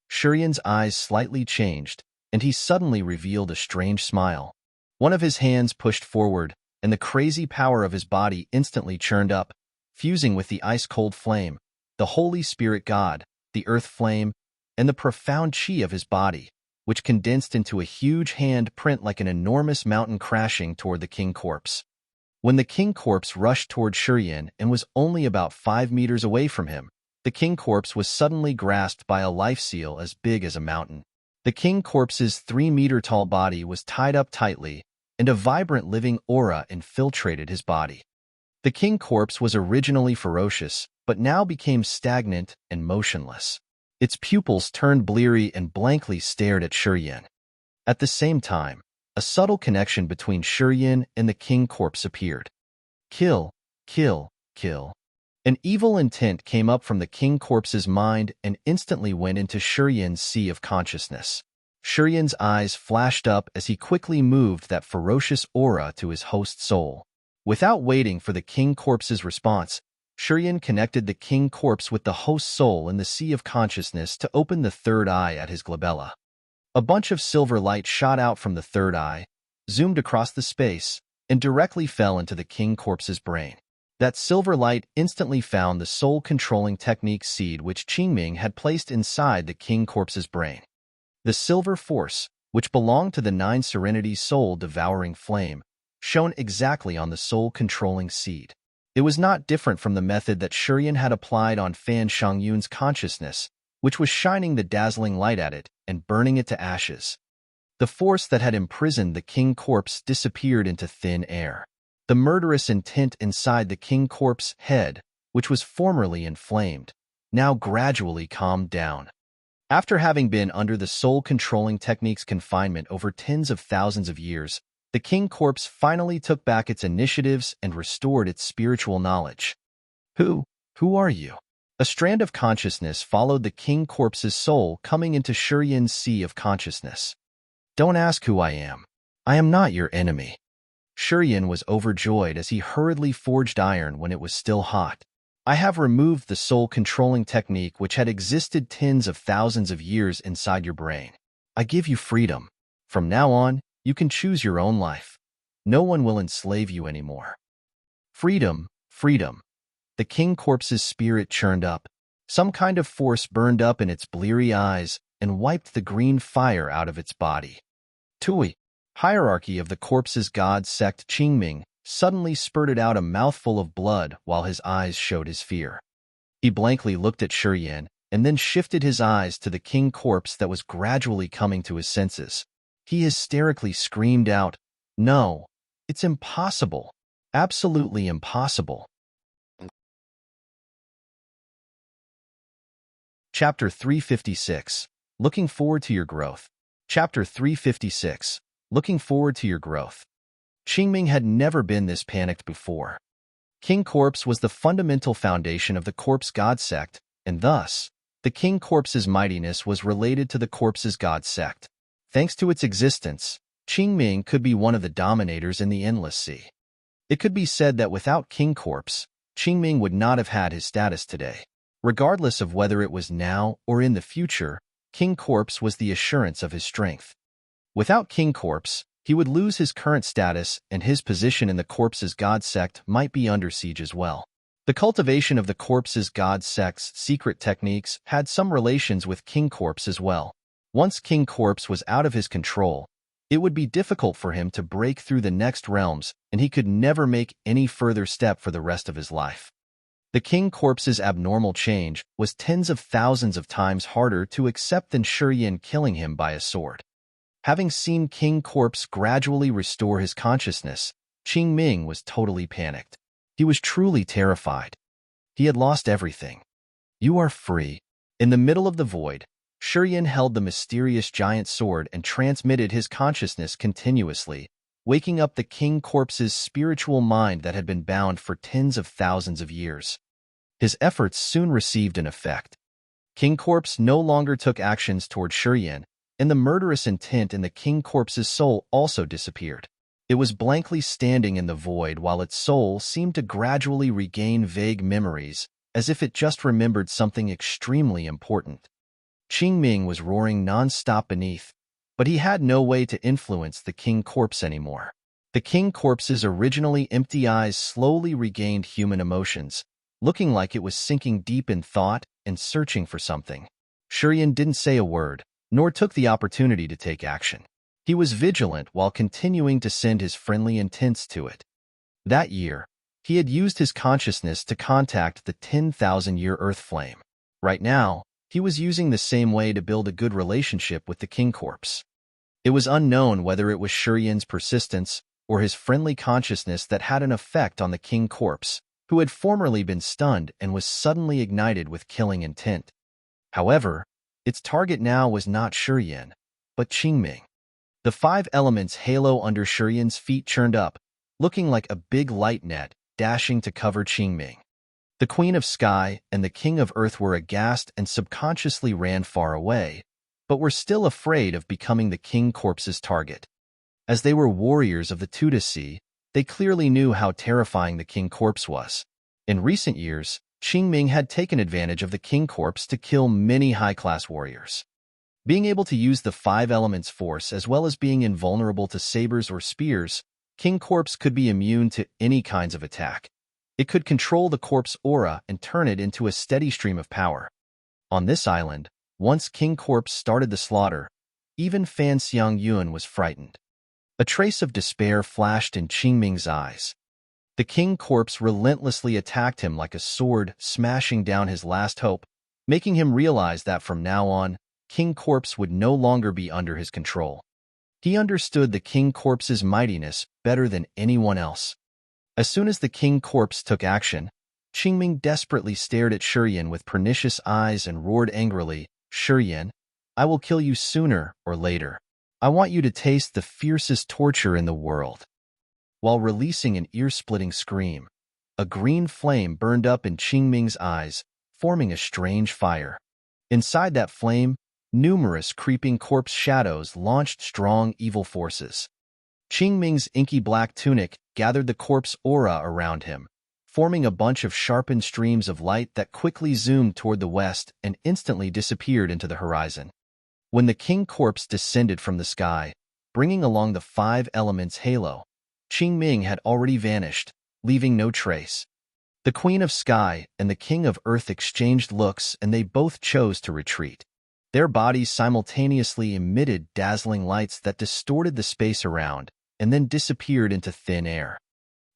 Shurian's eyes slightly changed, and he suddenly revealed a strange smile. One of his hands pushed forward, and the crazy power of his body instantly churned up, fusing with the ice-cold flame, the Holy Spirit God, the earth flame, and the profound chi of his body, which condensed into a huge hand print like an enormous mountain crashing toward the king corpse. When the king corpse rushed toward Shurian and was only about 5 meters away from him, the king corpse was suddenly grasped by a life seal as big as a mountain. The king corpse's 3-meter-tall body was tied up tightly, and a vibrant living aura infiltrated his body. The king corpse was originally ferocious, but now became stagnant and motionless. Its pupils turned bleary and blankly stared at Shurian. At the same time, a subtle connection between Shurian and the king corpse appeared. Kill, kill, kill. An evil intent came up from the king corpse's mind and instantly went into Shurian's sea of consciousness. Shurian's eyes flashed up as he quickly moved that ferocious aura to his host's soul. Without waiting for the king corpse's response, Shurian connected the king corpse with the host's soul in the sea of consciousness to open the third eye at his glabella. A bunch of silver light shot out from the third eye, zoomed across the space, and directly fell into the king corpse's brain. That silver light instantly found the soul-controlling technique seed which Qingming had placed inside the king corpse's brain. The silver force, which belonged to the 9 Serenity soul-devouring flame, shone exactly on the soul-controlling seed. It was not different from the method that Shurian had applied on Fan Shangyun's consciousness, which was shining the dazzling light at it and burning it to ashes. The force that had imprisoned the king corpse disappeared into thin air. The murderous intent inside the king corpse's head, which was formerly inflamed, now gradually calmed down. After having been under the soul-controlling technique's confinement over tens of thousands of years, the king corpse finally took back its initiatives and restored its spiritual knowledge. Who are you? A strand of consciousness followed the king corpse's soul, coming into Shurian's sea of consciousness. Don't ask who I am. I am not your enemy. Shurian was overjoyed as he hurriedly forged iron when it was still hot. I have removed the soul-controlling technique which had existed tens of thousands of years inside your brain. I give you freedom. From now on, you can choose your own life. No one will enslave you anymore. Freedom, freedom. The king corpse's spirit churned up. Some kind of force burned up in its bleary eyes, and wiped the green fire out of its body. Tui, hierarchy of the corpse's god sect Qingming, suddenly spurted out a mouthful of blood while his eyes showed his fear. He blankly looked at Shiyan and then shifted his eyes to the king corpse that was gradually coming to his senses. He hysterically screamed out, "No, it's impossible. Absolutely impossible." Chapter 356. Looking forward to your growth. Chapter 356. Looking forward to your growth. Qingming had never been this panicked before. King Corpse was the fundamental foundation of the Corpse God sect, and thus, the King Corpse's mightiness was related to the Corpse's God sect. Thanks to its existence, Qingming could be one of the dominators in the Endless Sea. It could be said that without King Corpse, Qingming would not have had his status today. Regardless of whether it was now or in the future, King Corpse was the assurance of his strength. Without King Corpse, he would lose his current status and his position in the Corpse's God sect might be under siege as well. The cultivation of the Corpse's God sect's secret techniques had some relations with King Corpse as well. Once King Corpse was out of his control, it would be difficult for him to break through the next realms, and he could never make any further step for the rest of his life. The King Corpse's abnormal change was tens of thousands of times harder to accept than Shiyan killing him by a sword. Having seen King Corpse gradually restore his consciousness, Qingming was totally panicked. He was truly terrified. He had lost everything. "You are free." In the middle of the void, Shiyan held the mysterious giant sword and transmitted his consciousness continuously, waking up the King Corpse's spiritual mind that had been bound for tens of thousands of years. His efforts soon received an effect. King Corpse no longer took actions toward Shiyan, and the murderous intent in the King Corpse's soul also disappeared. It was blankly standing in the void while its soul seemed to gradually regain vague memories, as if it just remembered something extremely important. Qingming was roaring non-stop beneath, but he had no way to influence the King Corpse anymore. The King Corpse's originally empty eyes slowly regained human emotions, looking like it was sinking deep in thought and searching for something. Shiyan didn't say a word, nor took the opportunity to take action. He was vigilant while continuing to send his friendly intents to it. That year, he had used his consciousness to contact the 10,000-year Earth Flame. Right now, he was using the same way to build a good relationship with the King Corpse. It was unknown whether it was Shiyan's persistence or his friendly consciousness that had an effect on the King Corpse, who had formerly been stunned and was suddenly ignited with killing intent. However, its target now was not Shiyan, but Qingming. The 5 elements halo under Shiyan's feet churned up, looking like a big light net, dashing to cover Qingming. The Queen of Sky and the King of Earth were aghast and subconsciously ran far away, but were still afraid of becoming the King Corpse's target. As they were warriors of the Sea, they clearly knew how terrifying the King Corpse was. In recent years, Qingming had taken advantage of the King Corpse to kill many high-class warriors. Being able to use the 5 elements force as well as being invulnerable to sabers or spears, King Corpse could be immune to any kinds of attack. It could control the corpse aura and turn it into a steady stream of power. On this island, once King Corpse started the slaughter, even Fan Xiangyun was frightened. A trace of despair flashed in Qingming's eyes. The King Corpse relentlessly attacked him like a sword, smashing down his last hope, making him realize that from now on, King Corpse would no longer be under his control. He understood the King Corpse's mightiness better than anyone else. As soon as the King Corpse took action, Qingming desperately stared at Shiyan with pernicious eyes and roared angrily, "Shiyan, I will kill you sooner or later. I want you to taste the fiercest torture in the world." While releasing an ear-splitting scream, a green flame burned up in Qingming's eyes, forming a strange fire. Inside that flame, numerous creeping corpse shadows launched strong evil forces. Qingming's inky black tunic gathered the corpse aura around him, forming a bunch of sharpened streams of light that quickly zoomed toward the west and instantly disappeared into the horizon. When the King Corpse descended from the sky, bringing along the 5 elements halo, Qingming had already vanished, leaving no trace. The Queen of Sky and the King of Earth exchanged looks and they both chose to retreat. Their bodies simultaneously emitted dazzling lights that distorted the space around and then disappeared into thin air.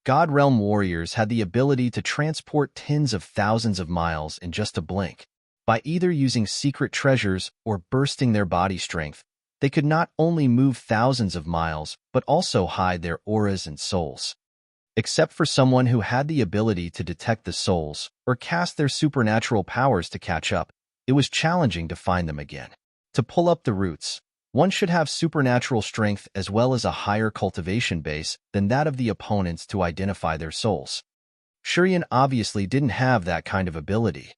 God Realm warriors had the ability to transport tens of thousands of miles in just a blink. By either using secret treasures or bursting their body strength, they could not only move thousands of miles, but also hide their auras and souls. Except for someone who had the ability to detect the souls or cast their supernatural powers to catch up, it was challenging to find them again. To pull up the roots, one should have supernatural strength as well as a higher cultivation base than that of the opponents to identify their souls. Shurian obviously didn't have that kind of ability.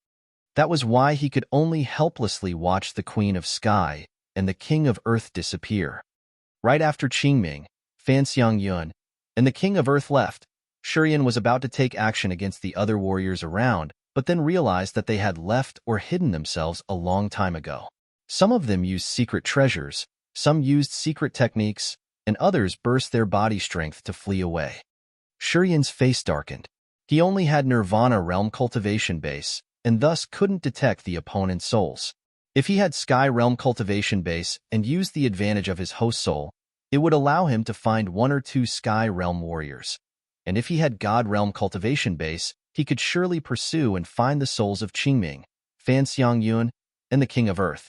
That was why he could only helplessly watch the Queen of Sky and the King of Earth disappear. Right after Qingming, Fan Xiangyun, and the King of Earth left, Shurian was about to take action against the other warriors around, but then realized that they had left or hidden themselves a long time ago. Some of them used secret treasures, some used secret techniques, and others burst their body strength to flee away. Shurian's face darkened. He only had Nirvana Realm cultivation base, and thus couldn't detect the opponent's souls. If he had Sky Realm cultivation base and used the advantage of his host soul, it would allow him to find one or two Sky Realm warriors. And if he had God Realm cultivation base, he could surely pursue and find the souls of Qingming, Fan Xiangyun, and the King of Earth.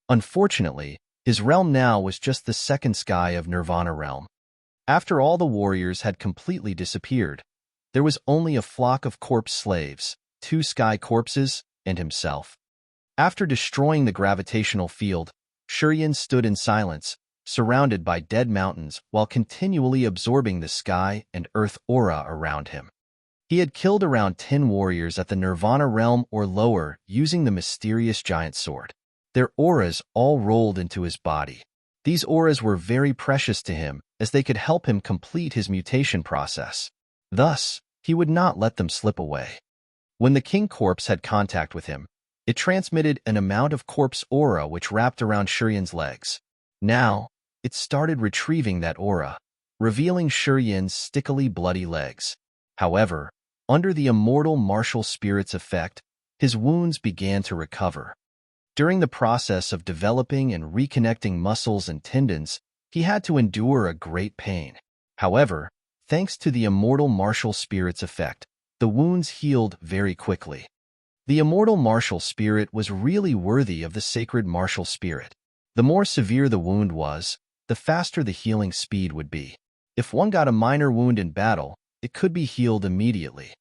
Unfortunately, his realm now was just the second sky of Nirvana Realm. After all the warriors had completely disappeared, there was only a flock of corpse slaves, 2 sky corpses, and himself. After destroying the gravitational field, Shurian stood in silence, surrounded by dead mountains while continually absorbing the sky and earth aura around him. He had killed around 10 warriors at the Nirvana Realm or lower using the mysterious giant sword. Their auras all rolled into his body. These auras were very precious to him as they could help him complete his mutation process. Thus, he would not let them slip away. When the king corpse had contact with him, it transmitted an amount of corpse aura which wrapped around Shurian's legs. Now, it started retrieving that aura, revealing Shurian's stickily bloody legs. However, under the immortal martial spirit's effect, his wounds began to recover. During the process of developing and reconnecting muscles and tendons, he had to endure a great pain. However, thanks to the immortal martial spirit's effect, the wounds healed very quickly. The immortal martial spirit was really worthy of the sacred martial spirit. The more severe the wound was, the faster the healing speed would be. If one got a minor wound in battle, it could be healed immediately.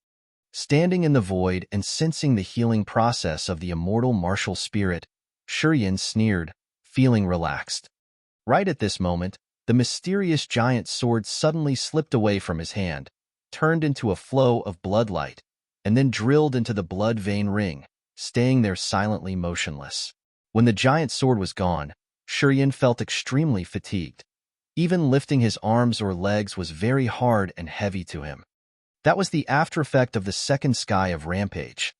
Standing in the void and sensing the healing process of the immortal martial spirit, Shurian sneered, feeling relaxed. Right at this moment, the mysterious giant sword suddenly slipped away from his hand, turned into a flow of bloodlight, and then drilled into the blood vein ring, staying there silently motionless. When the giant sword was gone, Shurian felt extremely fatigued. Even lifting his arms or legs was very hard and heavy to him. That was the aftereffect of the second sky of Rampage.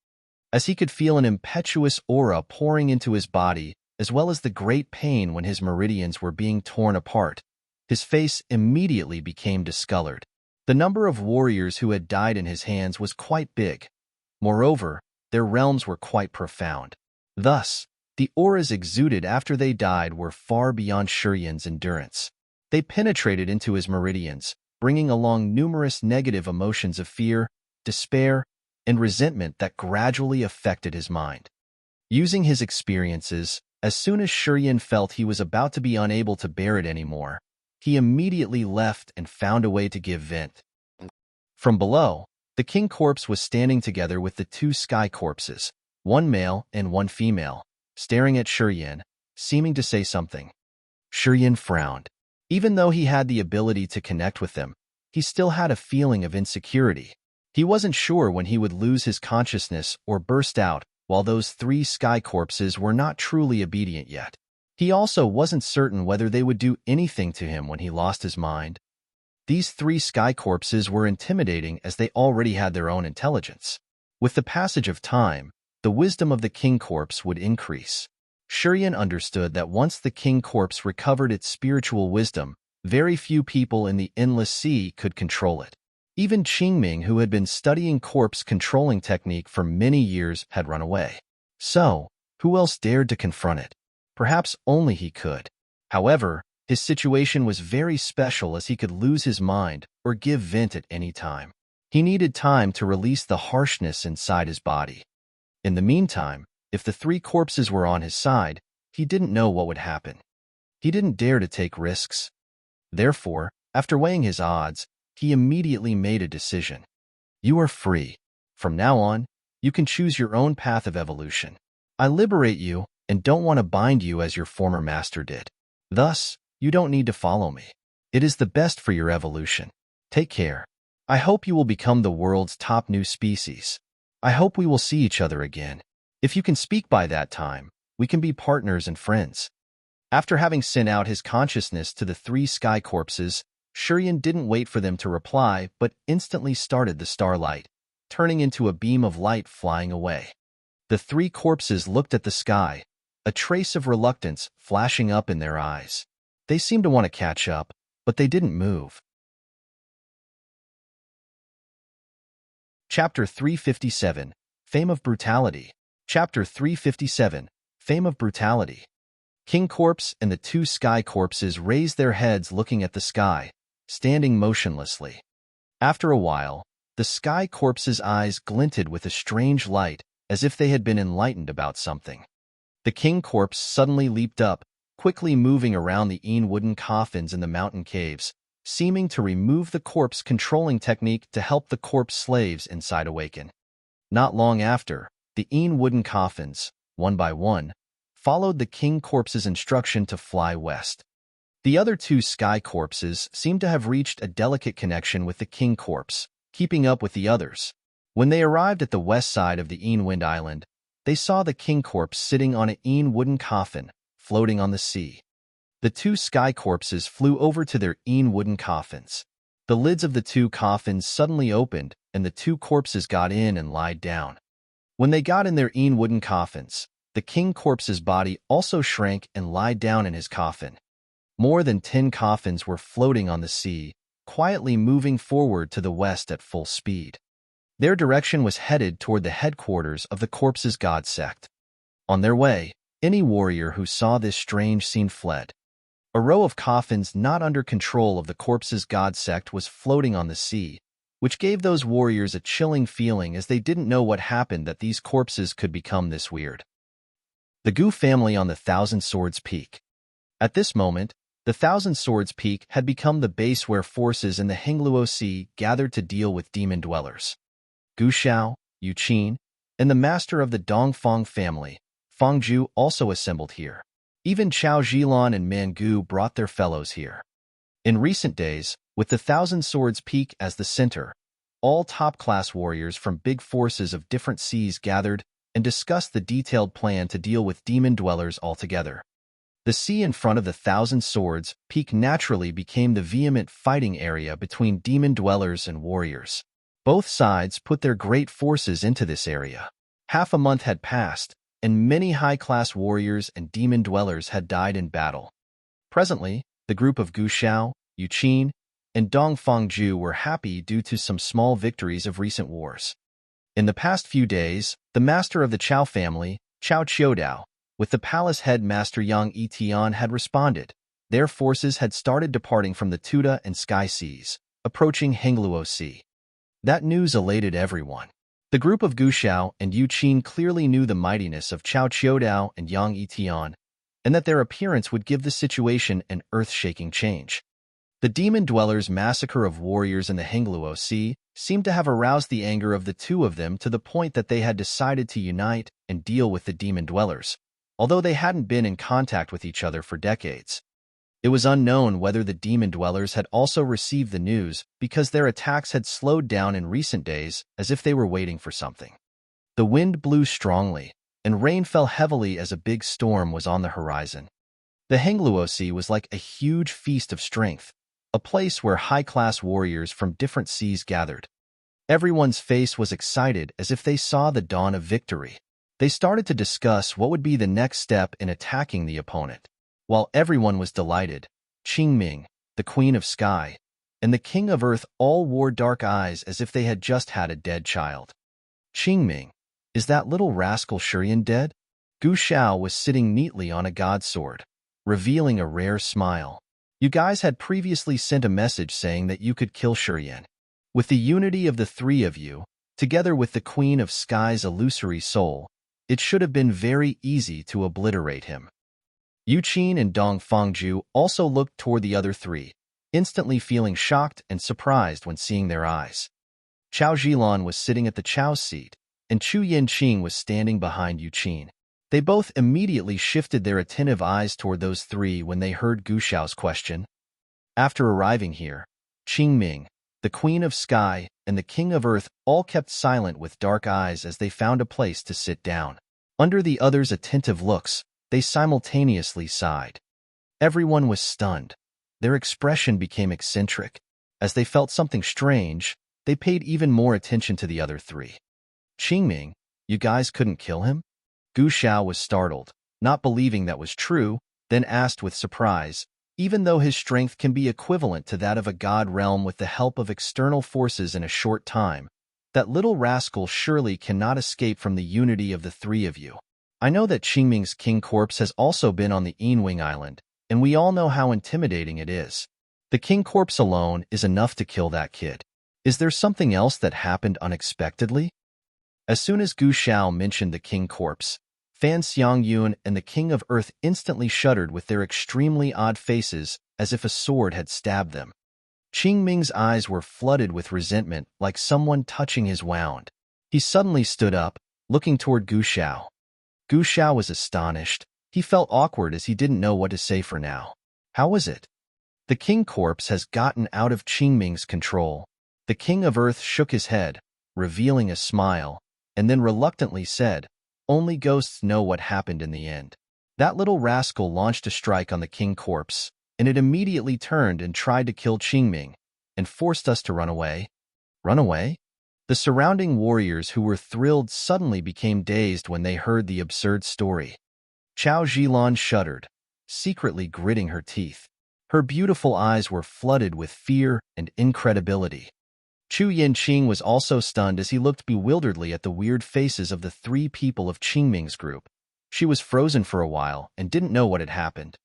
As he could feel an impetuous aura pouring into his body, as well as the great pain when his meridians were being torn apart, his face immediately became discolored. The number of warriors who had died in his hands was quite big. Moreover, their realms were quite profound. Thus, the auras exuded after they died were far beyond Shurian's endurance. They penetrated into his meridians, bringing along numerous negative emotions of fear, despair, and resentment that gradually affected his mind. Using his experiences, as soon as Shurian felt he was about to be unable to bear it anymore, he immediately left and found a way to give vent. From below, the king corpse was standing together with the 2 sky corpses, one male and one female, staring at Shurian, seeming to say something. Shurian frowned. Even though he had the ability to connect with them, he still had a feeling of insecurity. He wasn't sure when he would lose his consciousness or burst out while those 3 sky corpses were not truly obedient yet. He also wasn't certain whether they would do anything to him when he lost his mind. These 3 sky corpses were intimidating as they already had their own intelligence. With the passage of time, the wisdom of the king corpse would increase. Shurian understood that once the king corpse recovered its spiritual wisdom, very few people in the endless sea could control it. Even Qingming, who had been studying corpse controlling technique for many years, had run away. So, who else dared to confront it? Perhaps only he could. However, his situation was very special as he could lose his mind or give vent at any time. He needed time to release the harshness inside his body. In the meantime, if the three corpses were on his side, he didn't know what would happen. He didn't dare to take risks. Therefore, after weighing his odds, he immediately made a decision. You are free. From now on, you can choose your own path of evolution. I liberate you and don't want to bind you as your former master did. Thus, you don't need to follow me. It is the best for your evolution. Take care. I hope you will become the world's top new species. I hope we will see each other again. If you can speak by that time, we can be partners and friends. After having sent out his consciousness to the three sky corpses, Shurian didn't wait for them to reply, but instantly started the starlight, turning into a beam of light flying away. The three corpses looked at the sky, a trace of reluctance flashing up in their eyes. They seemed to want to catch up, but they didn't move. Chapter 357, Fame of Brutality. Chapter 357, Fame of Brutality. King Corpse and the two sky corpses raised their heads looking at the sky, standing motionlessly. After a while, the sky corpses' eyes glinted with a strange light, as if they had been enlightened about something. The king corpse suddenly leaped up, quickly moving around the wooden coffins in the mountain caves, seeming to remove the corpse controlling technique to help the corpse slaves inside awaken. Not long after, the wooden coffins, one by one, followed the king corpse's instruction to fly west. The other two sky corpses seemed to have reached a delicate connection with the king corpse, keeping up with the others. When they arrived at the west side of the wind island, they saw the king corpse sitting on a wooden coffin, floating on the sea. The two sky corpses flew over to their wooden coffins. The lids of the two coffins suddenly opened, and the two corpses got in and lied down. When they got in their wooden coffins, the king corpse's body also shrank and lied down in his coffin. More than 10 coffins were floating on the sea, quietly moving forward to the west at full speed. Their direction was headed toward the headquarters of the corpse's god sect. On their way, any warrior who saw this strange scene fled. A row of coffins not under control of the corpse's god sect was floating on the sea, which gave those warriors a chilling feeling as they didn't know what happened that these corpses could become this weird. The Gu family on the Thousand Swords Peak. At this moment, the Thousand Swords Peak had become the base where forces in the Hengluo Sea gathered to deal with demon dwellers. Gu Shao, Yu Qin, and the master of the Dongfang family, Fang Zhu, also assembled here. Even Chao Zhilan and Man Gu brought their fellows here. In recent days, with the Thousand Swords Peak as the center, all top-class warriors from big forces of different seas gathered and discussed the detailed plan to deal with demon dwellers altogether. The sea in front of the Thousand Swords Peak naturally became the vehement fighting area between demon dwellers and warriors. Both sides put their great forces into this area. Half a month had passed, and many high-class warriors and demon dwellers had died in battle. Presently, the group of Gu Shao, Yu Qin, and Dongfang Zhu were happy due to some small victories of recent wars. In the past few days, the master of the Chao family, Chao Qiudao, with the palace head master Yang Yitian had responded. Their forces had started departing from the Tuda and Sky Seas, approaching Hengluo Sea. That news elated everyone. The group of Gu Shao and Yu Qin clearly knew the mightiness of Chao Qiudao and Yang Yitian, and that their appearance would give the situation an earth-shaking change. The demon dwellers' massacre of warriors in the Hengluo Sea seemed to have aroused the anger of the two of them to the point that they had decided to unite and deal with the demon dwellers, although they hadn't been in contact with each other for decades. It was unknown whether the demon dwellers had also received the news because their attacks had slowed down in recent days as if they were waiting for something. The wind blew strongly, and rain fell heavily as a big storm was on the horizon. The Hengluo Sea was like a huge feast of strength, a place where high-class warriors from different seas gathered. Everyone's face was excited as if they saw the dawn of victory. They started to discuss what would be the next step in attacking the opponent. While everyone was delighted, Qingming, the Queen of Sky, and the King of Earth all wore dark eyes as if they had just had a dead child. Qingming, is that little rascal Shurian dead? Gu Shao was sitting neatly on a godsword, revealing a rare smile. You guys had previously sent a message saying that you could kill Shurian. With the unity of the three of you, together with the Queen of Sky's illusory soul, it should have been very easy to obliterate him. Yu Qin and Dong Fangju also looked toward the other three, instantly feeling shocked and surprised when seeing their eyes. Chao Zhilan was sitting at the Chao's seat, and Chu Yanqing was standing behind Yu Qin. They both immediately shifted their attentive eyes toward those three when they heard Gu Shao's question. After arriving here, Qingming, the Queen of Sky, and the King of Earth all kept silent with dark eyes as they found a place to sit down. Under the others' attentive looks, they simultaneously sighed. Everyone was stunned. Their expression became eccentric. As they felt something strange, they paid even more attention to the other three. Qingming, you guys couldn't kill him? Gu Shao was startled, not believing that was true, then asked with surprise, even though his strength can be equivalent to that of a god realm with the help of external forces in a short time, that little rascal surely cannot escape from the unity of the three of you. I know that Qingming's king corpse has also been on the Yinwing Island, and we all know how intimidating it is. The king corpse alone is enough to kill that kid. Is there something else that happened unexpectedly? As soon as Gu Shao mentioned the king corpse, Fan Xiangyun and the King of Earth instantly shuddered with their extremely odd faces as if a sword had stabbed them. Qingming's eyes were flooded with resentment like someone touching his wound. He suddenly stood up, looking toward Gu Shao. Gu Shao was astonished. He felt awkward as he didn't know what to say for now. How was it? The king corpse has gotten out of Qingming's control. The King of Earth shook his head, revealing a smile, and then reluctantly said, only ghosts know what happened in the end. That little rascal launched a strike on the king corpse, and it immediately turned and tried to kill Qingming, and forced us to run away. Run away? The surrounding warriors who were thrilled suddenly became dazed when they heard the absurd story. Chao Zhilan shuddered, secretly gritting her teeth. Her beautiful eyes were flooded with fear and incredibility. Chu Yanqing was also stunned as he looked bewilderedly at the weird faces of the three people of Qingming's group. She was frozen for a while and didn't know what had happened.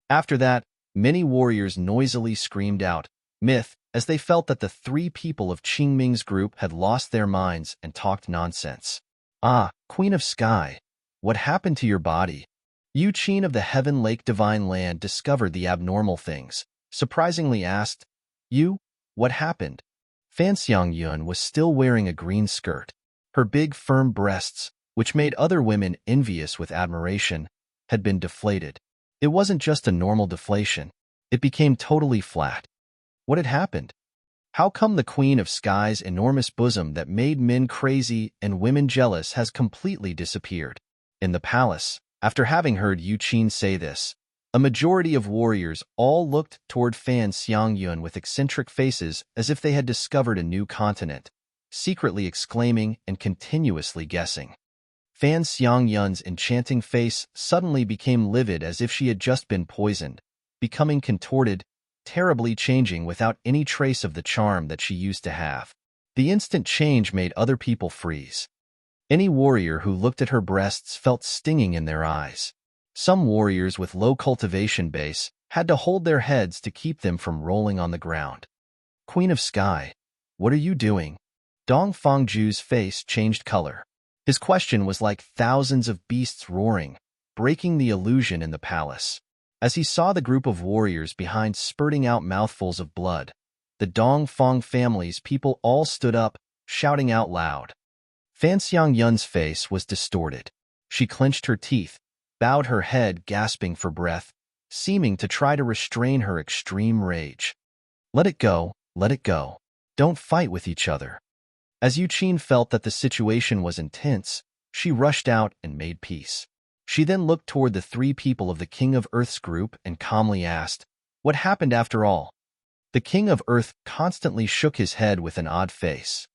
After that, many warriors noisily screamed out, myth, as they felt that the three people of Qingming's group had lost their minds and talked nonsense. Ah, Queen of Sky, what happened to your body? Yu Qin of the Heaven Lake Divine Land discovered the abnormal things, surprisingly asked, You, what happened? Fan Xiangyun was still wearing a green skirt. Her big, firm breasts, which made other women envious with admiration, had been deflated. It wasn't just a normal deflation. It became totally flat. What had happened? How come the Queen of Sky's enormous bosom that made men crazy and women jealous has completely disappeared? In the palace, after having heard Yu Qin say this, a majority of warriors all looked toward Fan Xiangyun with eccentric faces as if they had discovered a new continent, secretly exclaiming and continuously guessing. Fan Xiangyun's enchanting face suddenly became livid as if she had just been poisoned, becoming contorted, terribly changing without any trace of the charm that she used to have. The instant change made other people freeze. Any warrior who looked at her breasts felt stinging in their eyes. Some warriors with low cultivation base had to hold their heads to keep them from rolling on the ground. Queen of Sky, what are you doing? Dong Fangju's face changed color. His question was like thousands of beasts roaring, breaking the illusion in the palace. As he saw the group of warriors behind spurting out mouthfuls of blood, the Dong Fang family's people all stood up, shouting out loud. Fan Xiangyun's face was distorted. She clenched her teeth, bowed her head, gasping for breath, seeming to try to restrain her extreme rage. Let it go, let it go. Don't fight with each other. As Yu Qin felt that the situation was intense, she rushed out and made peace. She then looked toward the three people of the King of Earth's group and calmly asked, what happened after all? The King of Earth constantly shook his head with an odd face.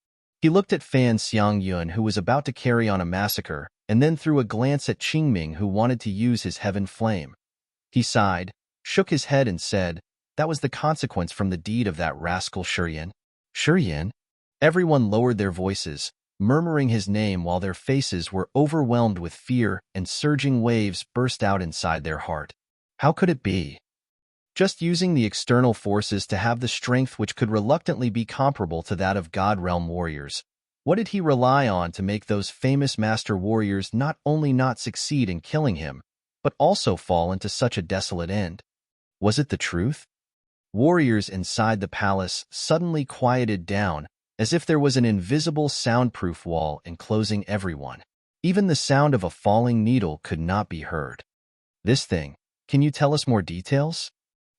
He looked at Fan Xiangyun, who was about to carry on a massacre, and then threw a glance at Qingming, who wanted to use his heaven flame. He sighed, shook his head and said, that was the consequence from the deed of that rascal Shurian. Shurian? Everyone lowered their voices, murmuring his name while their faces were overwhelmed with fear and surging waves burst out inside their heart. How could it be? Just using the external forces to have the strength which could reluctantly be comparable to that of God Realm warriors. What did he rely on to make those famous master warriors not only not succeed in killing him, but also fall into such a desolate end? Was it the truth? Warriors inside the palace suddenly quieted down, as if there was an invisible soundproof wall enclosing everyone. Even the sound of a falling needle could not be heard. This thing, can you tell us more details?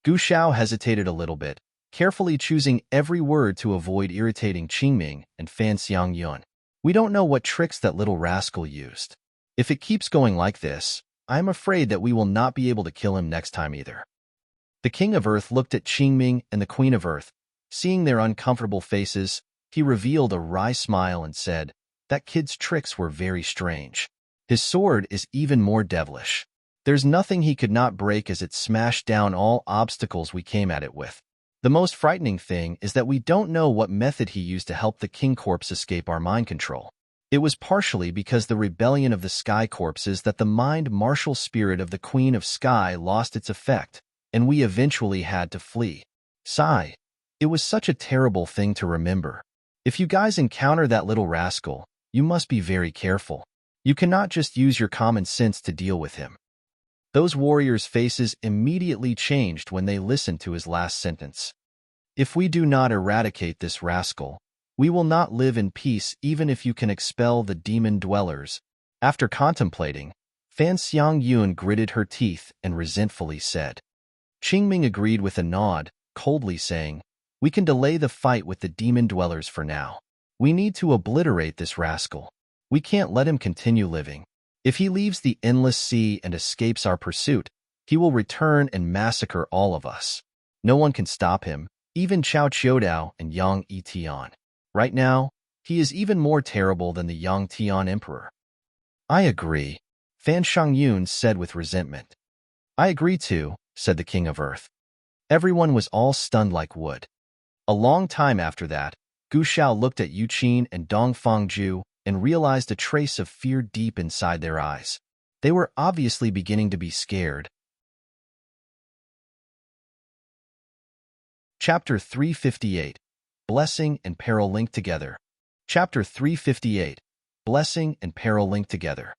Gu Xiao hesitated a little bit, carefully choosing every word to avoid irritating Qingming and Fan Xiangyun. We don't know what tricks that little rascal used. If it keeps going like this, I am afraid that we will not be able to kill him next time either. The King of Earth looked at Qingming and the Queen of Earth. Seeing their uncomfortable faces, he revealed a wry smile and said, "That kid's tricks were very strange. His sword is even more devilish. There's nothing he could not break as it smashed down all obstacles we came at it with. The most frightening thing is that we don't know what method he used to help the King Corpse escape our mind control. It was partially because the rebellion of the Sky Corpses that the mind-martial spirit of the Queen of Sky lost its effect, and we eventually had to flee. Sigh. It was such a terrible thing to remember. If you guys encounter that little rascal, you must be very careful. You cannot just use your common sense to deal with him." Those warriors' faces immediately changed when they listened to his last sentence. "If we do not eradicate this rascal, we will not live in peace even if you can expel the demon dwellers." After contemplating, Fan Xiangyun gritted her teeth and resentfully said. Qingming agreed with a nod, coldly saying, "We can delay the fight with the demon dwellers for now. We need to obliterate this rascal. We can't let him continue living. If he leaves the endless sea and escapes our pursuit, he will return and massacre all of us. No one can stop him, even Chao Qiudao and Yang Yitian. Right now, he is even more terrible than the Yang Tian Emperor." "I agree," Fan Xiangyun said with resentment. "I agree too," said the King of Earth. Everyone was all stunned like wood. A long time after that, Gu Xiao looked at Yu Qin and Dong Fangju and realized a trace of fear deep inside their eyes. They were obviously beginning to be scared. Chapter 358. Blessing and Peril Linked Together. Chapter 358. Blessing and Peril Linked Together.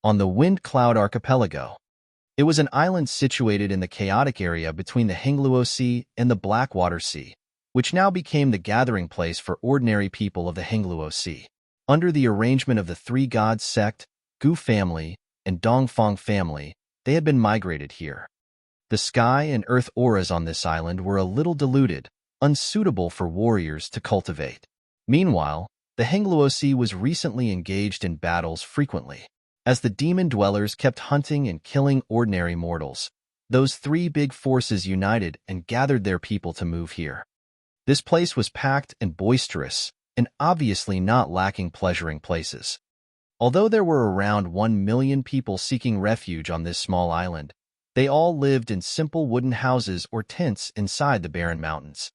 On the Wind Cloud Archipelago. It was an island situated in the chaotic area between the Hengluo Sea and the Blackwater Sea, which now became the gathering place for ordinary people of the Hengluo Sea. Under the arrangement of the Three Gods sect, Gu family, and Dongfang family, they had been migrated here. The sky and earth auras on this island were a little diluted, unsuitable for warriors to cultivate. Meanwhile, the Hengluo Sea was recently engaged in battles frequently. As the demon dwellers kept hunting and killing ordinary mortals, those three big forces united and gathered their people to move here. This place was packed and boisterous, and obviously not lacking pleasuring places. Although there were around 1 million people seeking refuge on this small island, they all lived in simple wooden houses or tents inside the barren mountains.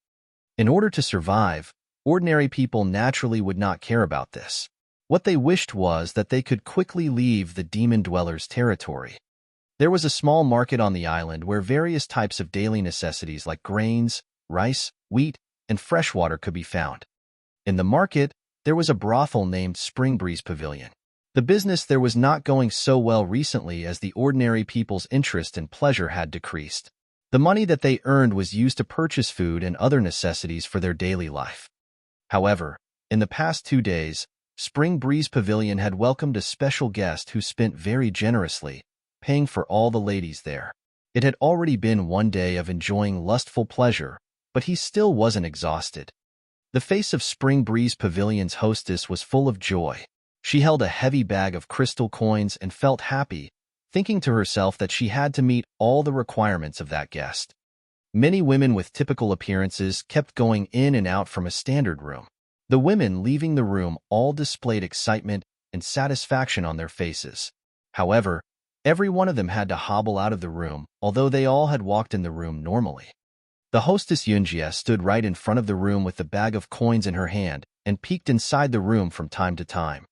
In order to survive, ordinary people naturally would not care about this. What they wished was that they could quickly leave the demon dwellers' territory. There was a small market on the island where various types of daily necessities like grains, rice, wheat, and fresh water could be found. In the market, there was a brothel named Spring Breeze Pavilion. The business there was not going so well recently as the ordinary people's interest and pleasure had decreased. The money that they earned was used to purchase food and other necessities for their daily life. However, in the past 2 days, Spring Breeze Pavilion had welcomed a special guest who spent very generously, paying for all the ladies there. It had already been 1 day of enjoying lustful pleasure, but he still wasn't exhausted. The face of Spring Breeze Pavilion's hostess was full of joy. She held a heavy bag of crystal coins and felt happy, thinking to herself that she had to meet all the requirements of that guest. Many women with typical appearances kept going in and out from a standard room. The women leaving the room all displayed excitement and satisfaction on their faces. However, every one of them had to hobble out of the room, although they all had walked in the room normally. The hostess Yunjie stood right in front of the room with the bag of coins in her hand and peeked inside the room from time to time.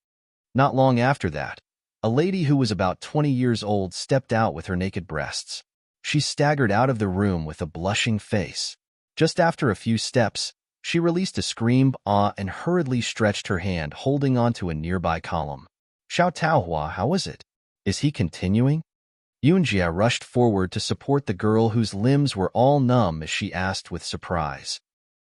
Not long after that, a lady who was about 20 years old stepped out with her naked breasts. She staggered out of the room with a blushing face. Just after a few steps, she released a scream, and hurriedly stretched her hand, holding onto a nearby column. Xiao Taohua, how is it? Is he continuing? Yunjia rushed forward to support the girl whose limbs were all numb as she asked with surprise.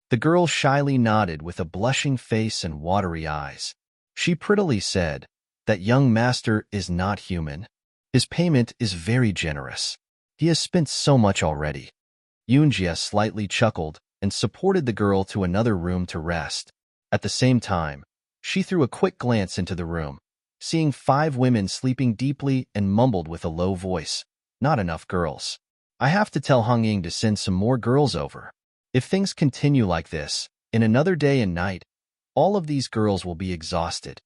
The girl shyly nodded with a blushing face and watery eyes. She prettily said, "That young master is not human. His payment is very generous. He has spent so much already." Yunjia slightly chuckled and supported the girl to another room to rest. At the same time, she threw a quick glance into the room, seeing 5 women sleeping deeply, and mumbled with a low voice, "Not enough girls. I have to tell Hong Ying to send some more girls over. If things continue like this, in another day and night, all of these girls will be exhausted."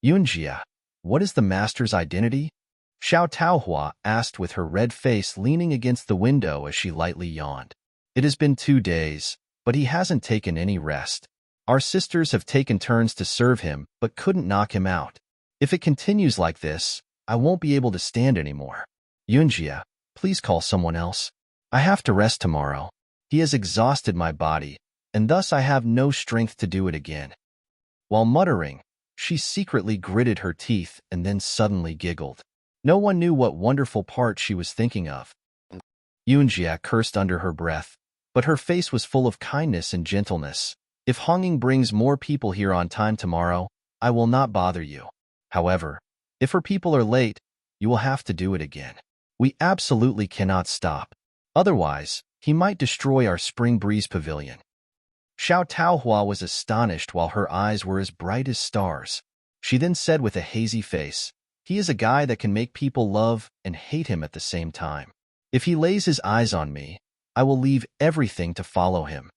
"Yunjia, what is the master's identity?" Xiao Taohua asked with her red face leaning against the window as she lightly yawned. "It has been 2 days, but he hasn't taken any rest. Our sisters have taken turns to serve him, but couldn't knock him out. If it continues like this, I won't be able to stand anymore. Yunjia, please call someone else. I have to rest tomorrow. He has exhausted my body, and thus I have no strength to do it again." While muttering, she secretly gritted her teeth and then suddenly giggled. No one knew what wonderful part she was thinking of. Yunjia cursed under her breath, but her face was full of kindness and gentleness. "If Honging brings more people here on time tomorrow, I will not bother you. However, if her people are late, you will have to do it again. We absolutely cannot stop. Otherwise, he might destroy our spring breeze pavilion." Xiao Taohua was astonished while her eyes were as bright as stars. She then said with a hazy face, "He is a guy that can make people love and hate him at the same time. If he lays his eyes on me, I will leave everything to follow him."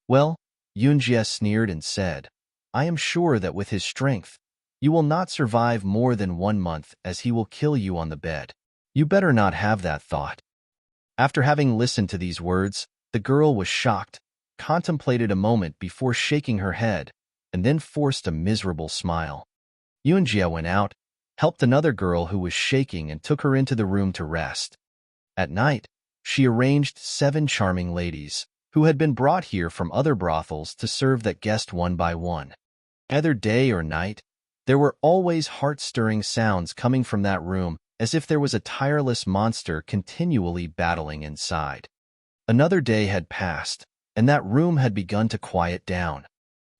"Well," Yunjia sneered and said, "I am sure that with his strength, you will not survive more than 1 month, as he will kill you on the bed. You better not have that thought." After having listened to these words, the girl was shocked, contemplated a moment before shaking her head, and then forced a miserable smile. Yunjia went out, helped another girl who was shaking, and took her into the room to rest. At night, she arranged 7 charming ladies, who had been brought here from other brothels, to serve that guest one by one. Either day or night, there were always heart-stirring sounds coming from that room, as if there was a tireless monster continually battling inside. Another day had passed, and that room had begun to quiet down.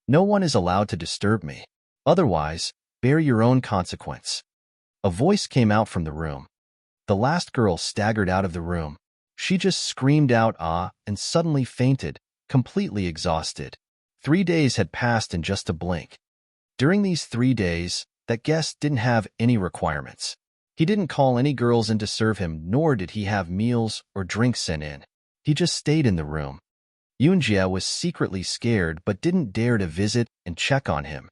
"No one is allowed to disturb me. Otherwise, bear your own consequence." A voice came out from the room. The last girl staggered out of the room. She just screamed out, "Ah," and suddenly fainted, completely exhausted. 3 days had passed in just a blink. During these 3 days, that guest didn't have any requirements. He didn't call any girls in to serve him, nor did he have meals or drinks sent in. He just stayed in the room. Yunjia was secretly scared but didn't dare to visit and check on him.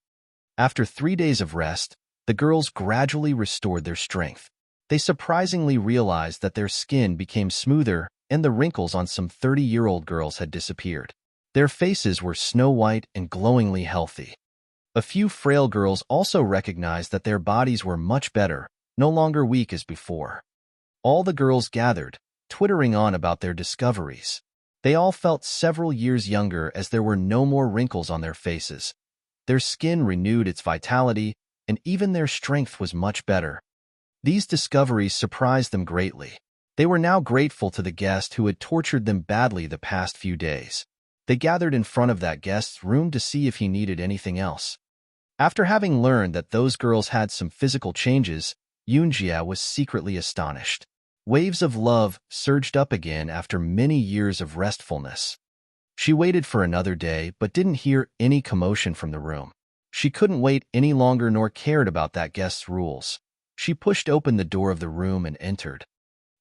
After 3 days of rest, the girls gradually restored their strength. They surprisingly realized that their skin became smoother and the wrinkles on some 30-year-old girls had disappeared. Their faces were snow-white and glowingly healthy. A few frail girls also recognized that their bodies were much better, no longer weak as before. All the girls gathered, twittering on about their discoveries. They all felt several years younger as there were no more wrinkles on their faces. Their skin renewed its vitality, and even their strength was much better. These discoveries surprised them greatly. They were now grateful to the guest who had tortured them badly the past few days. They gathered in front of that guest's room to see if he needed anything else. After having learned that those girls had some physical changes, Yunjia was secretly astonished. Waves of love surged up again after many years of restfulness. She waited for another day but didn't hear any commotion from the room. She couldn't wait any longer nor cared about that guest's rules. She pushed open the door of the room and entered.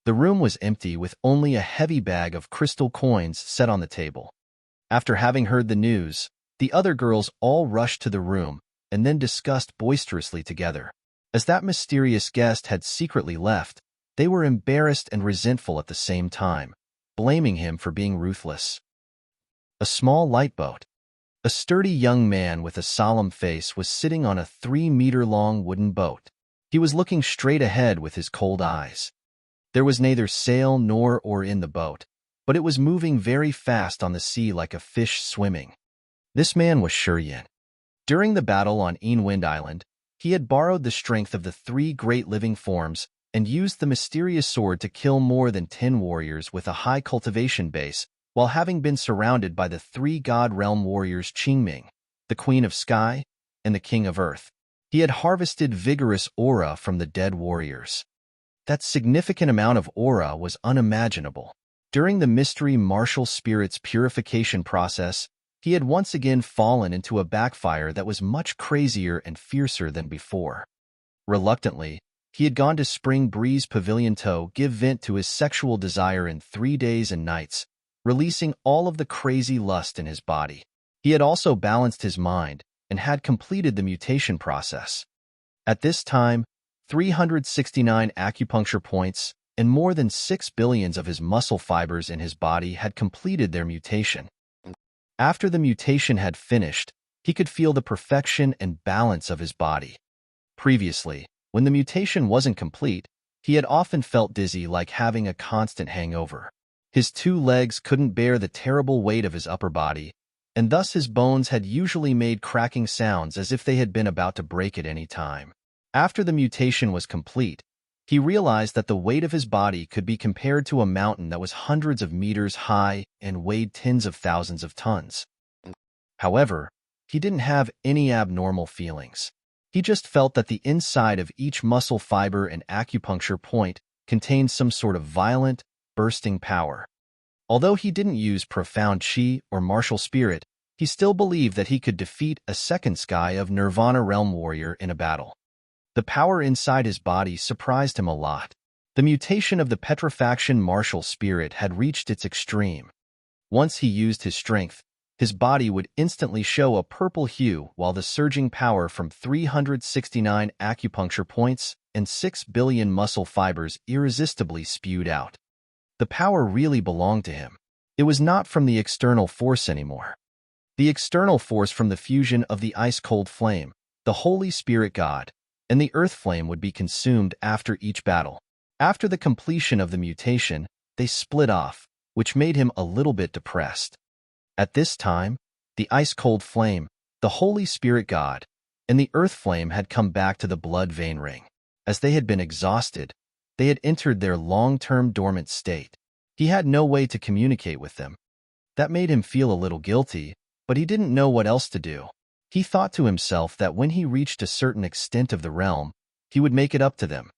The room was empty with only a heavy bag of crystal coins set on the table. After having heard the news, the other girls all rushed to the room and then discussed boisterously together. As that mysterious guest had secretly left, they were embarrassed and resentful at the same time, blaming him for being ruthless. A small light boat. A sturdy young man with a solemn face was sitting on a 3-meter-long wooden boat. He was looking straight ahead with his cold eyes. There was neither sail nor oar in the boat, but it was moving very fast on the sea like a fish swimming. This man was Serene. During the battle on Wind Island, he had borrowed the strength of the 3 great living forms and used the mysterious sword to kill more than 10 warriors with a high cultivation base, while having been surrounded by the 3 God Realm warriors Qingming, the Queen of Sky, and the King of Earth. He had harvested vigorous aura from the dead warriors. That significant amount of aura was unimaginable. During the mystery martial spirit's purification process, he had once again fallen into a backfire that was much crazier and fiercer than before. Reluctantly, he had gone to Spring Breeze Pavilion to give vent to his sexual desire in 3 days and nights, releasing all of the crazy lust in his body. He had also balanced his mind and had completed the mutation process. At this time, 369 acupuncture points and more than 6 billions of his muscle fibers in his body had completed their mutation. After the mutation had finished, he could feel the perfection and balance of his body. Previously, when the mutation wasn't complete, he had often felt dizzy, like having a constant hangover. His 2 legs couldn't bear the terrible weight of his upper body, and thus his bones had usually made cracking sounds as if they had been about to break at any time. After the mutation was complete, he realized that the weight of his body could be compared to a mountain that was hundreds of meters high and weighed tens of thousands of tons. However, he didn't have any abnormal feelings. He just felt that the inside of each muscle fiber and acupuncture point contained some sort of violent, bursting power. Although he didn't use profound chi or martial spirit, he still believed that he could defeat a second sky of Nirvana realm warrior in a battle. The power inside his body surprised him a lot. The mutation of the petrifaction martial spirit had reached its extreme. Once he used his strength, his body would instantly show a purple hue, while the surging power from 369 acupuncture points and 6 billion muscle fibers irresistibly spewed out. The power really belonged to him. It was not from the external force anymore. The external force from the fusion of the ice-cold flame, the Holy Spirit God, and the earth flame would be consumed after each battle. After the completion of the mutation, they split off, which made him a little bit depressed. At this time, the ice-cold flame, the Holy Spirit God, and the earth flame had come back to the blood vein ring. As they had been exhausted, they had entered their long-term dormant state. He had no way to communicate with them. That made him feel a little guilty, but he didn't know what else to do. He thought to himself that when he reached a certain extent of the realm, he would make it up to them.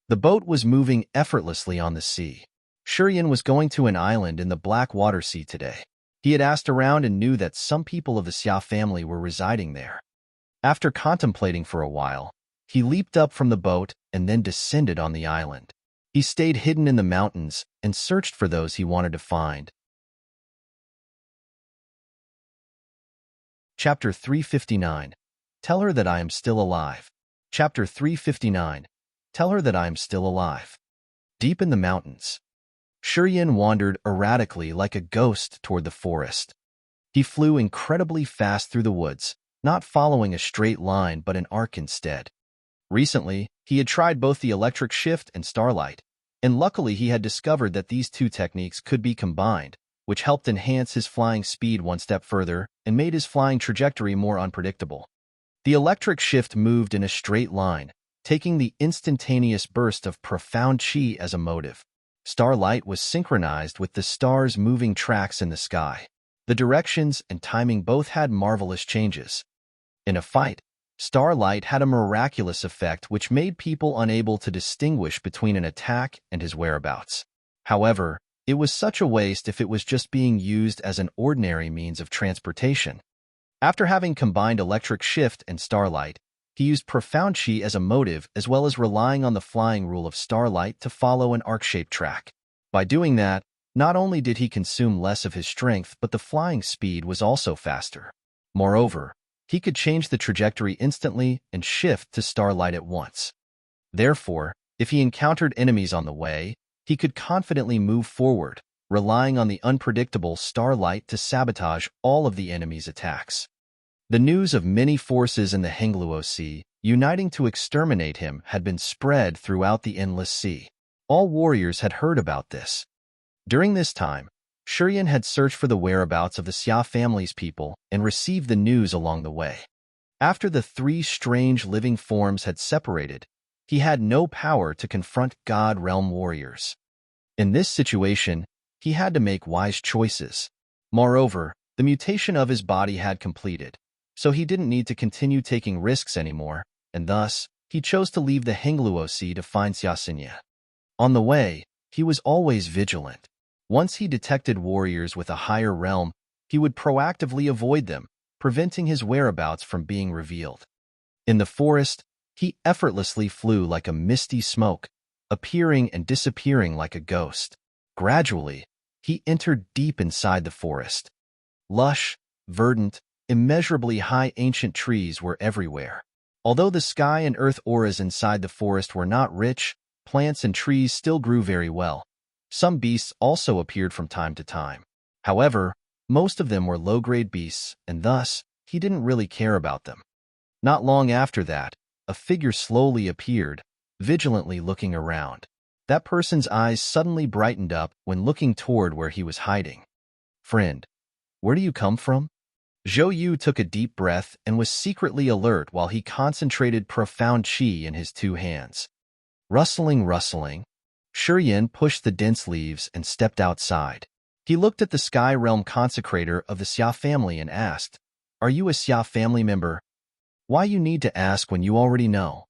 The boat was moving effortlessly on the sea. Shurian was going to an island in the Blackwater Sea today. He had asked around and knew that some people of the Xia family were residing there. After contemplating for a while, he leaped up from the boat and then descended on the island. He stayed hidden in the mountains and searched for those he wanted to find. Chapter 359. Tell her that I am still alive. Chapter 359. Tell her that I am still alive. Deep in the mountains, Shurian wandered erratically like a ghost toward the forest. He flew incredibly fast through the woods, not following a straight line but an arc instead. Recently, he had tried both the electric shift and starlight, and luckily he had discovered that these 2 techniques could be combined, which helped enhance his flying speed one step further and made his flying trajectory more unpredictable. The electric shift moved in a straight line, taking the instantaneous burst of profound chi as a motive. Starlight was synchronized with the stars' moving tracks in the sky. The directions and timing both had marvelous changes. In a fight, Starlight had a miraculous effect which made people unable to distinguish between an attack and his whereabouts. However, it was such a waste if it was just being used as an ordinary means of transportation. After having combined electric shift and starlight, he used profound chi as a motive as well as relying on the flying rule of starlight to follow an arc-shaped track. By doing that, not only did he consume less of his strength, but the flying speed was also faster. Moreover, he could change the trajectory instantly and shift to starlight at once. Therefore, if he encountered enemies on the way, he could confidently move forward, relying on the unpredictable starlight to sabotage all of the enemy's attacks. The news of many forces in the Hengluo Sea uniting to exterminate him had been spread throughout the endless sea. All warriors had heard about this. During this time, Shurian had searched for the whereabouts of the Xia family's people and received the news along the way. After the three strange living forms had separated, he had no power to confront God Realm warriors. In this situation, he had to make wise choices. Moreover, the mutation of his body had completed, so he didn't need to continue taking risks anymore, and thus, he chose to leave the Hengluo Sea to find Xiaxinya. On the way, he was always vigilant. Once he detected warriors with a higher realm, he would proactively avoid them, preventing his whereabouts from being revealed. In the forest, he effortlessly flew like a misty smoke, appearing and disappearing like a ghost. Gradually, he entered deep inside the forest. Lush, verdant, immeasurably high ancient trees were everywhere. Although the sky and earth auras inside the forest were not rich, plants and trees still grew very well. Some beasts also appeared from time to time. However, most of them were low-grade beasts, and thus, he didn't really care about them. Not long after that, a figure slowly appeared, vigilantly looking around. That person's eyes suddenly brightened up when looking toward where he was hiding. "Friend, where do you come from?" Zhou Yu took a deep breath and was secretly alert while he concentrated profound qi in his two hands. Rustling, Shurian pushed the dense leaves and stepped outside. He looked at the Sky Realm consecrator of the Xia family and asked, "Are you a Xia family member? Why you need to ask when you already know?"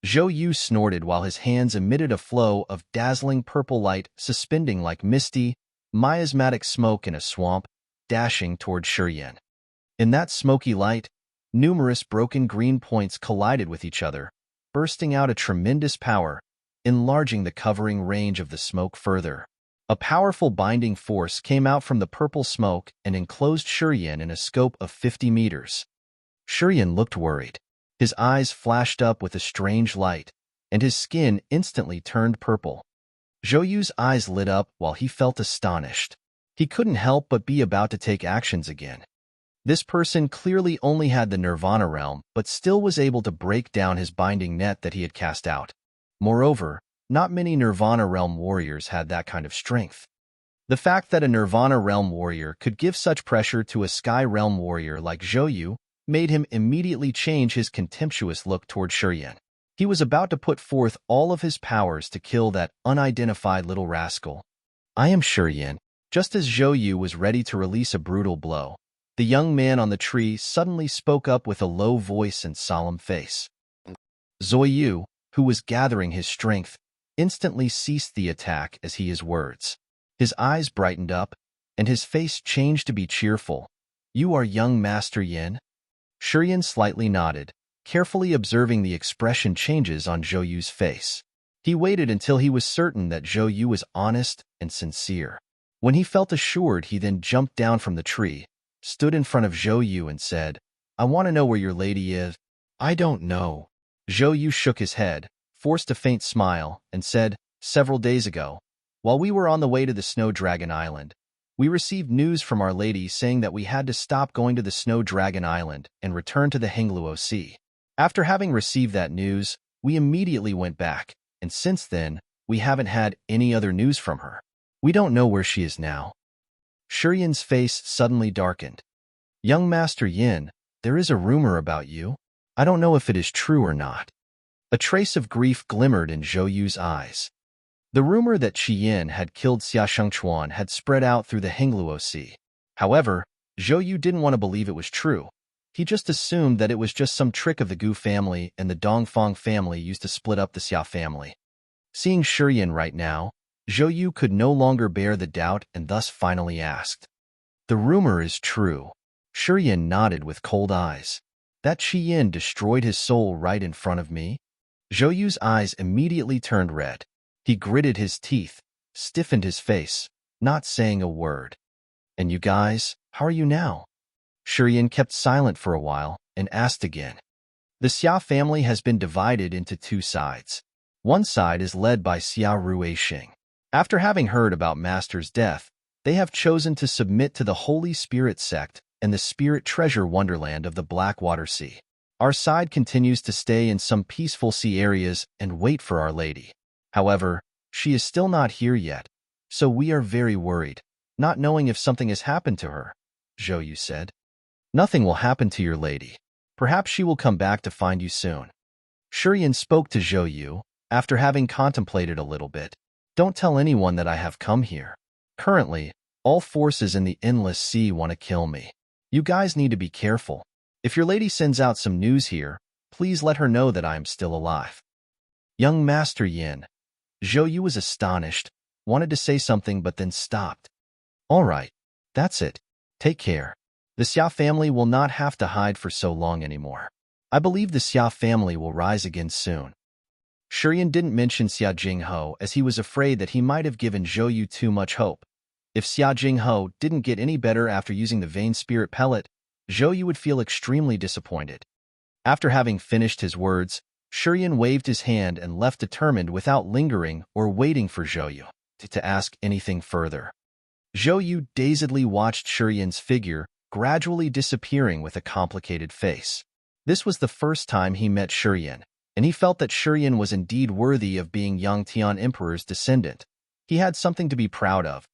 Zhou Yu snorted while his hands emitted a flow of dazzling purple light suspending like misty, miasmatic smoke in a swamp, dashing toward Shurian. In that smoky light, numerous broken green points collided with each other, bursting out a tremendous power, enlarging the covering range of the smoke further. A powerful binding force came out from the purple smoke and enclosed Shurian in a scope of 50 meters. Shurian looked worried. His eyes flashed up with a strange light, and his skin instantly turned purple. Zhou Yu's eyes lit up while he felt astonished. He couldn't help but be about to take actions again. This person clearly only had the Nirvana realm, but still was able to break down his binding net that he had cast out. Moreover, not many Nirvana realm warriors had that kind of strength. The fact that a Nirvana realm warrior could give such pressure to a Sky realm warrior like Zhou Yu made him immediately change his contemptuous look toward Shurian. He was about to put forth all of his powers to kill that unidentified little rascal. "I am Shurian." Just as Zhou Yu was ready to release a brutal blow, the young man on the tree suddenly spoke up with a low voice and solemn face. Zhou Yu, who was gathering his strength, instantly ceased the attack as he his words. His eyes brightened up, and his face changed to be cheerful. "You are young Master Yin?" Shurian slightly nodded, carefully observing the expression changes on Zhou Yu's face. He waited until he was certain that Zhou Yu was honest and sincere. When he felt assured, he then jumped down from the tree, stood in front of Zhou Yu and said, "I want to know where your lady is." "I don't know." Zhou Yu shook his head, forced a faint smile, and said, "Several days ago, while we were on the way to the Snow Dragon Island, we received news from Our Lady saying that we had to stop going to the Snow Dragon Island and return to the Hengluo Sea. After having received that news, we immediately went back, and since then, we haven't had any other news from her. We don't know where she is now." Shurian's face suddenly darkened. "Young Master Yin, there is a rumor about you. I don't know if it is true or not." A trace of grief glimmered in Zhou Yu's eyes. The rumor that Qi Yin had killed Xia Shengchuan had spread out through the Hengluo Sea. However, Zhou Yu didn't want to believe it was true. He just assumed that it was just some trick of the Gu family and the Dongfang family used to split up the Xia family. Seeing Shurian right now, Zhou Yu could no longer bear the doubt and thus finally asked, "The rumor is true." Shurian nodded with cold eyes. "That Qi Yin destroyed his soul right in front of me?" Zhou Yu's eyes immediately turned red. He gritted his teeth, stiffened his face, not saying a word. "And you guys, how are you now?" Shurian kept silent for a while and asked again. "The Xia family has been divided into two sides. One side is led by Xia Ruisheng. After having heard about Master's death, They have chosen to submit to the Holy Spirit sect and the Spirit treasure wonderland of the Blackwater Sea. Our side continues to stay in some peaceful sea areas and wait for Our Lady. However, she is still not here yet, so we are very worried, not knowing if something has happened to her, Zhou Yu said. Nothing will happen to your lady. Perhaps she will come back to find you soon. Shurian spoke to Zhou Yu, after having contemplated a little bit. Don't tell anyone that I have come here. Currently, all forces in the endless sea want to kill me. You guys need to be careful. If your lady sends out some news here, please let her know that I am still alive. Young Master Yin. Zhou Yu was astonished, wanted to say something but then stopped. All right, that's it. Take care. The Xia family will not have to hide for so long anymore. I believe the Xia family will rise again soon. Shurian didn't mention Xia Jingho as he was afraid that he might have given Zhou Yu too much hope. If Xia Jingho didn't get any better after using the Vain Spirit Pellet, Zhou Yu would feel extremely disappointed. After having finished his words, Shurian waved his hand and left determined without lingering or waiting for Zhou Yu to ask anything further. Zhou Yu dazedly watched Shurian's figure gradually disappearing with a complicated face. This was the first time he met Shurian, and he felt that Shurian was indeed worthy of being Yangtian Emperor's descendant. He had something to be proud of.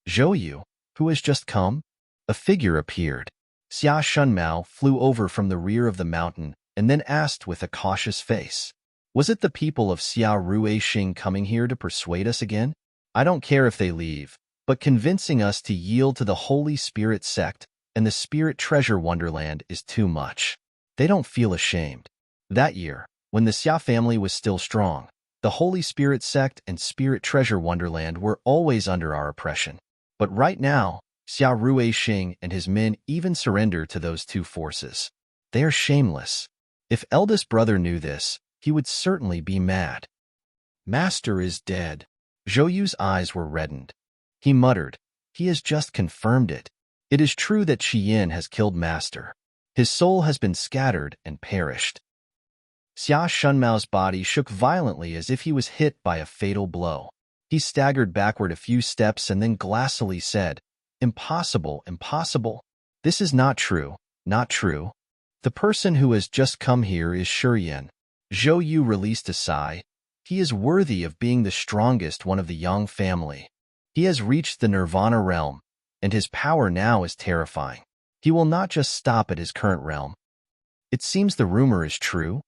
Zhou Yu, who has just come? A figure appeared. Xia Shunmao flew over from the rear of the mountain and then asked with a cautious face, was it the people of Xia Ruixing coming here to persuade us again? I don't care if they leave, but convincing us to yield to the Holy Spirit sect and the Spirit treasure wonderland is too much. They don't feel ashamed. That year, when the Xia family was still strong, the Holy Spirit sect and Spirit treasure wonderland were always under our oppression. But right now, Xia Ruixing and his men even surrender to those two forces. They are shameless. If eldest brother knew this, he would certainly be mad. Master is dead. Zhou Yu's eyes were reddened. He muttered, he has just confirmed it. It is true that Qiyin has killed Master. His soul has been scattered and perished. Xia Shunmao's body shook violently as if he was hit by a fatal blow. He staggered backward a few steps and then glassily said, Impossible, impossible. This is not true, not true. The person who has just come here is Shurian. Zhou Yu released a sigh. He is worthy of being the strongest one of the Yang family. He has reached the Nirvana realm, and his power now is terrifying. He will not just stop at his current realm. It seems the rumor is true.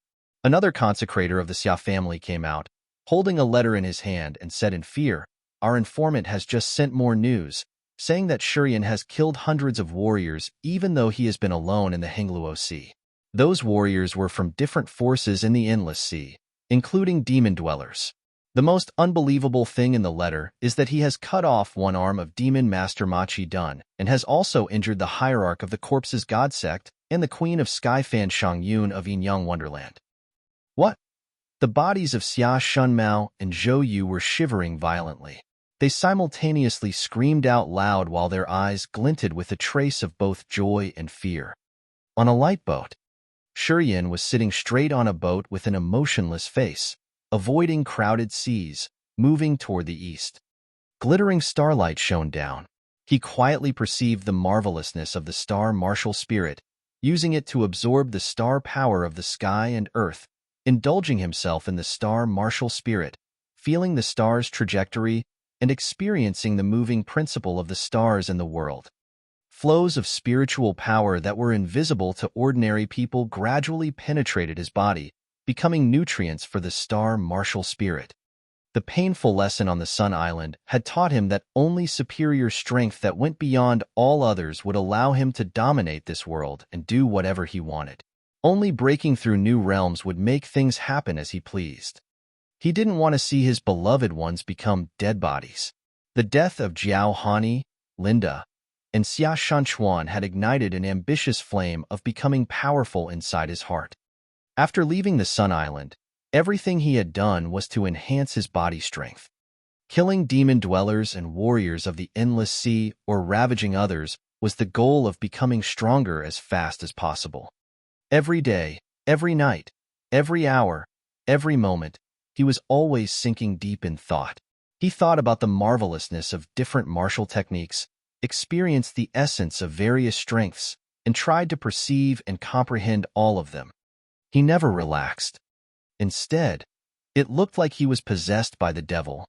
Another consecrator of the Xia family came out, holding a letter in his hand and said in fear, our informant has just sent more news, saying that Shurian has killed hundreds of warriors even though he has been alone in the Hengluo Sea. Those warriors were from different forces in the Endless Sea, including demon dwellers. The most unbelievable thing in the letter is that he has cut off one arm of Demon Master Ma Qi-dun and has also injured the hierarch of the Corpse's God sect and the Queen of Skyfan Shangyun of Yinyang Wonderland. What? The bodies of Xia Shunmao and Zhou Yu were shivering violently. They simultaneously screamed out loud while their eyes glinted with a trace of both joy and fear. On a light boat, Shurian was sitting straight on a boat with an emotionless face, avoiding crowded seas, moving toward the east. Glittering starlight shone down. He quietly perceived the marvelousness of the star martial spirit, using it to absorb the star power of the sky and earth, indulging himself in the star martial spirit, feeling the star's trajectory, and experiencing the moving principle of the stars in the world. Flows of spiritual power that were invisible to ordinary people gradually penetrated his body, becoming nutrients for the star martial spirit. The painful lesson on the Sun Island had taught him that only superior strength that went beyond all others would allow him to dominate this world and do whatever he wanted. Only breaking through new realms would make things happen as he pleased. He didn't want to see his beloved ones become dead bodies. The death of Jiao Hani, Linda, and Xia Shanchuan had ignited an ambitious flame of becoming powerful inside his heart. After leaving the Sun Island, everything he had done was to enhance his body strength. Killing demon dwellers and warriors of the Endless Sea or ravaging others was the goal of becoming stronger as fast as possible. Every day, every night, every hour, every moment, he was always sinking deep in thought. He thought about the marvelousness of different martial techniques, experienced the essence of various strengths, and tried to perceive and comprehend all of them. He never relaxed. Instead, it looked like he was possessed by the devil.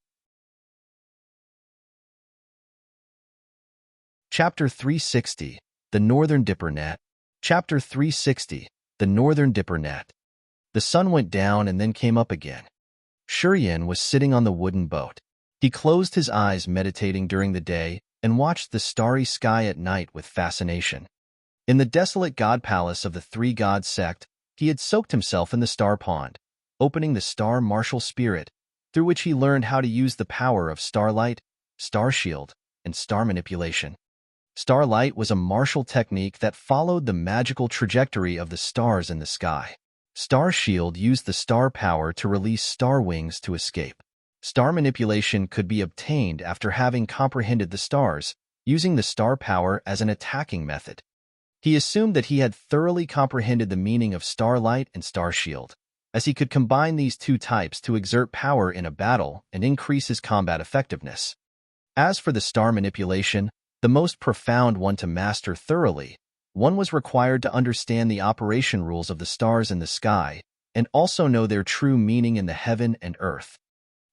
Chapter 360, The Northern Dipper Net. Chapter 360, The Northern Dipper Net. The sun went down and then came up again. Shurien was sitting on the wooden boat. He closed his eyes meditating during the day and watched the starry sky at night with fascination. In the desolate god palace of the three gods sect, he had soaked himself in the star pond, opening the star martial spirit, through which he learned how to use the power of starlight, star shield, and star manipulation. Starlight was a martial technique that followed the magical trajectory of the stars in the sky. Star shield used the star power to release star wings to escape. Star manipulation could be obtained after having comprehended the stars, using the star power as an attacking method. He assumed that he had thoroughly comprehended the meaning of starlight and star shield, as he could combine these two types to exert power in a battle and increase his combat effectiveness. As for the star manipulation, the most profound one to master thoroughly, one was required to understand the operation rules of the stars in the sky and also know their true meaning in the heaven and earth.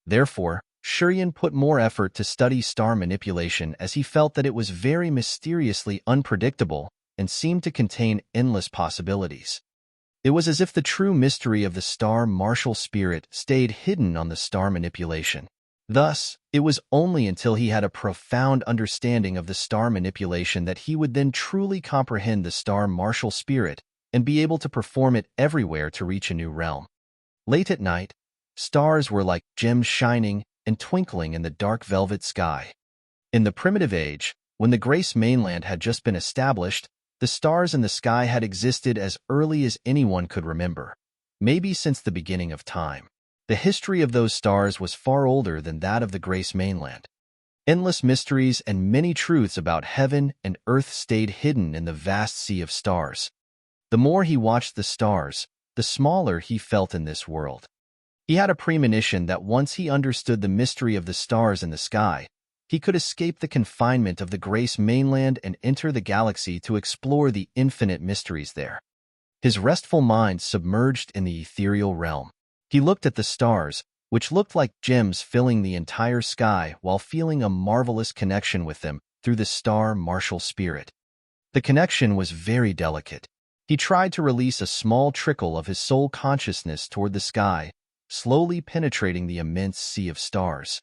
Therefore, Shurien put more effort to study star manipulation as he felt that it was very mysteriously unpredictable and seemed to contain endless possibilities. It was as if the true mystery of the star martial spirit stayed hidden on the star manipulation. Thus, it was only until he had a profound understanding of the star manipulation that he would then truly comprehend the star martial spirit and be able to perform it everywhere to reach a new realm. Late at night, stars were like gems shining and twinkling in the dark velvet sky. In the primitive age, when the Grace mainland had just been established, the stars in the sky had existed as early as anyone could remember, maybe since the beginning of time. The history of those stars was far older than that of the Grace mainland. Endless mysteries and many truths about heaven and earth stayed hidden in the vast sea of stars. The more he watched the stars, the smaller he felt in this world. He had a premonition that once he understood the mystery of the stars in the sky, he could escape the confinement of the Grace mainland and enter the galaxy to explore the infinite mysteries there. His restful mind submerged in the ethereal realm. He looked at the stars, which looked like gems filling the entire sky, while feeling a marvelous connection with them through the star martial spirit. The connection was very delicate. He tried to release a small trickle of his soul consciousness toward the sky, slowly penetrating the immense sea of stars.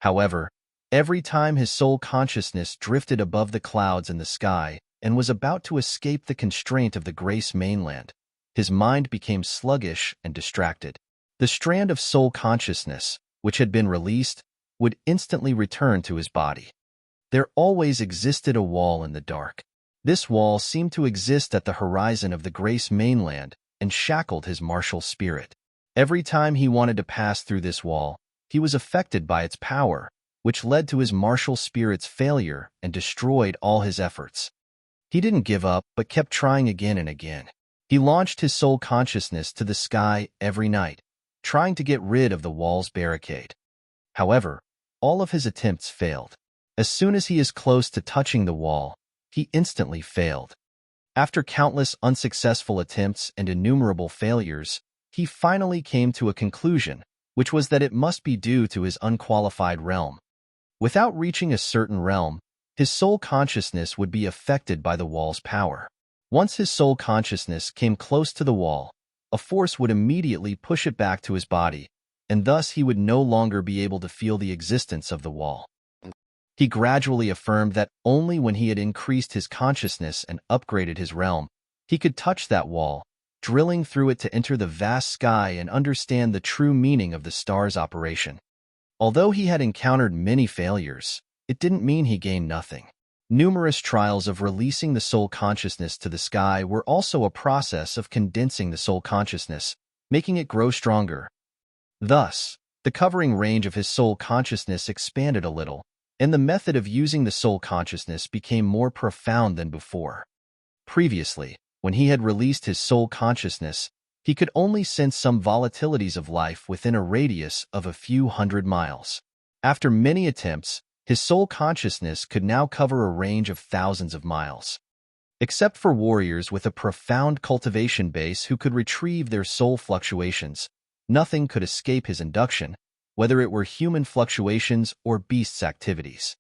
However, every time his soul consciousness drifted above the clouds in the sky and was about to escape the constraint of the Grace mainland, his mind became sluggish and distracted. The strand of soul consciousness, which had been released, would instantly return to his body. There always existed a wall in the dark. This wall seemed to exist at the horizon of the Grace mainland and shackled his martial spirit. Every time he wanted to pass through this wall, he was affected by its power, which led to his martial spirit's failure and destroyed all his efforts. He didn't give up, but kept trying again and again. He launched his soul consciousness to the sky every night, trying to get rid of the wall's barricade. However, all of his attempts failed. As soon as he is close to touching the wall, he instantly failed. After countless unsuccessful attempts and innumerable failures, he finally came to a conclusion, which was that it must be due to his unqualified realm. Without reaching a certain realm, his soul consciousness would be affected by the wall's power. Once his soul consciousness came close to the wall, a force would immediately push it back to his body, and thus he would no longer be able to feel the existence of the wall. He gradually affirmed that only when he had increased his consciousness and upgraded his realm, he could touch that wall, drilling through it to enter the vast sky and understand the true meaning of the star's operation. Although he had encountered many failures, it didn't mean he gained nothing. Numerous trials of releasing the soul consciousness to the sky were also a process of condensing the soul consciousness, making it grow stronger. Thus, the covering range of his soul consciousness expanded a little, and the method of using the soul consciousness became more profound than before. Previously, when he had released his soul consciousness, he could only sense some volatilities of life within a radius of a few hundred miles. After many attempts, his soul consciousness could now cover a range of thousands of miles. Except for warriors with a profound cultivation base who could retrieve their soul fluctuations, nothing could escape his induction, whether it were human fluctuations or beasts' activities.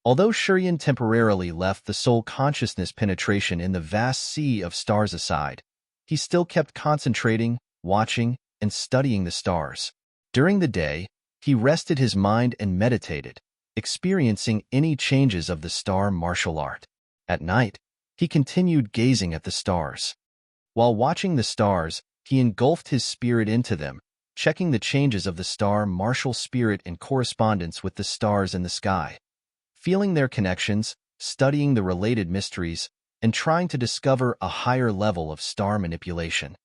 Although Shurian temporarily left the soul consciousness penetration in the vast sea of stars aside, he still kept concentrating, watching, and studying the stars. During the day, he rested his mind and meditated, experiencing any changes of the star martial art. At night, he continued gazing at the stars. While watching the stars, he engulfed his spirit into them, checking the changes of the star martial spirit in correspondence with the stars in the sky, feeling their connections, studying the related mysteries, and trying to discover a higher level of star manipulation.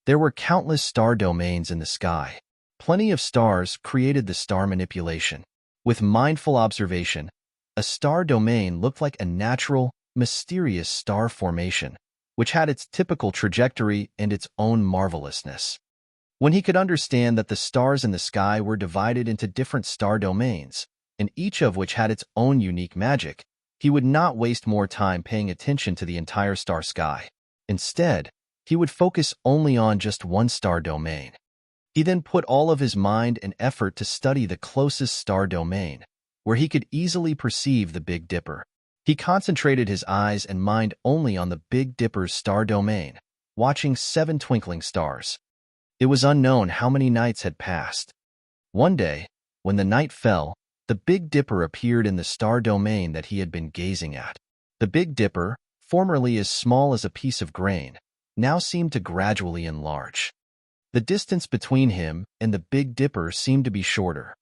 There were countless star domains in the sky. Plenty of stars created the star manipulation. With mindful observation, a star domain looked like a natural, mysterious star formation, which had its typical trajectory and its own marvelousness. When he could understand that the stars in the sky were divided into different star domains, and each of which had its own unique magic, he would not waste more time paying attention to the entire star sky. Instead, he would focus only on just one star domain. He then put all of his mind and effort to study the closest star domain, where he could easily perceive the Big Dipper. He concentrated his eyes and mind only on the Big Dipper's star domain, watching 7 twinkling stars. It was unknown how many nights had passed. One day, when the night fell, the Big Dipper appeared in the star domain that he had been gazing at. The Big Dipper, formerly as small as a piece of grain, now seemed to gradually enlarge. The distance between him and the Big Dipper seemed to be shorter.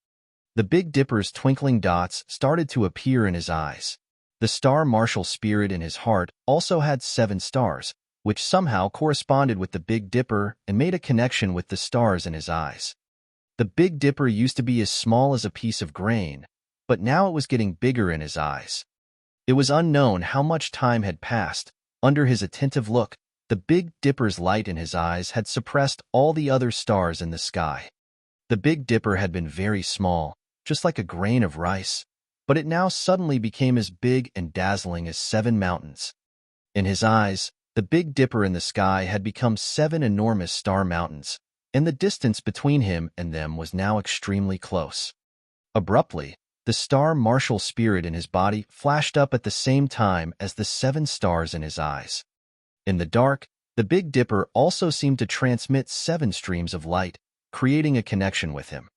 The Big Dipper's twinkling dots started to appear in his eyes. The star martial spirit in his heart also had 7 stars, which somehow corresponded with the Big Dipper and made a connection with the stars in his eyes. The Big Dipper used to be as small as a piece of grain, but now it was getting bigger in his eyes. It was unknown how much time had passed. Under his attentive look, the Big Dipper's light in his eyes had suppressed all the other stars in the sky. The Big Dipper had been very small, just like a grain of rice, but it now suddenly became as big and dazzling as 7 mountains. In his eyes, the Big Dipper in the sky had become 7 enormous star mountains, and the distance between him and them was now extremely close. Abruptly, the star martial spirit in his body flashed up at the same time as the 7 stars in his eyes. In the dark, the Big Dipper also seemed to transmit 7 streams of light, creating a connection with him.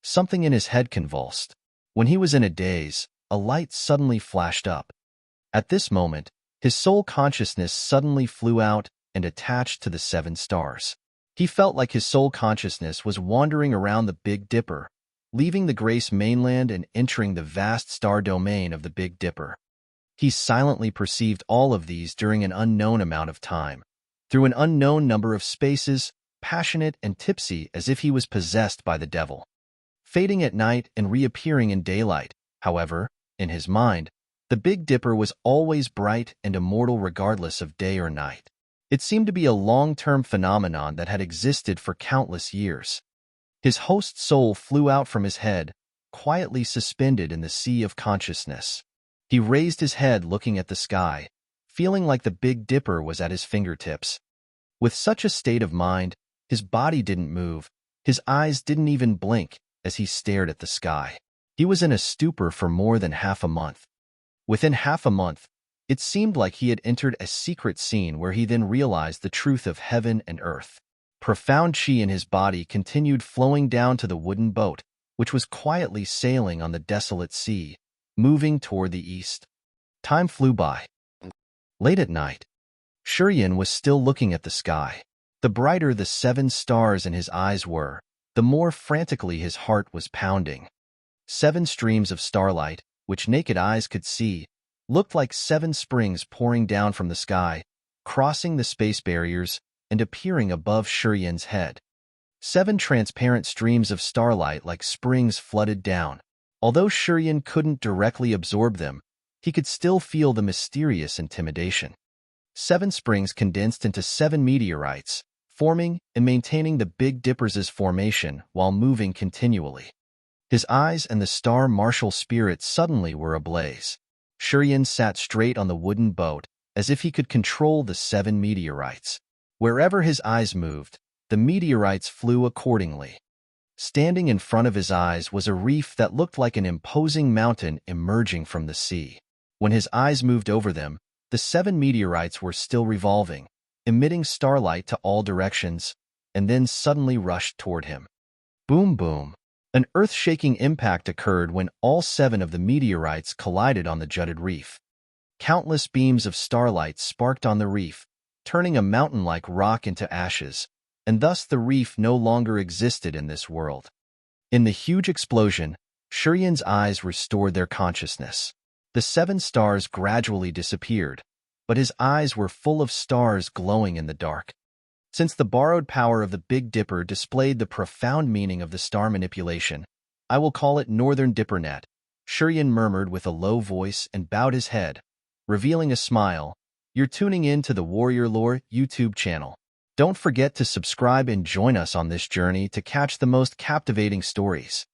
Something in his head convulsed. When he was in a daze, a light suddenly flashed up. At this moment, his soul consciousness suddenly flew out and attached to the 7 stars. He felt like his soul consciousness was wandering around the Big Dipper, leaving the Grace mainland and entering the vast star domain of the Big Dipper. He silently perceived all of these during an unknown amount of time, through an unknown number of spaces, passionate and tipsy as if he was possessed by the devil. Fading at night and reappearing in daylight, however, in his mind, the Big Dipper was always bright and immortal regardless of day or night. It seemed to be a long-term phenomenon that had existed for countless years. His host's soul flew out from his head, quietly suspended in the sea of consciousness. He raised his head looking at the sky, feeling like the Big Dipper was at his fingertips. With such a state of mind, his body didn't move, his eyes didn't even blink as he stared at the sky. He was in a stupor for more than half a month. Within half a month, it seemed like he had entered a secret scene where he then realized the truth of heaven and earth. Profound chi in his body continued flowing down to the wooden boat, which was quietly sailing on the desolate sea, moving toward the east. Time flew by. Late at night, Shurian was still looking at the sky. The brighter the 7 stars in his eyes were, the more frantically his heart was pounding. 7 streams of starlight, which naked eyes could see, looked like 7 springs pouring down from the sky, crossing the space barriers and appearing above Shurian's head. 7 transparent streams of starlight like springs flooded down. Although Shurian couldn't directly absorb them, he could still feel the mysterious intimidation. 7 springs condensed into 7 meteorites, forming and maintaining the Big Dipper's formation while moving continually. His eyes and the star martial spirit suddenly were ablaze. Shurian sat straight on the wooden boat, as if he could control the 7 meteorites. Wherever his eyes moved, the meteorites flew accordingly. Standing in front of his eyes was a reef that looked like an imposing mountain emerging from the sea. When his eyes moved over them, the 7 meteorites were still revolving, emitting starlight to all directions, and then suddenly rushed toward him. Boom, boom. An earth-shaking impact occurred when all 7 of the meteorites collided on the jutted reef. Countless beams of starlight sparked on the reef, turning a mountain-like rock into ashes, and thus the reef no longer existed in this world. In the huge explosion, Shurian's eyes restored their consciousness. The 7 stars gradually disappeared, but his eyes were full of stars glowing in the dark. Since the borrowed power of the Big Dipper displayed the profound meaning of the star manipulation, I will call it Northern Dippernet, Shurian murmured with a low voice and bowed his head, revealing a smile. You're tuning in to the Warrior Lore YouTube channel. Don't forget to subscribe and join us on this journey to catch the most captivating stories.